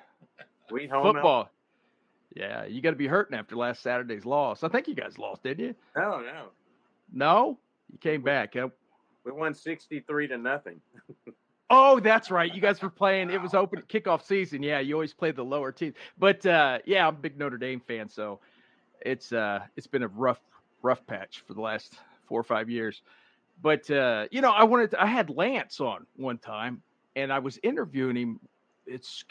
We home football. Out. Yeah, you got to be hurting after last Saturday's loss. I think you guys lost, didn't you? No. You came back. Huh? We won 63-0. Oh, that's right. You guys were playing. It was open kickoff season. Yeah, you always play the lower team. But I'm a big Notre Dame fan, so it's been a rough rough patch for the last 4 or 5 years. But I had Lance on one time, and I was interviewing him. It's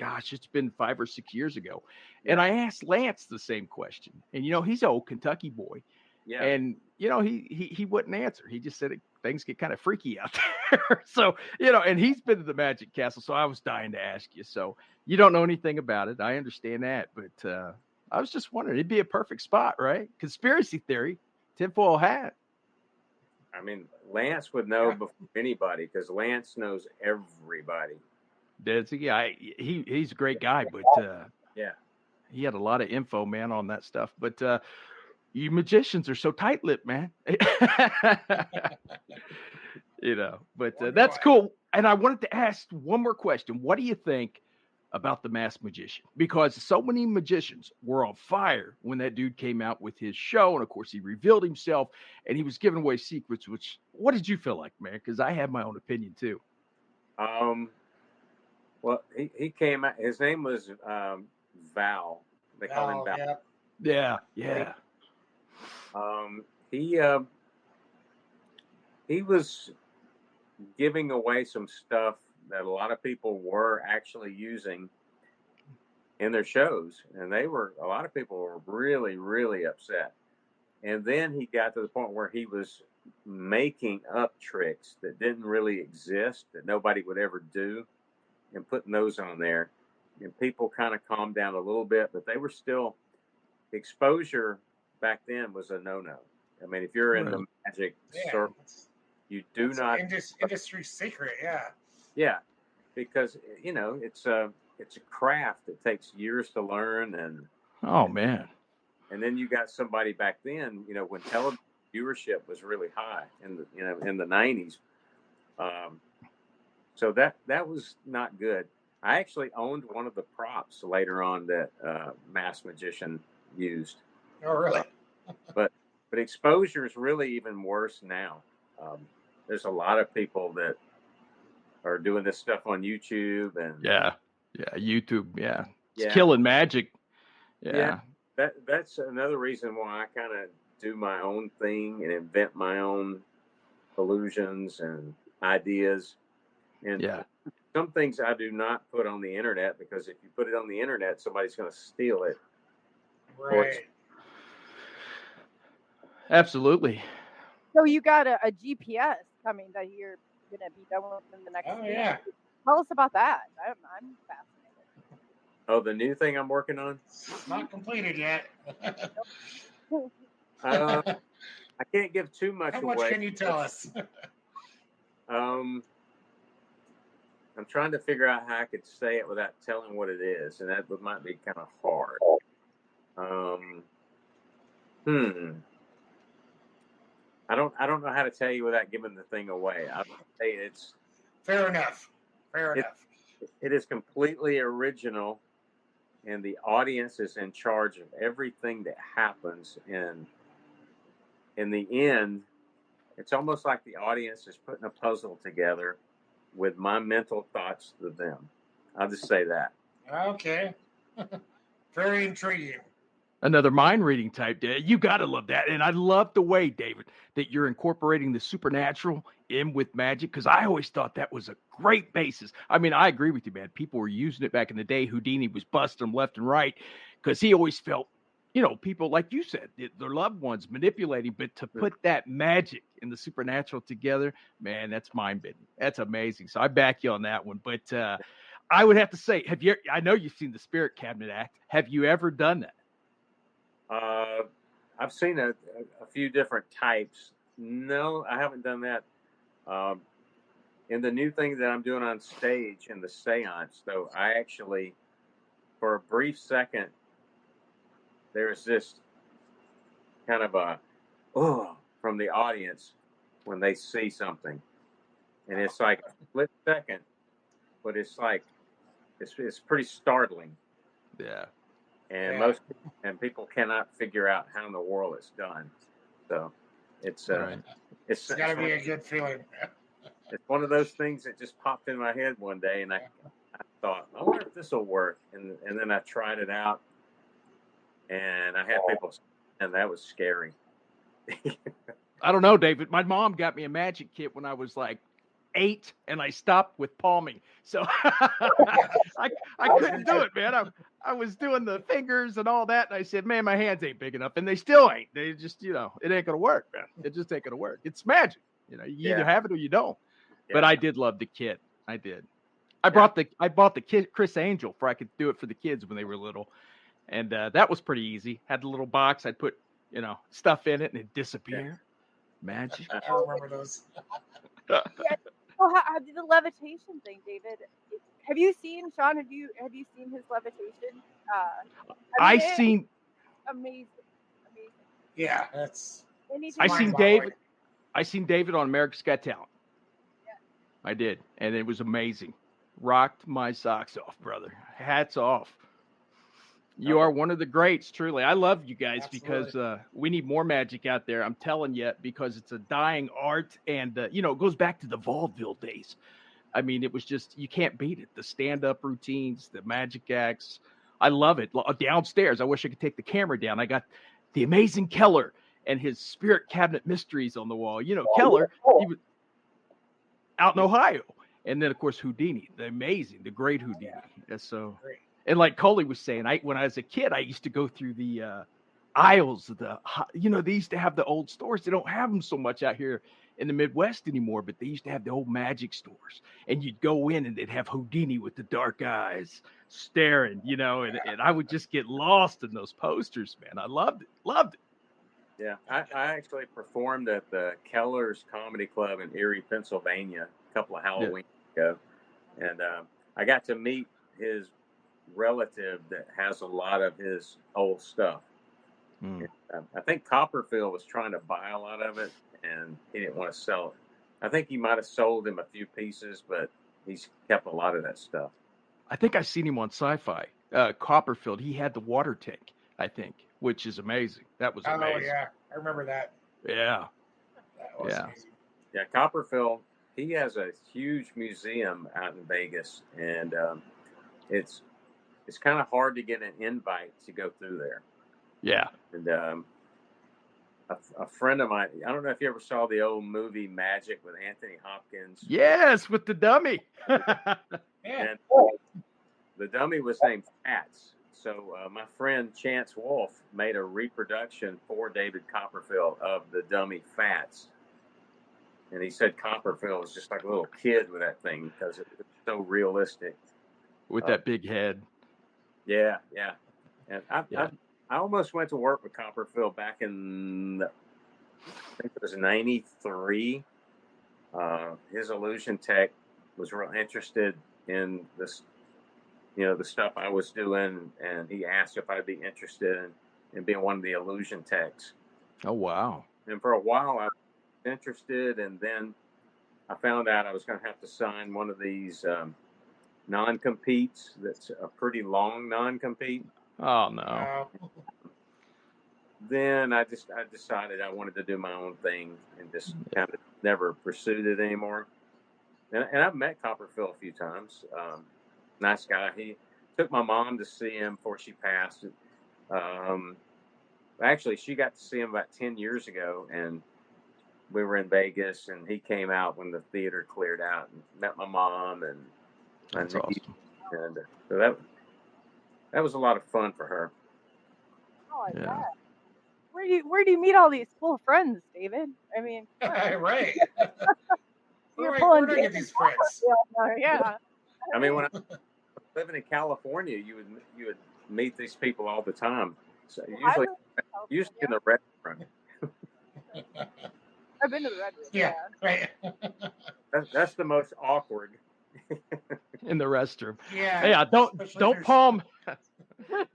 been 5 or 6 years ago, and I asked Lance the same question. And he's an old Kentucky boy, and he wouldn't answer. He just said things get kind of freaky out there. So and he's been to the Magic Castle, so I was dying to ask you. So you don't know anything about it. I understand that, but I was just wondering, it'd be a perfect spot, right? Conspiracy theory, tinfoil hat. I mean, Lance would know before anybody because Lance knows everybody. Does he? He's a great guy, but he had a lot of info, man, on that stuff. But you magicians are so tight-lipped, man. But that's cool. And I wanted to ask one more question. What do you think about the Masked Magician? Because so many magicians were on fire when that dude came out with his show, and of course he revealed himself and he was giving away secrets. What did you feel like, man? Because I have my own opinion too. Well, he came out. His name was Val. They call him Val. Yeah. He was giving away some stuff that a lot of people were actually using in their shows, and a lot of people were really, really upset. And then he got to the point where he was making up tricks that didn't really exist, that nobody would ever do, and putting those on there. And people kind of calmed down a little bit, but they were still, exposure back then was a no-no. I mean, if you're in the magic circle, you do not industry secret. Yeah, because it's a craft that takes years to learn, and and then you got somebody back then, when television viewership was really high in the 90s. So that was not good. I actually owned one of the props later on that Masked Magician used. Oh, really? But exposure is really even worse now. There's a lot of people that are doing this stuff on YouTube and YouTube. It's killing magic. That's another reason why I kind of do my own thing and invent my own illusions and ideas. And some things I do not put on the internet, because if you put it on the internet, somebody's going to steal it. Right. Absolutely. So you got a GPS coming that you're going to be done with in the next week. Yeah. Tell us about that. I'm fascinated. Oh, the new thing I'm working on? Not completed yet. I can't give too much away. How much can you tell us? I'm trying to figure out how I could say it without telling what it is, and that might be kind of hard. I don't know how to tell you without giving the thing away. I would say it's fair enough. It is completely original, and the audience is in charge of everything that happens. And in the end, it's almost like the audience is putting a puzzle together with my mental thoughts to them. I'll just say that. Okay. Very intriguing. Another mind reading type. You got to love that. And I love the way, David, that you're incorporating the supernatural in with magic, because I always thought that was a great basis. I mean, I agree with you, man. People were using it back in the day. Houdini was busting them left and right because he always felt, people, like you said, their loved ones manipulating, but to put that magic and the supernatural together, man, that's mind-bending. That's amazing. So I back you on that one. But I would have to say, I know you've seen the Spirit Cabinet Act. Have you ever done that? I've seen a few different types. No, I haven't done that. In the new thing that I'm doing on stage in the seance, though, I actually, for a brief second, there's this kind of a from the audience when they see something, and it's like a split second, but it's like it's pretty startling. Yeah. And people cannot figure out how in the world it's done. So it's got to be a good feeling. It's one of those things that just popped in my head one day, and I thought, I wonder if this will work. And then I tried it out, and I had people, and that was scary. I don't know, David. My mom got me a magic kit when I was like 8, and I stopped with palming. So I couldn't do it, man. I was doing the fingers and all that, and I said, man, my hands ain't big enough, and they still ain't. They just, it ain't gonna work, man. It just ain't gonna work. It's magic. You either have it or you don't. Yeah. But I did love the kit. I did. I bought the kit, Chris Angel, for I could do it for the kids when they were little, and that was pretty easy. Had the little box. I'd put stuff in it, and it'd disappear. Yeah. Magic. I remember those. Yeah. So how did the levitation thing, David? Have you seen Sean? Have you seen his levitation? I seen. Amazing. Yeah, that's. I seen David on America's Got Talent. Yeah. I did, and it was amazing. Rocked my socks off, brother. Hats off. You are one of the greats, truly. I love you guys. Absolutely. Because we need more magic out there. I'm telling you, because it's a dying art, and it goes back to the vaudeville days. I mean, it was just, you can't beat it. The stand-up routines, the magic acts. I love it. Downstairs, I wish I could take the camera down. I got the amazing Keller and his spirit cabinet mysteries on the wall. Keller, he was out in Ohio. And then, of course, Houdini, the great Houdini. Yeah, so, and like Coley was saying, when I was a kid, I used to go through the aisles of they used to have the old stores. They don't have them so much out here in the Midwest anymore, but they used to have the old magic stores. And you'd go in and they'd have Houdini with the dark eyes staring, and I would just get lost in those posters, man. I loved it. Yeah, I actually performed at the Keller's Comedy Club in Erie, Pennsylvania, a couple of Halloween ago. And I got to meet his relative that has a lot of his old stuff. And, I think Copperfield was trying to buy a lot of it, and he didn't want to sell it. I think he might have sold him a few pieces, but he's kept a lot of that stuff. I think I've seen him on Sci-Fi. Copperfield, he had the water tank, I think, which is amazing. That was amazing. Oh, yeah. I remember that. Yeah. That was amazing. Yeah, Copperfield, he has a huge museum out in Vegas, and it's kind of hard to get an invite to go through there. Yeah. And a friend of mine, I don't know if you ever saw the old movie Magic with Anthony Hopkins. Yes, with the dummy. And the dummy was named Fats. So my friend Chance Wolf made a reproduction for David Copperfield of the dummy Fats. And he said Copperfield was just like a little kid with that thing because it was so realistic. With that big head. Yeah. And I almost went to work with Copperfield back in, I think it was 93. His illusion tech was real interested in this, the stuff I was doing, and he asked if I'd be interested in being one of the illusion techs. Oh, wow. And for a while I was interested, and then I found out I was going to have to sign one of these non-competes that's a pretty long non-compete. Oh, no. Then I decided I wanted to do my own thing and just kind of never pursued it anymore. And I've met Copperfield a few times. Nice guy. He took my mom to see him before she passed. Actually, she got to see him about 10 years ago, and we were in Vegas, and he came out when the theater cleared out and met my mom. And that's awesome. And so that was a lot of fun for her. Oh, yeah. Where do you meet all these cool friends, David? I mean, right. You're where do I get these friends? Yeah. I mean, when I was living in California, you would meet these people all the time. So usually in the restaurant. I've been to the Red Room. Yeah, right. That's the most awkward. In the restroom. Yeah. Yeah,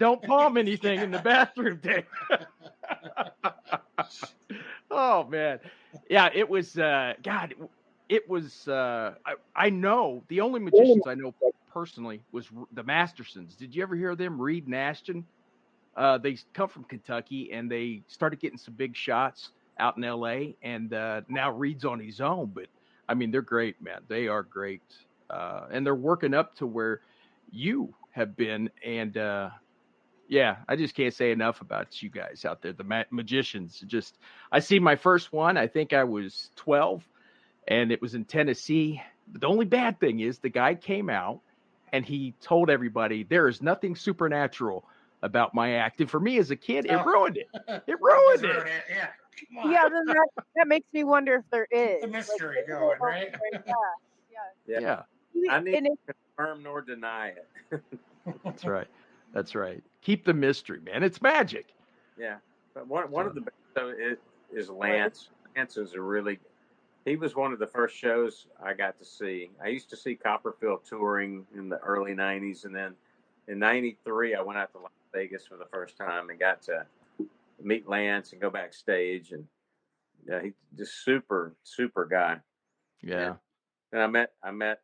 don't palm anything in the bathroom, Dave. Oh man. Yeah, it was God, it was I know the only magicians I know personally was the Mastersons. Did you ever hear of them? Reed and Ashton? They come from Kentucky, and they started getting some big shots out in LA, and now Reed's on his own, but I mean, they're great, man. They are great. And they're working up to where you have been. And, Yeah, I just can't say enough about you guys out there, the magicians. I see my first one. I think I was 12, and it was in Tennessee. But the only bad thing is the guy came out and he told everybody there is nothing supernatural about my act. And for me as a kid, it ruined it. It ruined it. Yeah, come on. Yeah, then that makes me wonder if there is The mystery like, going, right? Yeah. I need And to confirm nor deny it. That's right. That's right. Keep the mystery, man. It's magic. Yeah, but one of the best is Lance. Lance is he was one of the first shows I got to see. I used to see Copperfield touring in the early 90s, and then in 93 I went out to Las Vegas for the first time and got to meet Lance and go backstage, and he's just super guy. Yeah. And I met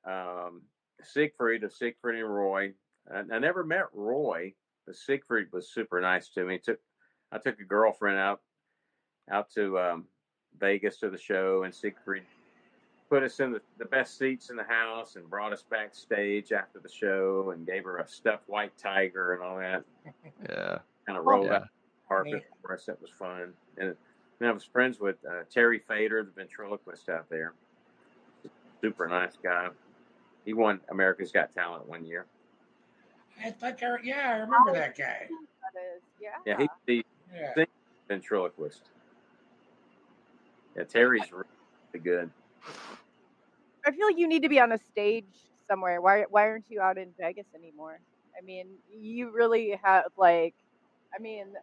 Siegfried of Siegfried and Roy. I never met Roy, but Siegfried was super nice to me. I took a girlfriend out to Vegas to the show, and Siegfried put us in the best seats in the house and brought us backstage after the show and gave her a stuffed white tiger and all that. Yeah. Kind of rolled out the carpet for us. That was fun. And I was friends with Terry Fader, the ventriloquist out there. Super nice guy. He won America's Got Talent one year. I remember that guy. Yeah. Yeah, he's the ventriloquist. Yeah, Terry's really good. I feel like you need to be on a stage somewhere. Why aren't you out in Vegas anymore? I mean, you really have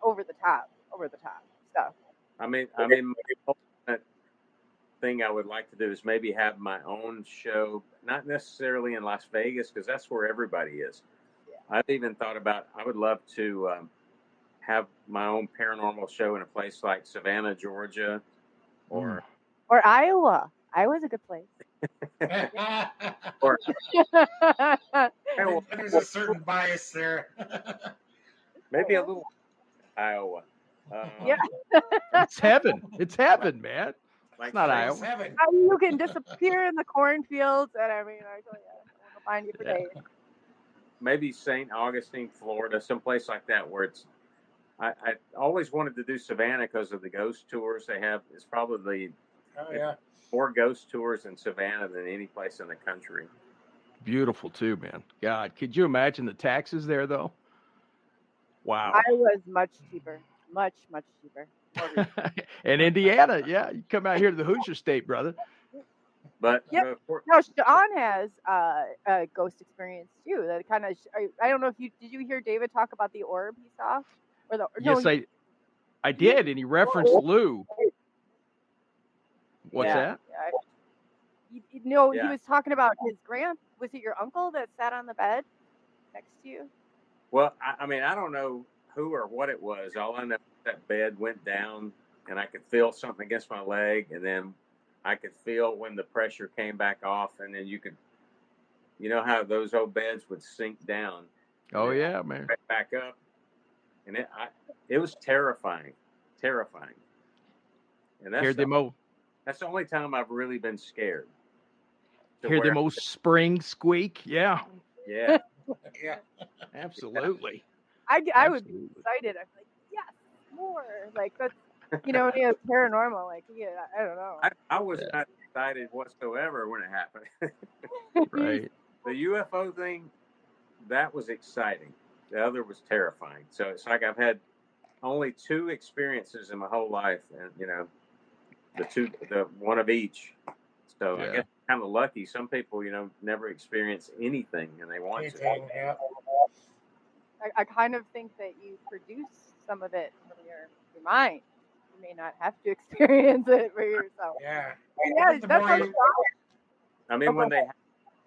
over the top stuff. I mean, my ultimate thing I would like to do is maybe have my own show, not necessarily in Las Vegas, because that's where everybody is. Yeah. I've even thought about, I would love to have my own paranormal show in a place like Savannah, Georgia, or Iowa. Iowa's a good place. Or there's a certain bias there. Maybe a little Iowa. Yeah. It's heaven. It's heaven, man. Like it's not Iowa. Heaven. You can disappear in the cornfields, and I mean, I tell you, we'll find you for days. Maybe St. Augustine, Florida, someplace like that where it's. I always wanted to do Savannah because of the ghost tours they have. It's probably more ghost tours in Savannah than any place in the country. Beautiful too, man. God, could you imagine the taxes there though? Wow. Iowa's much cheaper. Much cheaper. And Indiana, yeah, you come out here to the Hoosier State, brother. But no, Sean has a ghost experience too. That kind of I don't know if did you hear David talk about the orb he saw? I did, and he referenced Lou. What's that? He was talking about his was it your uncle that sat on the bed next to you? Well, I mean, I don't know who or what it was. All I know is that bed went down, and I could feel something against my leg, and then I could feel when the pressure came back off, and then you know how those old beds would sink down. Oh yeah, man. Right back up, and it was terrifying. And that's that's the only time I've really been scared. Hear the most spring squeak? Yeah. Yeah. Yeah. Absolutely. I would be excited. I'm like, yes, more. Like that's paranormal. Like I don't know. I was not excited whatsoever when it happened. Right. The UFO thing, that was exciting. The other was terrifying. So it's like I've had only 2 experiences in my whole life, and the one of each. So I guess I'm kind of lucky. Some people, never experience anything, and they want to. Yeah. I kind of think that you produce some of it from your mind. You may not have to experience it for yourself. Yeah. That's how. I mean,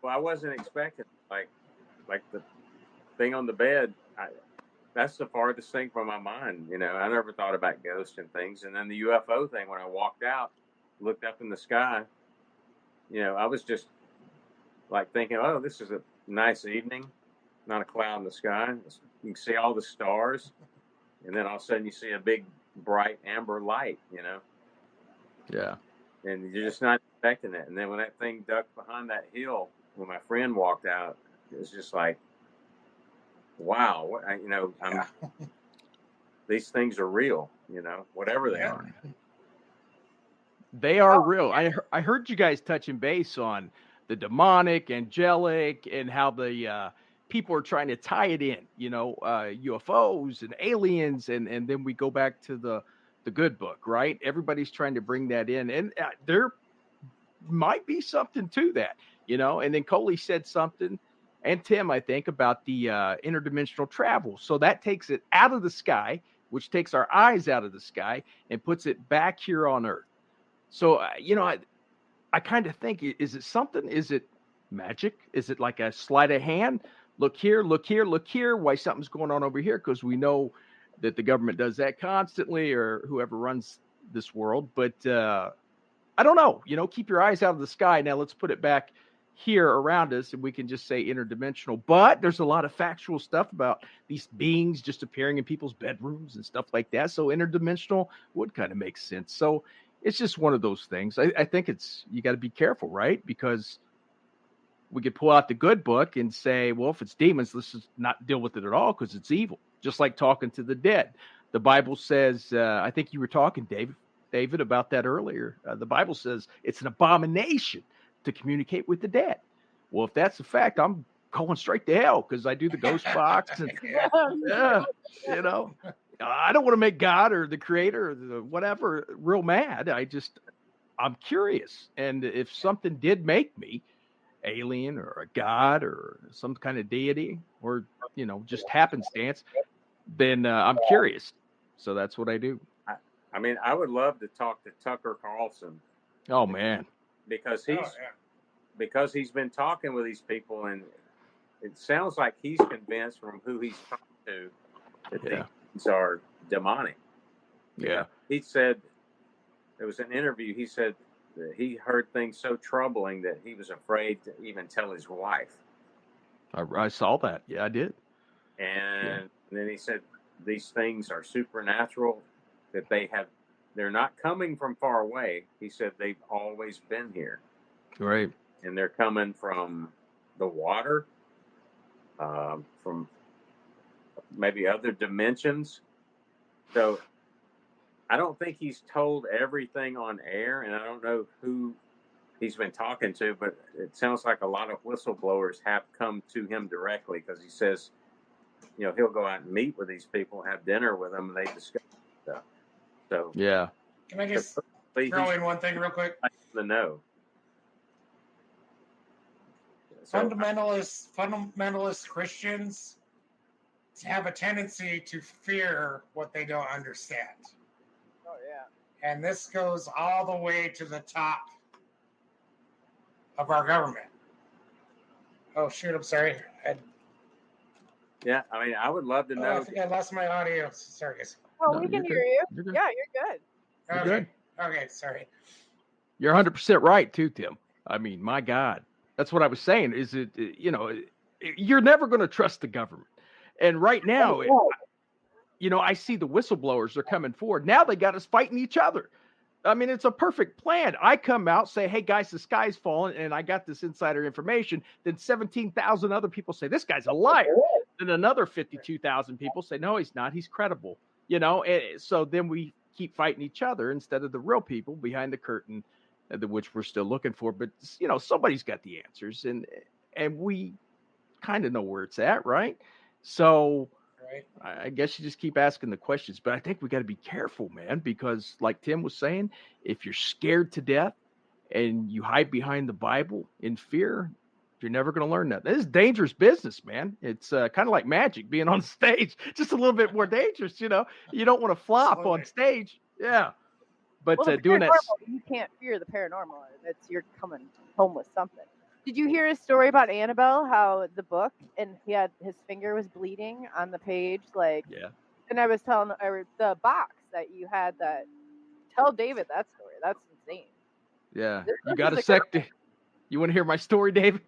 I wasn't expecting like the thing on the bed. That's the farthest thing from my mind. I never thought about ghosts and things. And then the UFO thing, when I walked out, looked up in the sky, I was just like thinking, oh, this is a nice evening, not a cloud in the sky. You can see all the stars. And then all of a sudden you see a big, bright amber light, Yeah. And you're just not expecting it. And then when that thing ducked behind that hill, when my friend walked out, it was just like, wow, Yeah. these things are real, whatever they Yeah. are. They are real. I heard you guys touching base on the demonic, angelic, and how the people are trying to tie it in. UFOs and aliens, and then we go back to the good book, right? Everybody's trying to bring that in, and there might be something to that, And then Coley said something, and Tim, I think, about the interdimensional travel. So that takes it out of the sky, which takes our eyes out of the sky and puts it back here on Earth. So, I kind of think, is it something? Is it magic? Is it like a sleight of hand? Look here, look here, look here. Why something's going on over here? Because we know that the government does that constantly, or whoever runs this world. But I don't know. Keep your eyes out of the sky. Now let's put it back here around us, and we can just say interdimensional. But there's a lot of factual stuff about these beings just appearing in people's bedrooms and stuff like that. So interdimensional would kind of make sense. So it's just one of those things. I think you got to be careful, right? Because we could pull out the good book and say, well, if it's demons, let's just not deal with it at all because it's evil. Just like talking to the dead. The Bible says, I think you were talking, David, about that earlier. The Bible says it's an abomination to communicate with the dead. Well, if that's the fact, I'm going straight to hell because I do the ghost box. And, I don't want to make God or the creator or the whatever real mad. I'm curious. And if something did make me alien or a god or some kind of deity or, just happenstance, then I'm curious. So that's what I do. I mean, I would love to talk to Tucker Carlson. Oh, man. Because he's been talking with these people, and it sounds like he's convinced from who he's talking to that these are demonic. Yeah. He said, there was an interview, he said that he heard things so troubling that he was afraid to even tell his wife. I saw that. Yeah, I did. And then he said these things are supernatural, that they're not coming from far away. He said they've always been here. Right. And they're coming from the water, from maybe other dimensions. So I don't think he's told everything on air, and I don't know who he's been talking to, but it sounds like a lot of whistleblowers have come to him directly because he says, he'll go out and meet with these people, have dinner with them, and they discuss stuff. So yeah. Can I just throw in one thing real quick? The no. So, fundamentalist Christians have a tendency to fear what they don't understand. Oh, yeah. And this goes all the way to the top of our government. Oh, shoot, I'm sorry. Yeah, I mean, I would love to know. I think I lost my audio. Sorry, guys. Oh, no, we can hear you. Yeah, you're good. You're good. Good. Okay, sorry. You're 100% right, too, Tim. I mean, my God. That's what I was saying. Is it, you're never going to trust the government. And right now, I see the whistleblowers are coming forward. Now they got us fighting each other. I mean, it's a perfect plan. I come out, say, hey, guys, the sky's falling, and I got this insider information. Then 17,000 other people say, this guy's a liar. Then another 52,000 people say, no, he's not. He's credible. And so then we keep fighting each other instead of the real people behind the curtain, which we're still looking for. But, somebody's got the answers, and we kind of know where it's at, right? So I guess you just keep asking the questions, but I think we got to be careful, man, because like Tim was saying, if you're scared to death and you hide behind the Bible in fear, you're never going to learn that. This is dangerous business, man. It's kind of like magic being on stage, just a little bit more dangerous. You don't want to flop on stage. Yeah. But doing that, you can't fear the paranormal. You're coming home with something. Did you hear his story about Annabelle? How the book and his finger was bleeding on the page, yeah. And I was telling the box that you had that. Tell David that story. That's insane. Yeah, you got a sect. You want to hear my story, David?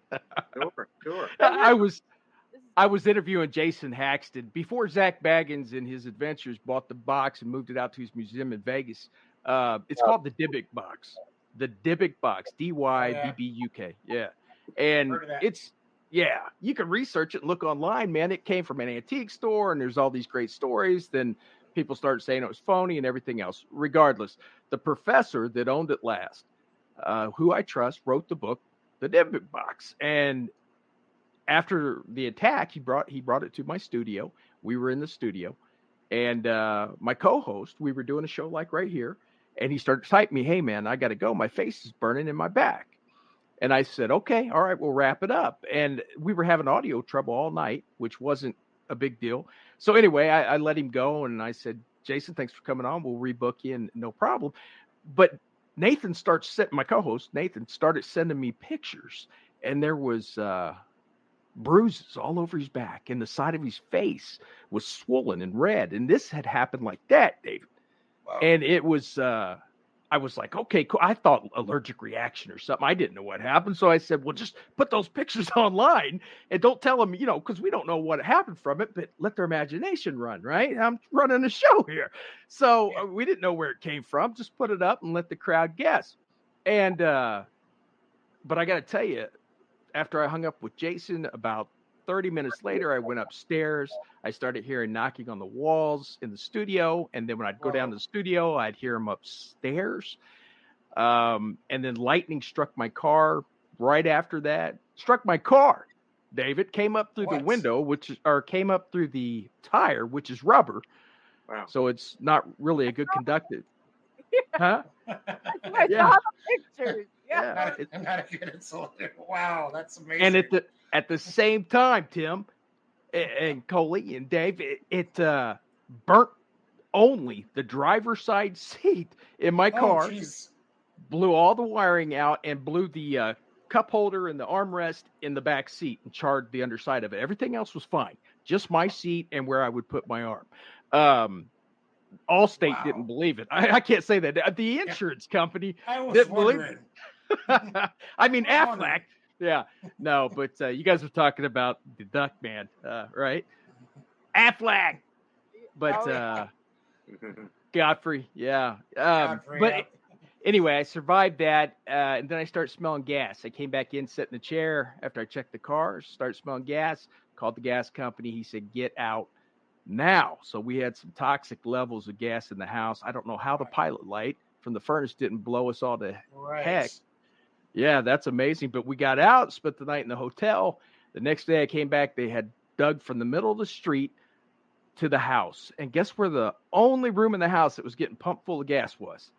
Sure. I was interviewing Jason Haxton before Zach Baggins and his adventures bought the box and moved it out to his museum in Vegas. It's called the Dybbuk box. The Dybbuk box, DYBBUK. Yeah. And Yeah, you can research it and look online, man. It came from an antique store, and there's all these great stories. Then people started saying it was phony and everything else. Regardless, the professor that owned it last, who I trust, wrote the book, The Dybbuk Box. And after the attack, he brought it to my studio. We were in the studio, and my co-host, we were doing a show like right here, and he started typing me, "Hey, man, I got to go. My face is burning in my back." And I said, "Okay, all right, we'll wrap it up." And we were having audio trouble all night, which wasn't a big deal. So anyway, I let him go, and I said, "Jason, thanks for coming on. We'll rebook you, and no problem." But Nathan my co-host, Nathan, started sending me pictures, and there was bruises all over his back, and the side of his face was swollen and red. And this had happened like that, David. Wow. And it was, I was like, okay, cool. I thought allergic reaction or something. I didn't know what happened. So I said, well, just put those pictures online and don't tell them, because we don't know what happened from it, but let their imagination run, right? I'm running a show here. So we didn't know where it came from. Just put it up and let the crowd guess. And, but I got to tell you, after I hung up with Jason, about 30 minutes later, I went upstairs. I started hearing knocking on the walls in the studio. And then when I'd go down to the studio, I'd hear them upstairs. And then lightning struck my car right after that. Struck my car, David. Came up through the window, came up through the tire, which is rubber. Wow. So it's not really a good conductor. Huh? I saw the pictures. Yeah. Not a good insulator. Wow, that's amazing. And at the same time, Tim and Coley and Dave, it burnt only the driver's side seat in my car, blew all the wiring out, and blew the cup holder and the armrest in the back seat and charred the underside of it. Everything else was fine. Just my seat and where I would put my arm. Allstate didn't believe it. I can't say that. The insurance company didn't believe it. I mean, Affleck. Yeah. No, but you guys were talking about the Duck Man, right? Affleck. But Godfrey. Yeah. Anyway, I survived that. And then I started smelling gas. I came back in, sat in the chair after I checked the car, started smelling gas, called the gas company. He said, "Get out now." So we had some toxic levels of gas in the house. I don't know how the pilot light from the furnace didn't blow us all to heck. Yeah, that's amazing. But we got out, spent the night in the hotel. The next day I came back, they had dug from the middle of the street to the house. And guess where the only room in the house that was getting pumped full of gas was?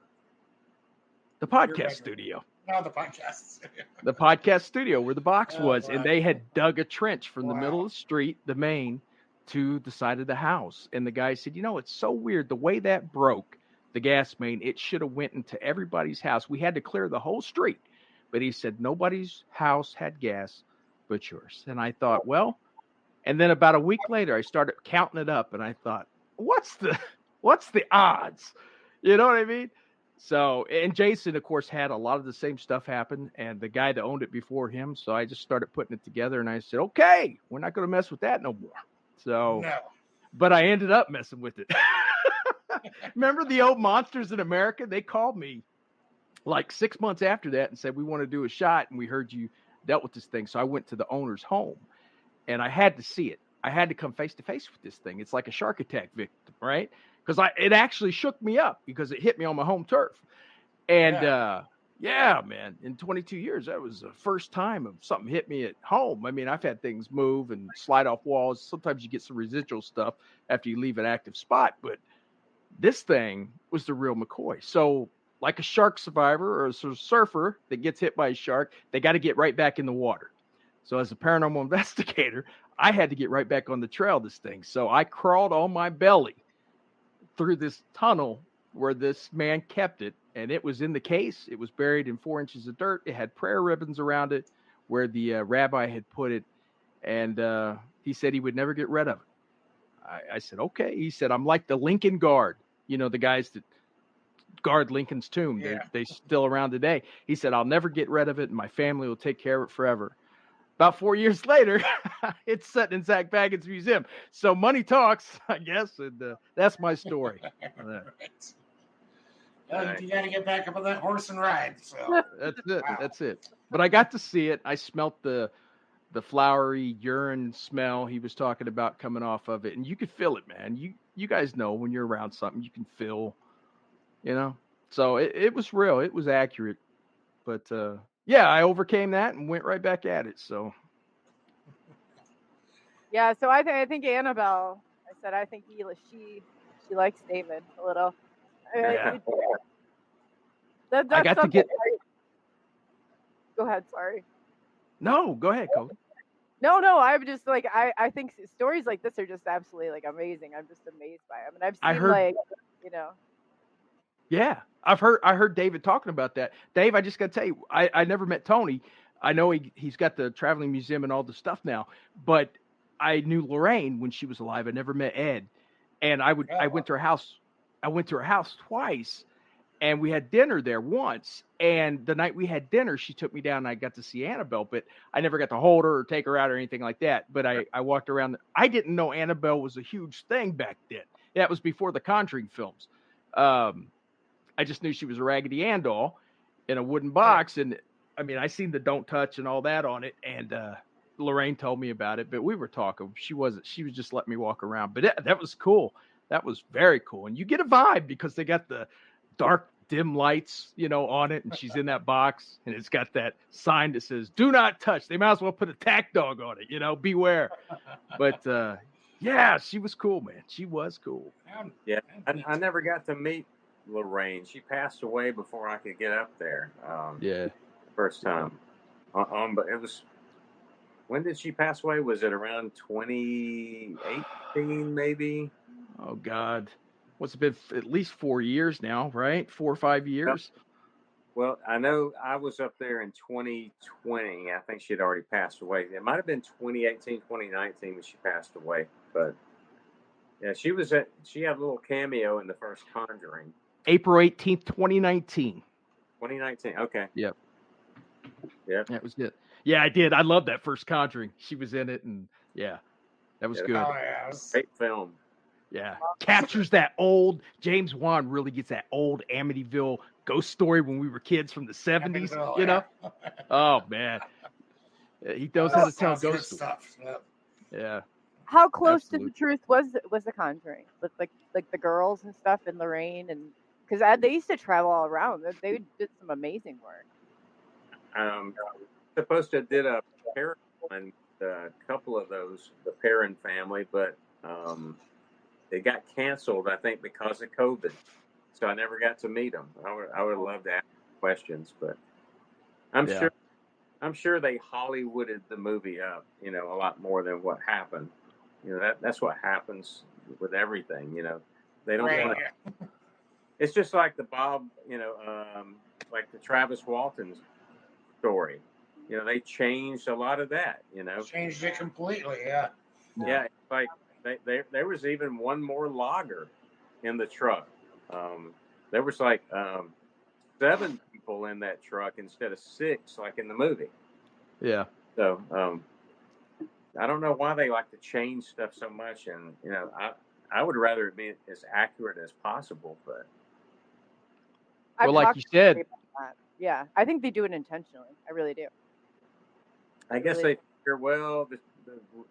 The podcast studio. No, the podcast. The podcast studio where the box was. And they had dug a trench from the middle of the street, the main, to the side of the house. And the guy said, it's so weird. The way that broke, the gas main, it should have went into everybody's house. We had to clear the whole street. But he said, nobody's house had gas but yours. And I thought, well, and then about a week later, I started counting it up. And I thought, what's the odds? You know what I mean? So, and Jason, of course, had a lot of the same stuff happen. And the guy that owned it before him. So I just started putting it together. And I said, okay, we're not going to mess with that no more. So, but I ended up messing with it. Remember the old Monsters in America? They called me like 6 months after that and said, we want to do a shot. And we heard you dealt with this thing. So I went to the owner's home and I had to see it. I had to come face to face with this thing. It's like a shark attack victim, right? Because it actually shook me up because it hit me on my home turf. And man, in 22 years, that was the first time of something hit me at home. I mean, I've had things move and slide off walls. Sometimes you get some residual stuff after you leave an active spot. But this thing was the real McCoy. So like a shark survivor or a surfer that gets hit by a shark, they got to get right back in the water. So as a paranormal investigator, I had to get right back on the trail of this thing. So I crawled on my belly through this tunnel where this man kept it. And it was in the case. It was buried in 4 inches of dirt. It had prayer ribbons around it where the rabbi had put it. And he said he would never get rid of it. I said, okay. He said, I'm like the Lincoln Guard. The guys that guard Lincoln's tomb. Yeah. They're still around today. He said, I'll never get rid of it, and my family will take care of it forever. About 4 years later, it's sitting in Zach Bagans Museum. So money talks, I guess, and that's my story. You got to get back up on that horse and ride. So that's it. Wow. That's it. But I got to see it. I smelt the the flowery urine smell he was talking about coming off of it, and you could feel it, man. You guys know when you're around something, you can feel, you know. So it was real, it was accurate, but yeah, I overcame that and went right back at it. So Yeah, so I think Annabelle. I said I think she likes David a little. Yeah. That's I got to something. get. Go ahead. Sorry. No, go ahead, Coley. No, I'm just like I think stories like this are just absolutely like amazing. I'm just amazed by them, and I've I seen heard- like, you know. Yeah, I heard David talking about that. Dave, I just got to tell you, I never met Tony. I know he's got the traveling museum and all the stuff now, but I knew Lorraine when she was alive. I never met Ed, and I went to her house. I went to her house twice, and we had dinner there once. And the night we had dinner, she took me down and I got to see Annabelle, but I never got to hold her or take her out or anything like that. But I walked around. I didn't know Annabelle was a huge thing back then. That was before the Conjuring films. I just knew she was a Raggedy Ann doll in a wooden box. And I mean, I seen the don't touch and all that on it. And Lorraine told me about it, but we were talking. She was just letting me walk around. But that was cool. That was very cool. And you get a vibe because they got the dark, dim lights, on it. And she's in that box and it's got that sign that says, "Do not touch." They might as well put a tack dog on it, beware. But yeah, she was cool, man. She was cool. Yeah. I never got to meet Lorraine. She passed away before I could get up there. Yeah. First time. But it was, when did she pass away? Was it around 2018 maybe? Oh God. What's it been? At least 4 years now, right? 4 or 5 years. Well, I know I was up there in 2020. I think she had already passed away. It might have been 2018, 2019 when she passed away. But yeah, she had a little cameo in the first Conjuring. April 18th, 2019. 2019. Okay. Yep. Yeah. That was good. Yeah, I did. I love that first Conjuring. She was in it, and yeah, that was good. Oh, yeah. Great film. Yeah. Captures that old, James Wan really gets that old Amityville ghost story when we were kids from the 70s, Oh, man. He knows how to tell ghost stuff. Yeah. How close to the truth was the Conjuring with like the girls and stuff and Lorraine, and because they used to travel all around. They did some amazing work. Supposed to did a Paranormal, a couple of those, the Perrin family, but they got canceled, I think, because of COVID. So I never got to meet them. I would love to ask questions, but I'm sure they Hollywooded the movie up, a lot more than what happened. That's what happens with everything. They don't want to. It's just like the Bob, like the Travis Walton story. They changed a lot of that. Changed it completely. Yeah. Yeah, it's like there was even one more logger in the truck. There was like 7 people in that truck instead of 6, like in the movie. Yeah. So I don't know why they like to change stuff so much, and I would rather it be as accurate as possible. But well, like you said, yeah, I think they do it intentionally. I really do. I guess they figure, well,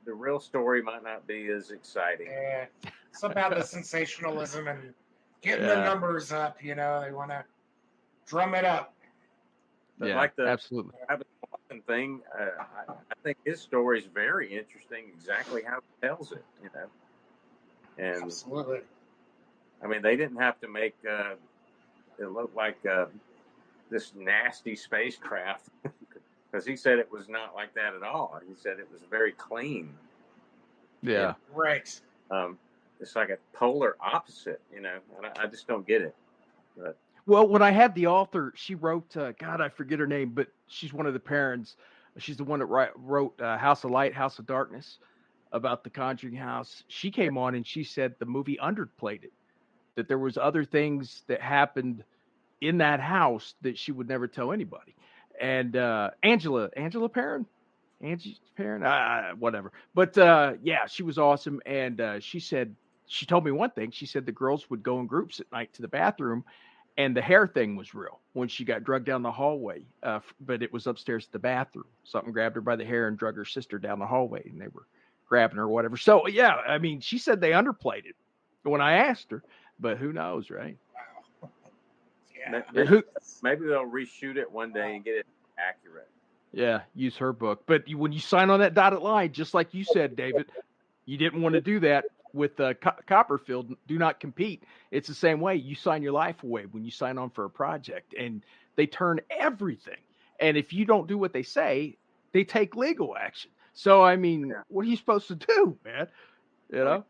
the real story might not be as exciting. Yeah, it's about the sensationalism and getting the numbers up. They want to drum it up. But like the absolutely Travis Walton thing, I think his story is very interesting. Exactly how he tells it, And absolutely. I mean, they didn't have to make it look like this nasty spacecraft. Because he said it was not like that at all. He said it was very clean. Yeah. Right. It's like a polar opposite, and I just don't get it. But well, when I had the author, she wrote, God, I forget her name, but she's one of the parents. She's the one that wrote House of Light, House of Darkness, about the Conjuring house. She came on and she said the movie underplayed it, that there was other things that happened in that house that she would never tell anybody. And Angela Perrin, Angie Perrin, whatever. But yeah, she was awesome. And she told me one thing. She said the girls would go in groups at night to the bathroom, And the hair thing was real when she got drugged down the hallway, but it was upstairs at the bathroom. Something grabbed her by the hair and drug her sister down the hallway, and they were grabbing her or whatever. So, yeah, I mean, she said they underplayed it when I asked her, but who knows, right? Wow. Yeah. Maybe they'll reshoot it one day and get it accurate. Yeah, use her book. But when you sign on that dotted line, just like you said, David, you didn't want to do that with Copperfield. Do not compete. It's the same way. You sign your life away when you sign on for a project, and they turn everything. And if you don't do what they say, they take legal action. So, I mean, what are you supposed to do, man? You know?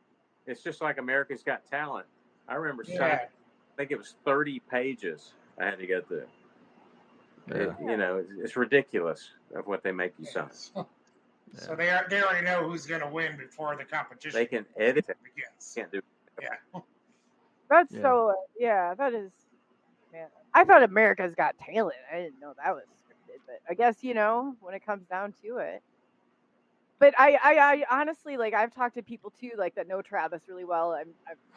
It's just like America's Got Talent. I remember signing, I think it was 30 pages I had to get through. It's ridiculous of what they make you sign. So they already know who's going to win before the competition. They can edit it. Begins. Can't do it. Yeah. That's so. Yeah, that is. Man, I thought America's Got Talent. I didn't know that was scripted, but I guess when it comes down to it. But I honestly, like, I've talked to people too, like, that know Travis really well. I've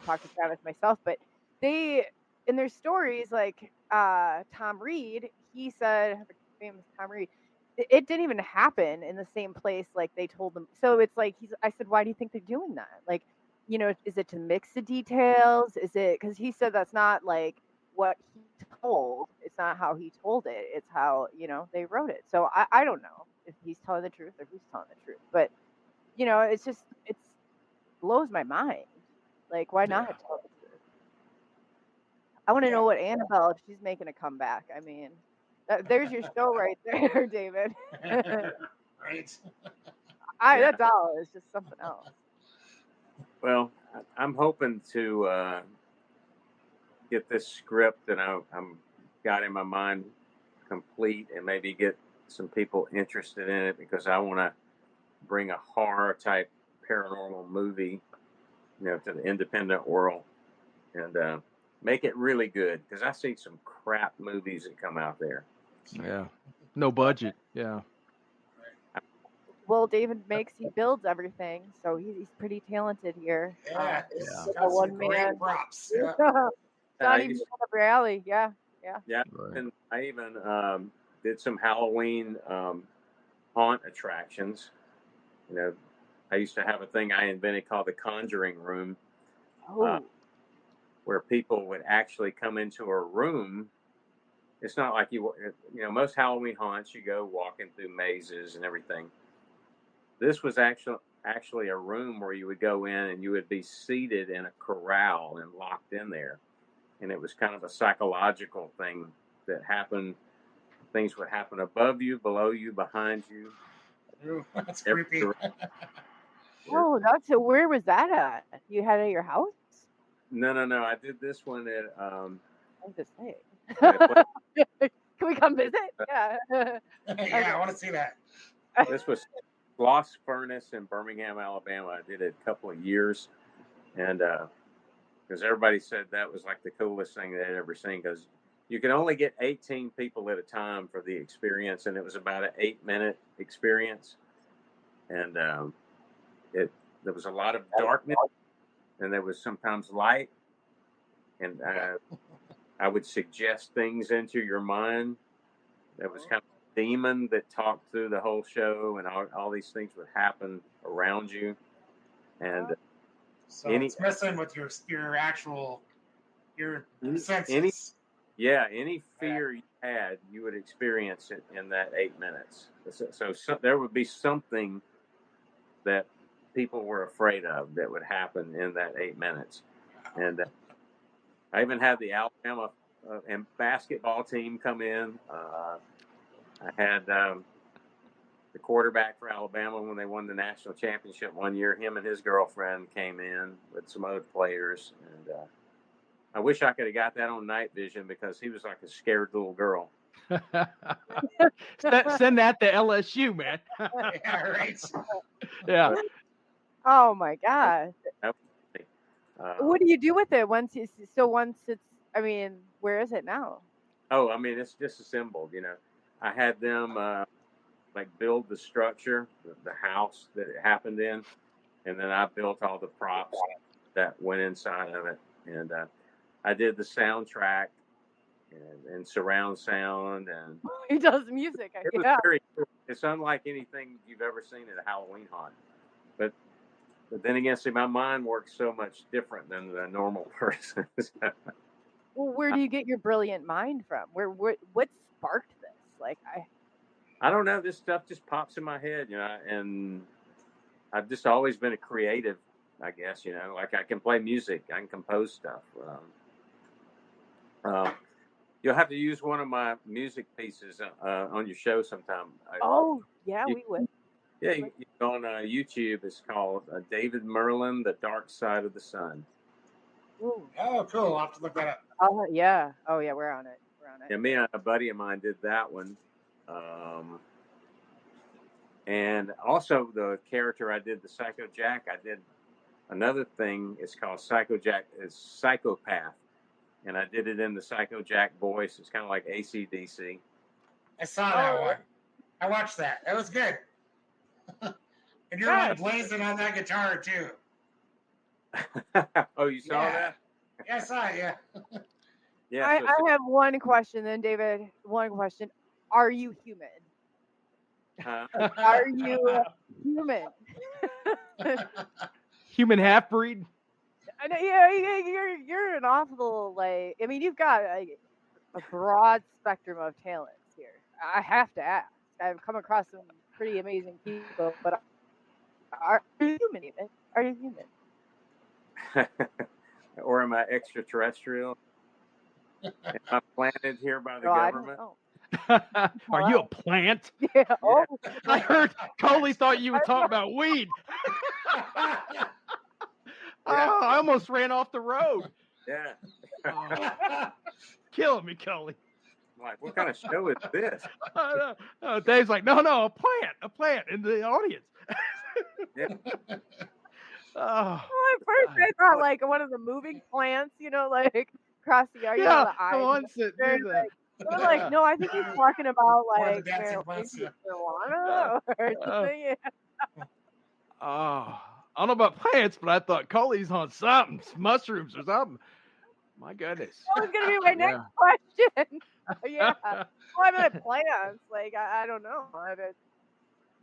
talked to Travis myself, but they, in their stories, like Tom Reed, he said, the famous Tom Reed, it didn't even happen in the same place like they told them. So it's like I said, why do you think they're doing that? Like, is it to mix the details? Is it because he said that's not like what he told? It's not how he told it. It's how they wrote it. So I don't know if he's telling the truth or who's telling the truth. But it's just it blows my mind. Like, why not tell the truth? I want to know what Annabelle, if she's making a comeback. I mean, there's your show right there, David. Right. Yeah. That doll is just something else. Well, I'm hoping to get this script that I'm got in my mind complete and maybe get some people interested in it, because I want to bring a horror type paranormal movie, to the independent world, and make it really good, because I see some crap movies that come out there. Yeah. No budget. Yeah. Well, David he builds everything, so he's pretty talented here. Yeah. A one man props. Yeah. Not even up your alley. Yeah. Yeah. Right. And I even did some Halloween haunt attractions. I used to have a thing I invented called the Conjuring Room, where people would actually come into a room. It's not like most Halloween haunts, you go walking through mazes and everything. This was actually a room where you would go in and you would be seated in a corral and locked in there. And it was kind of a psychological thing that happened. Things would happen above you, below you, behind you. Ooh, that's creepy. Oh, where was that at? You had it at your house? No. I did this one at. I was just saying. Can we come visit? Yeah. Yeah, I want to see that. This was Lost Furnace in Birmingham, Alabama. I did it a couple of years, and because everybody said that was like the coolest thing they'd ever seen, because you can only get 18 people at a time for the experience, and it was about an 8-minute experience, and there was a lot of darkness, and there was sometimes light, and I would suggest things into your mind. There was kind of a demon that talked through the whole show, and all these things would happen around you, and so it's messing with your senses. Any fear you had, you would experience it in that 8 minutes. So there would be something that people were afraid of that would happen in that 8 minutes. And I even had the Alabama and basketball team come in. I had the quarterback for Alabama when they won the national championship one year. Him and his girlfriend came in with some other players, and I wish I could have got that on night vision, because he was like a scared little girl. Send that to LSU, man. Yeah, right. Yeah. Oh my gosh. What do you do with it once it's? I mean, where is it now? Oh, I mean, it's disassembled. I had them build the structure, the house that it happened in, and then I built all the props that went inside of it, and I did the soundtrack and surround sound, and He does music. it was Yeah. very cool. It's unlike anything you've ever seen at a Halloween haunt. But then again, see, my mind works so much different than the normal person. Well, where do you get your brilliant mind from? What sparked this? Like, I don't know. This stuff just pops in my head, and I've just always been a creative, I guess, like I can play music, I can compose stuff. You'll have to use one of my music pieces on your show sometime. Yeah, we would. Yeah, on YouTube. It's called David Merlin, The Dark Side of the Sun. Ooh. Oh, cool. I'll have to look that up. Yeah. Oh, yeah, we're on it. Yeah, me and a buddy of mine did that one. And also the character I did, the Psycho Jack, I did another thing. It's called Psycho Jack. It's Psychopath. And I did it in the Psycho Jack voice. It's kind of like AC/DC. I saw that one. I watched that. That was good. And you're like blazing on that guitar too. Oh, you saw that? Yeah, I saw it, yeah. Yeah. I have one question then, David. One question. Are you human? Are you human? Human half-breed? I know, yeah, you're an awful, like, I mean, you've got like a broad spectrum of talents here. I have to ask. I've come across some pretty amazing people, but are you human even? Are you human? Or am I extraterrestrial? Am I planted here by the government? Are you a plant? Yeah. Oh, I heard Coley thought you were talking about weed. I almost ran off the road. Yeah. Killing me, Coley. I'm like, what kind of show is this? Dave's like, no, a plant in the audience. Yeah. Well, at first I thought like one of the moving plants, like across the yard. Yeah, the ones that do that. They're like, no, I think he's talking about Or the like dancing plants, yeah. marijuana or something. I don't know about plants, but I thought Coley's on something, mushrooms or something. My goodness. That was gonna be my next question. Yeah. Well, I meant plants. Like I don't know.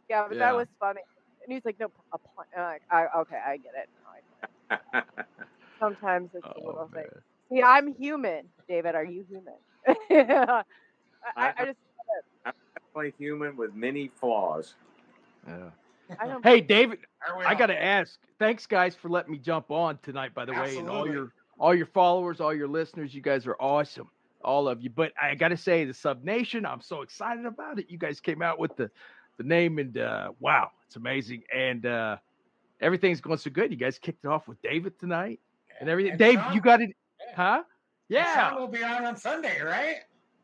Yeah, but that was funny. And he's like, no, a plant. I'm like, okay, I get it. No, I get it. Sometimes it's a little thing. See, I'm human. David, are you human? I just. I'm definitely human with many flaws. Yeah. Hey, David, I got to ask. Thanks, guys, for letting me jump on tonight, by the way. And all your followers, all your listeners, you guys are awesome. All of you. But I got to say, the Sub Nation, I'm so excited about it. You guys came out with the name, and wow, it's amazing. And everything's going so good. You guys kicked it off with David tonight and everything. And Dave, Sean, you got it. Huh? Yeah. Sean will be on Sunday, right?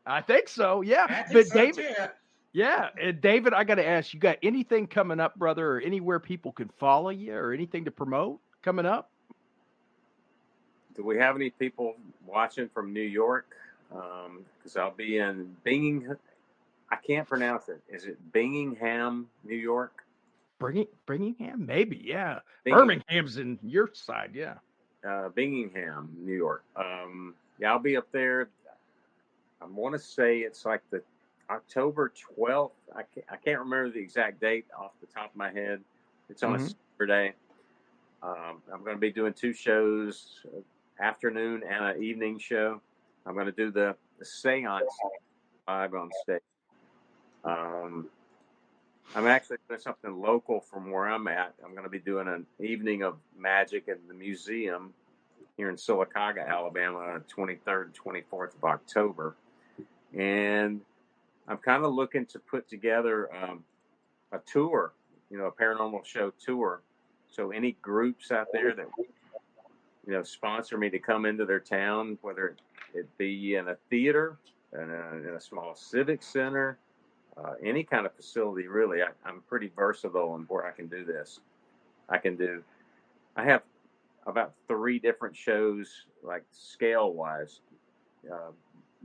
I think so. Yeah. I think but so David, too. yeah. And David, I got to ask, you got anything coming up, brother, or anywhere people can follow you or anything to promote coming up? Do we have any people watching from New York? Because I'll be in I can't pronounce it. Is it Bingingham, New York? Birmingham? Maybe, yeah. Birmingham's in your side, yeah. Bingingham, New York. Yeah, I'll be up there. I want to say it's like the October 12th. I can't remember the exact date off the top of my head. It's on a Saturday. I'm going to be doing 2 shows, afternoon and an evening show. I'm going to do the seance live on stage. I'm actually doing something local from where I'm at. I'm going to be doing an evening of magic at the museum here in Sylacauga, Alabama, 23rd, 24th of October. And I'm kind of looking to put together a tour, a paranormal show tour. So any groups out there that, sponsor me to come into their town, whether it be in a theater, in a small civic center, any kind of facility, really. I'm pretty versatile in where I can do this. I have about 3 different shows, like scale-wise,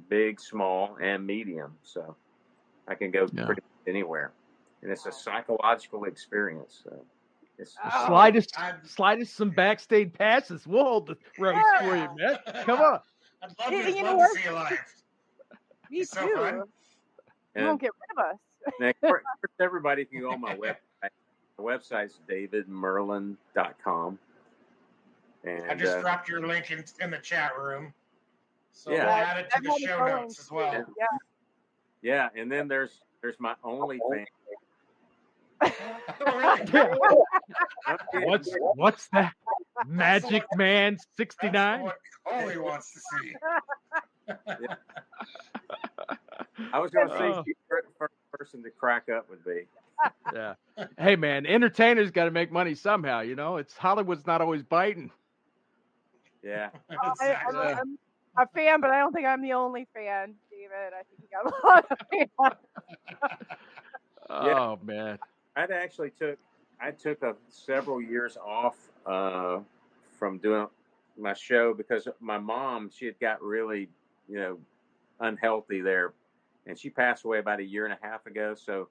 big, small, and medium. So I can go pretty much anywhere. And it's a psychological experience. So slide us some backstage passes. We'll hold the ropes for you, man. Come on. I'd love to see you live. Me It's so too. fun. You And won't get rid of us. now, of course, everybody can go on my website. The website's davidmerlin.com. And I just dropped your link in the chat room. So Yeah. we'll add it to I've the had it show going notes as well. too. Yeah. yeah, and then there's my OnlyFans. Oh, really? What's that? Magic Man That's 69. what Coley wants to see. I was going to say Oh. the first person to crack up would be. Yeah. Hey man, entertainers got to make money somehow. You know, it's Hollywood's not always biting. Yeah. Exactly. I'm a fan, but I don't think I'm the only fan, David. I think you got a lot of fans. Oh man. I took several years off from doing my show because my mom, she had got really, unhealthy there, and she passed away about a year and a half ago. So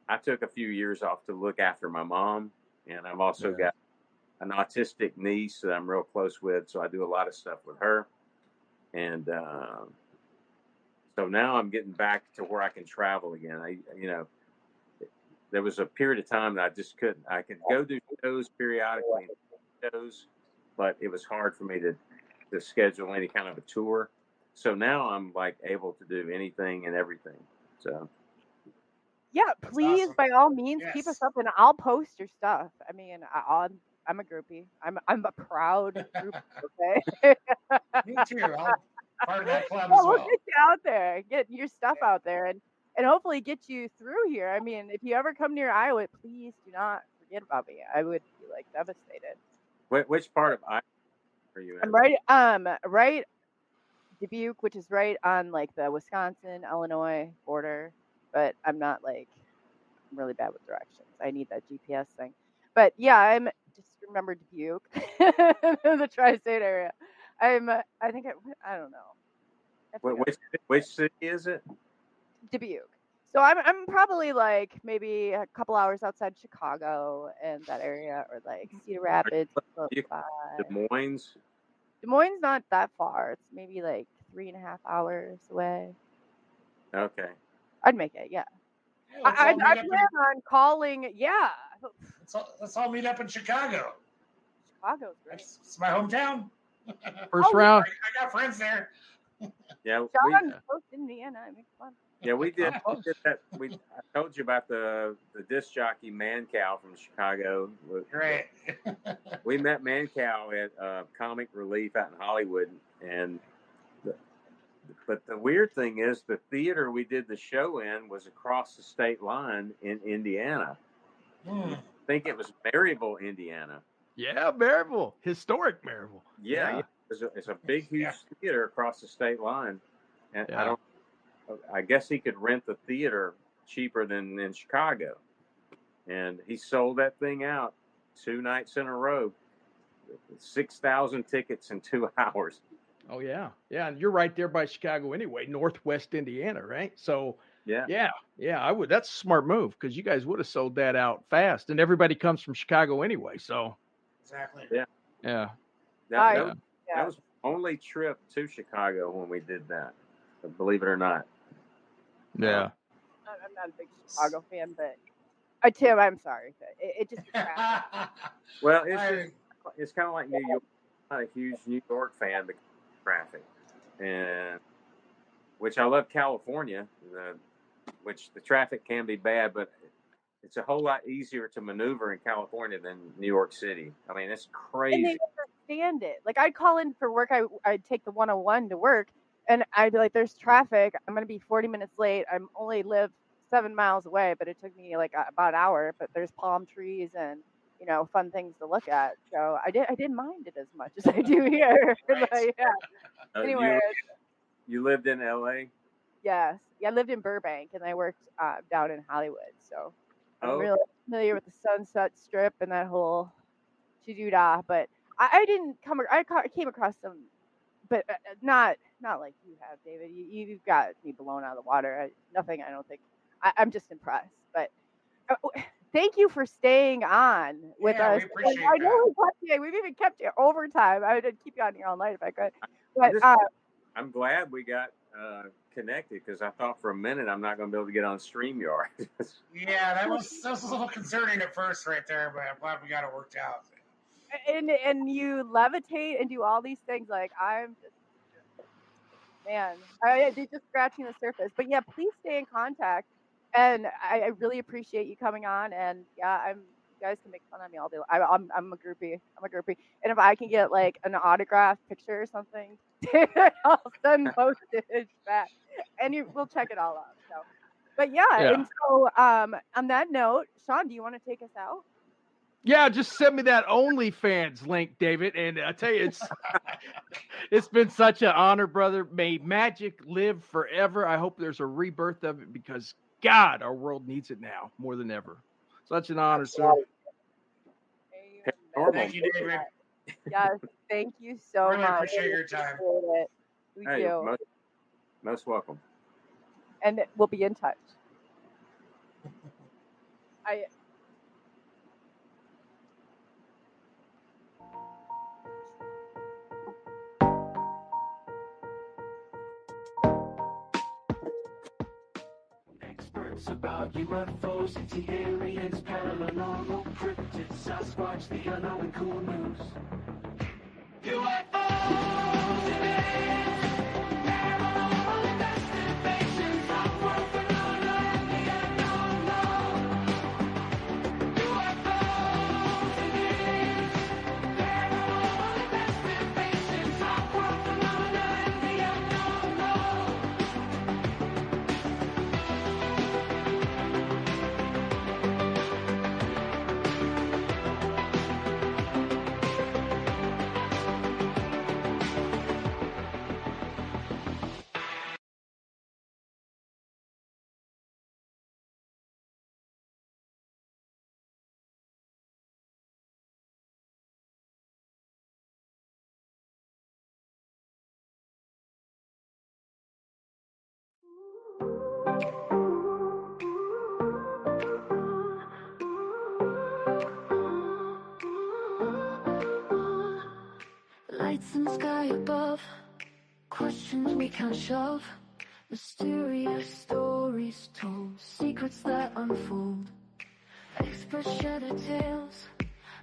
I took a few years off to look after my mom, and I've also got an autistic niece that I'm real close with, so I do a lot of stuff with her. And so now I'm getting back to where I can travel again. There was a period of time that I just couldn't. I could go do shows periodically, but it was hard for me to schedule any kind of a tour. So now I'm like able to do anything and everything. So Yeah, That's please, awesome. by all means, keep Yes. us up, and I'll post your stuff. I mean, I'm a groupie. I'm a proud groupie. Okay. Me too. I'll part of that club Well, as we'll well. get you out there, get your stuff out there, and hopefully get you through here. I mean, if you ever come near Iowa, please do not forget about me. I would be like devastated. which part of Iowa are you in? I'm right Dubuque, which is right on like the Wisconsin Illinois border, but I'm not like I'm really bad with directions. I need that GPS thing. But yeah, I'm just remember Dubuque, the tri-state area. I think I don't know. I forget. Which city is it? Dubuque. So I'm probably like maybe a couple hours outside Chicago and that area, or like Cedar Rapids. Close by. Des Moines. Des Moines not that far. It's maybe like 3.5 hours away. Okay. I'd make it, yeah. Yeah, I plan on calling. Yeah, let's all meet up in Chicago. Chicago's great. It's my hometown. First round. I got friends there. Yeah. Sean's close to Indiana. It makes fun. Yeah, we did that. I told you about the disc jockey Mancow from Chicago. Right. We met Mancow at Comic Relief out in Hollywood, but the weird thing is the theater we did the show in was across the state line in Indiana. I think it was Maryville, Indiana. Yeah, Maryville, historic Maryville. Yeah. It's a big, huge theater across the state line, and I guess he could rent the theater cheaper than in Chicago. And he sold that thing out 2 nights in a row, 6,000 tickets in 2 hours. Oh yeah. Yeah. And you're right there by Chicago anyway, Northwest Indiana, right? So yeah. I would, that's a smart move because you guys would have sold that out fast, and everybody comes from Chicago anyway. So exactly. Yeah. That was my only trip to Chicago when we did that, believe it or not. Yeah. I'm not a big Chicago fan, but Tim, I'm sorry. It just well, it's kind of like New York. I'm not a huge New York fan because of traffic, and which I love California, which the traffic can be bad, but it's a whole lot easier to maneuver in California than New York City. I mean, it's crazy. And they understand it. Like I'd call in for work. I'd take the 101 to work, and I'd be like, "There's traffic. I'm gonna be 40 minutes late. I'm only live 7 miles away, but it took me like about an hour. But there's palm trees and fun things to look at. So I didn't mind it as much as I do here. But, yeah. Anyway, you lived in LA? Yes. Yeah, I lived in Burbank and I worked down in Hollywood. So I'm really familiar with the Sunset Strip and that whole to-do-da. But I didn't came across some, but not like you have, David. You've got me blown out of the water. Nothing. I don't think. I'm just impressed. But thank you for staying on with us. We appreciate I know we've even kept you overtime. I would keep you on here all night if I could. But I'm glad we got connected because I thought for a minute I'm not going to be able to get on StreamYard. Yeah, that was a little concerning at first right there, but I'm glad we got it worked out. And you levitate and do all these things. Like, I'm just, man, I did just scratching the surface. But yeah, please stay in contact. And I really appreciate you coming on. And yeah, you guys can make fun of me all day. I'm a groupie. I'm a groupie. And if I can get like an autographed picture or something, I'll send postage back, and we'll check it all out. So, but yeah. And so on that note, Sean, do you want to take us out? Yeah, just send me that OnlyFans link, David. And I tell you, it's been such an honor, brother. May magic live forever. I hope there's a rebirth of it because God, our world needs it now more than ever. Such an honor, sir. Thank you, David. Yes, thank you so really much. Appreciate your time. We do. Most welcome. And we'll be in touch. Experts about UFOs, ET aliens, paranormal cryptids, Sasquatch, the unknown, cool news. UFOs and aliens, paranormal investigations, off-world phenomena, and the unknown. UFOs and aliens, paranormal investigations, off-world phenomena, and the unknown. Lights in the sky above, questions we can't shove, mysterious stories told, secrets that unfold. Experts share their tales,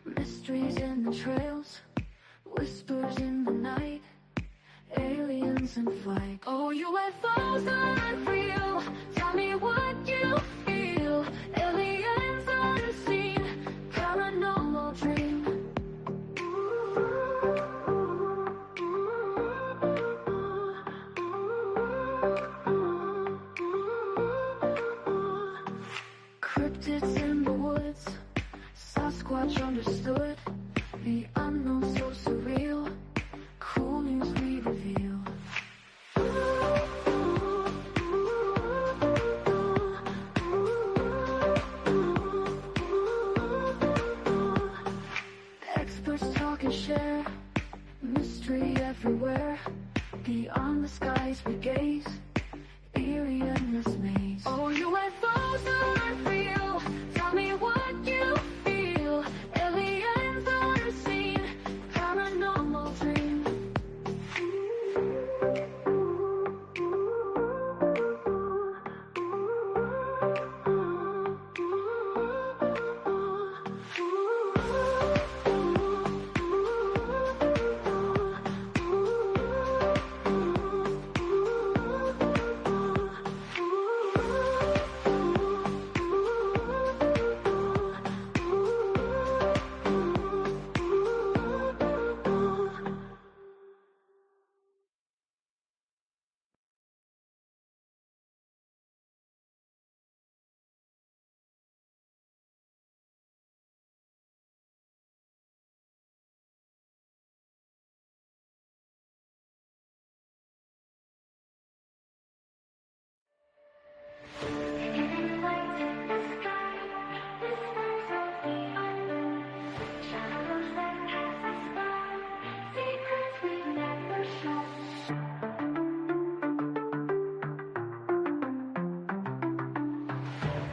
mysteries in the trails, whispers in the night, aliens in flight. Oh, UFOs are real, tell me what you feel. Aliens unseen, paranormal dream. Cryptids in the woods, Sasquatch understood, the unknown so surreal, cool news we reveal. Experts talk and share, mystery everywhere, beyond the skies we gaze, eerie endless maze. Oh, UFOs are real, tell me what you feel. Aliens unseen, paranormal dream.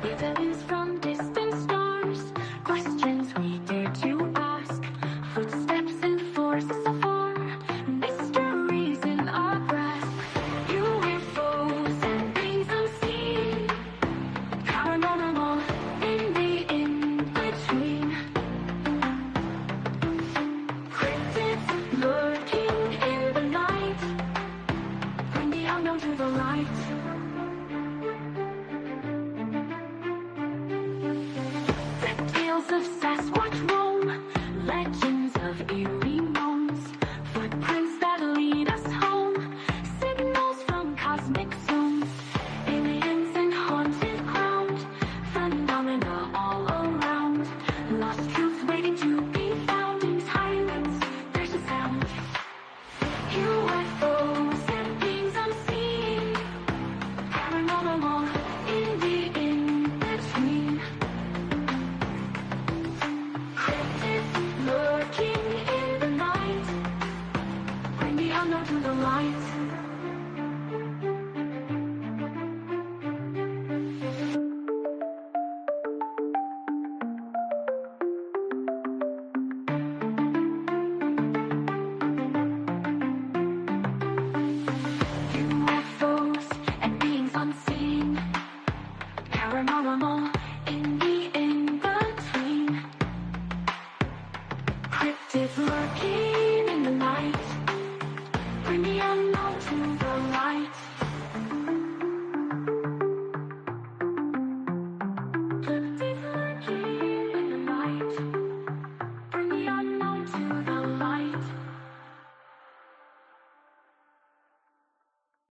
Evidence from distant stars, questions we dare to ask, footsteps and forces afar, mysteries in our grasp. UFOs Tales of Sasquatch roam, legends of eerie moans, footprints that lead us home, signals from cosmic zones, aliens and haunted ground, phenomena all around, lost truths waiting to be found. In silence, there's a sound. UFOs and beings unseen, paranormal in the in-between. Cryptids lurking in the night, bring the unknown to the light. UFOs and beings unseen, paranormal in the in-between. Cryptids lurking in the night, bring the unknown to the light.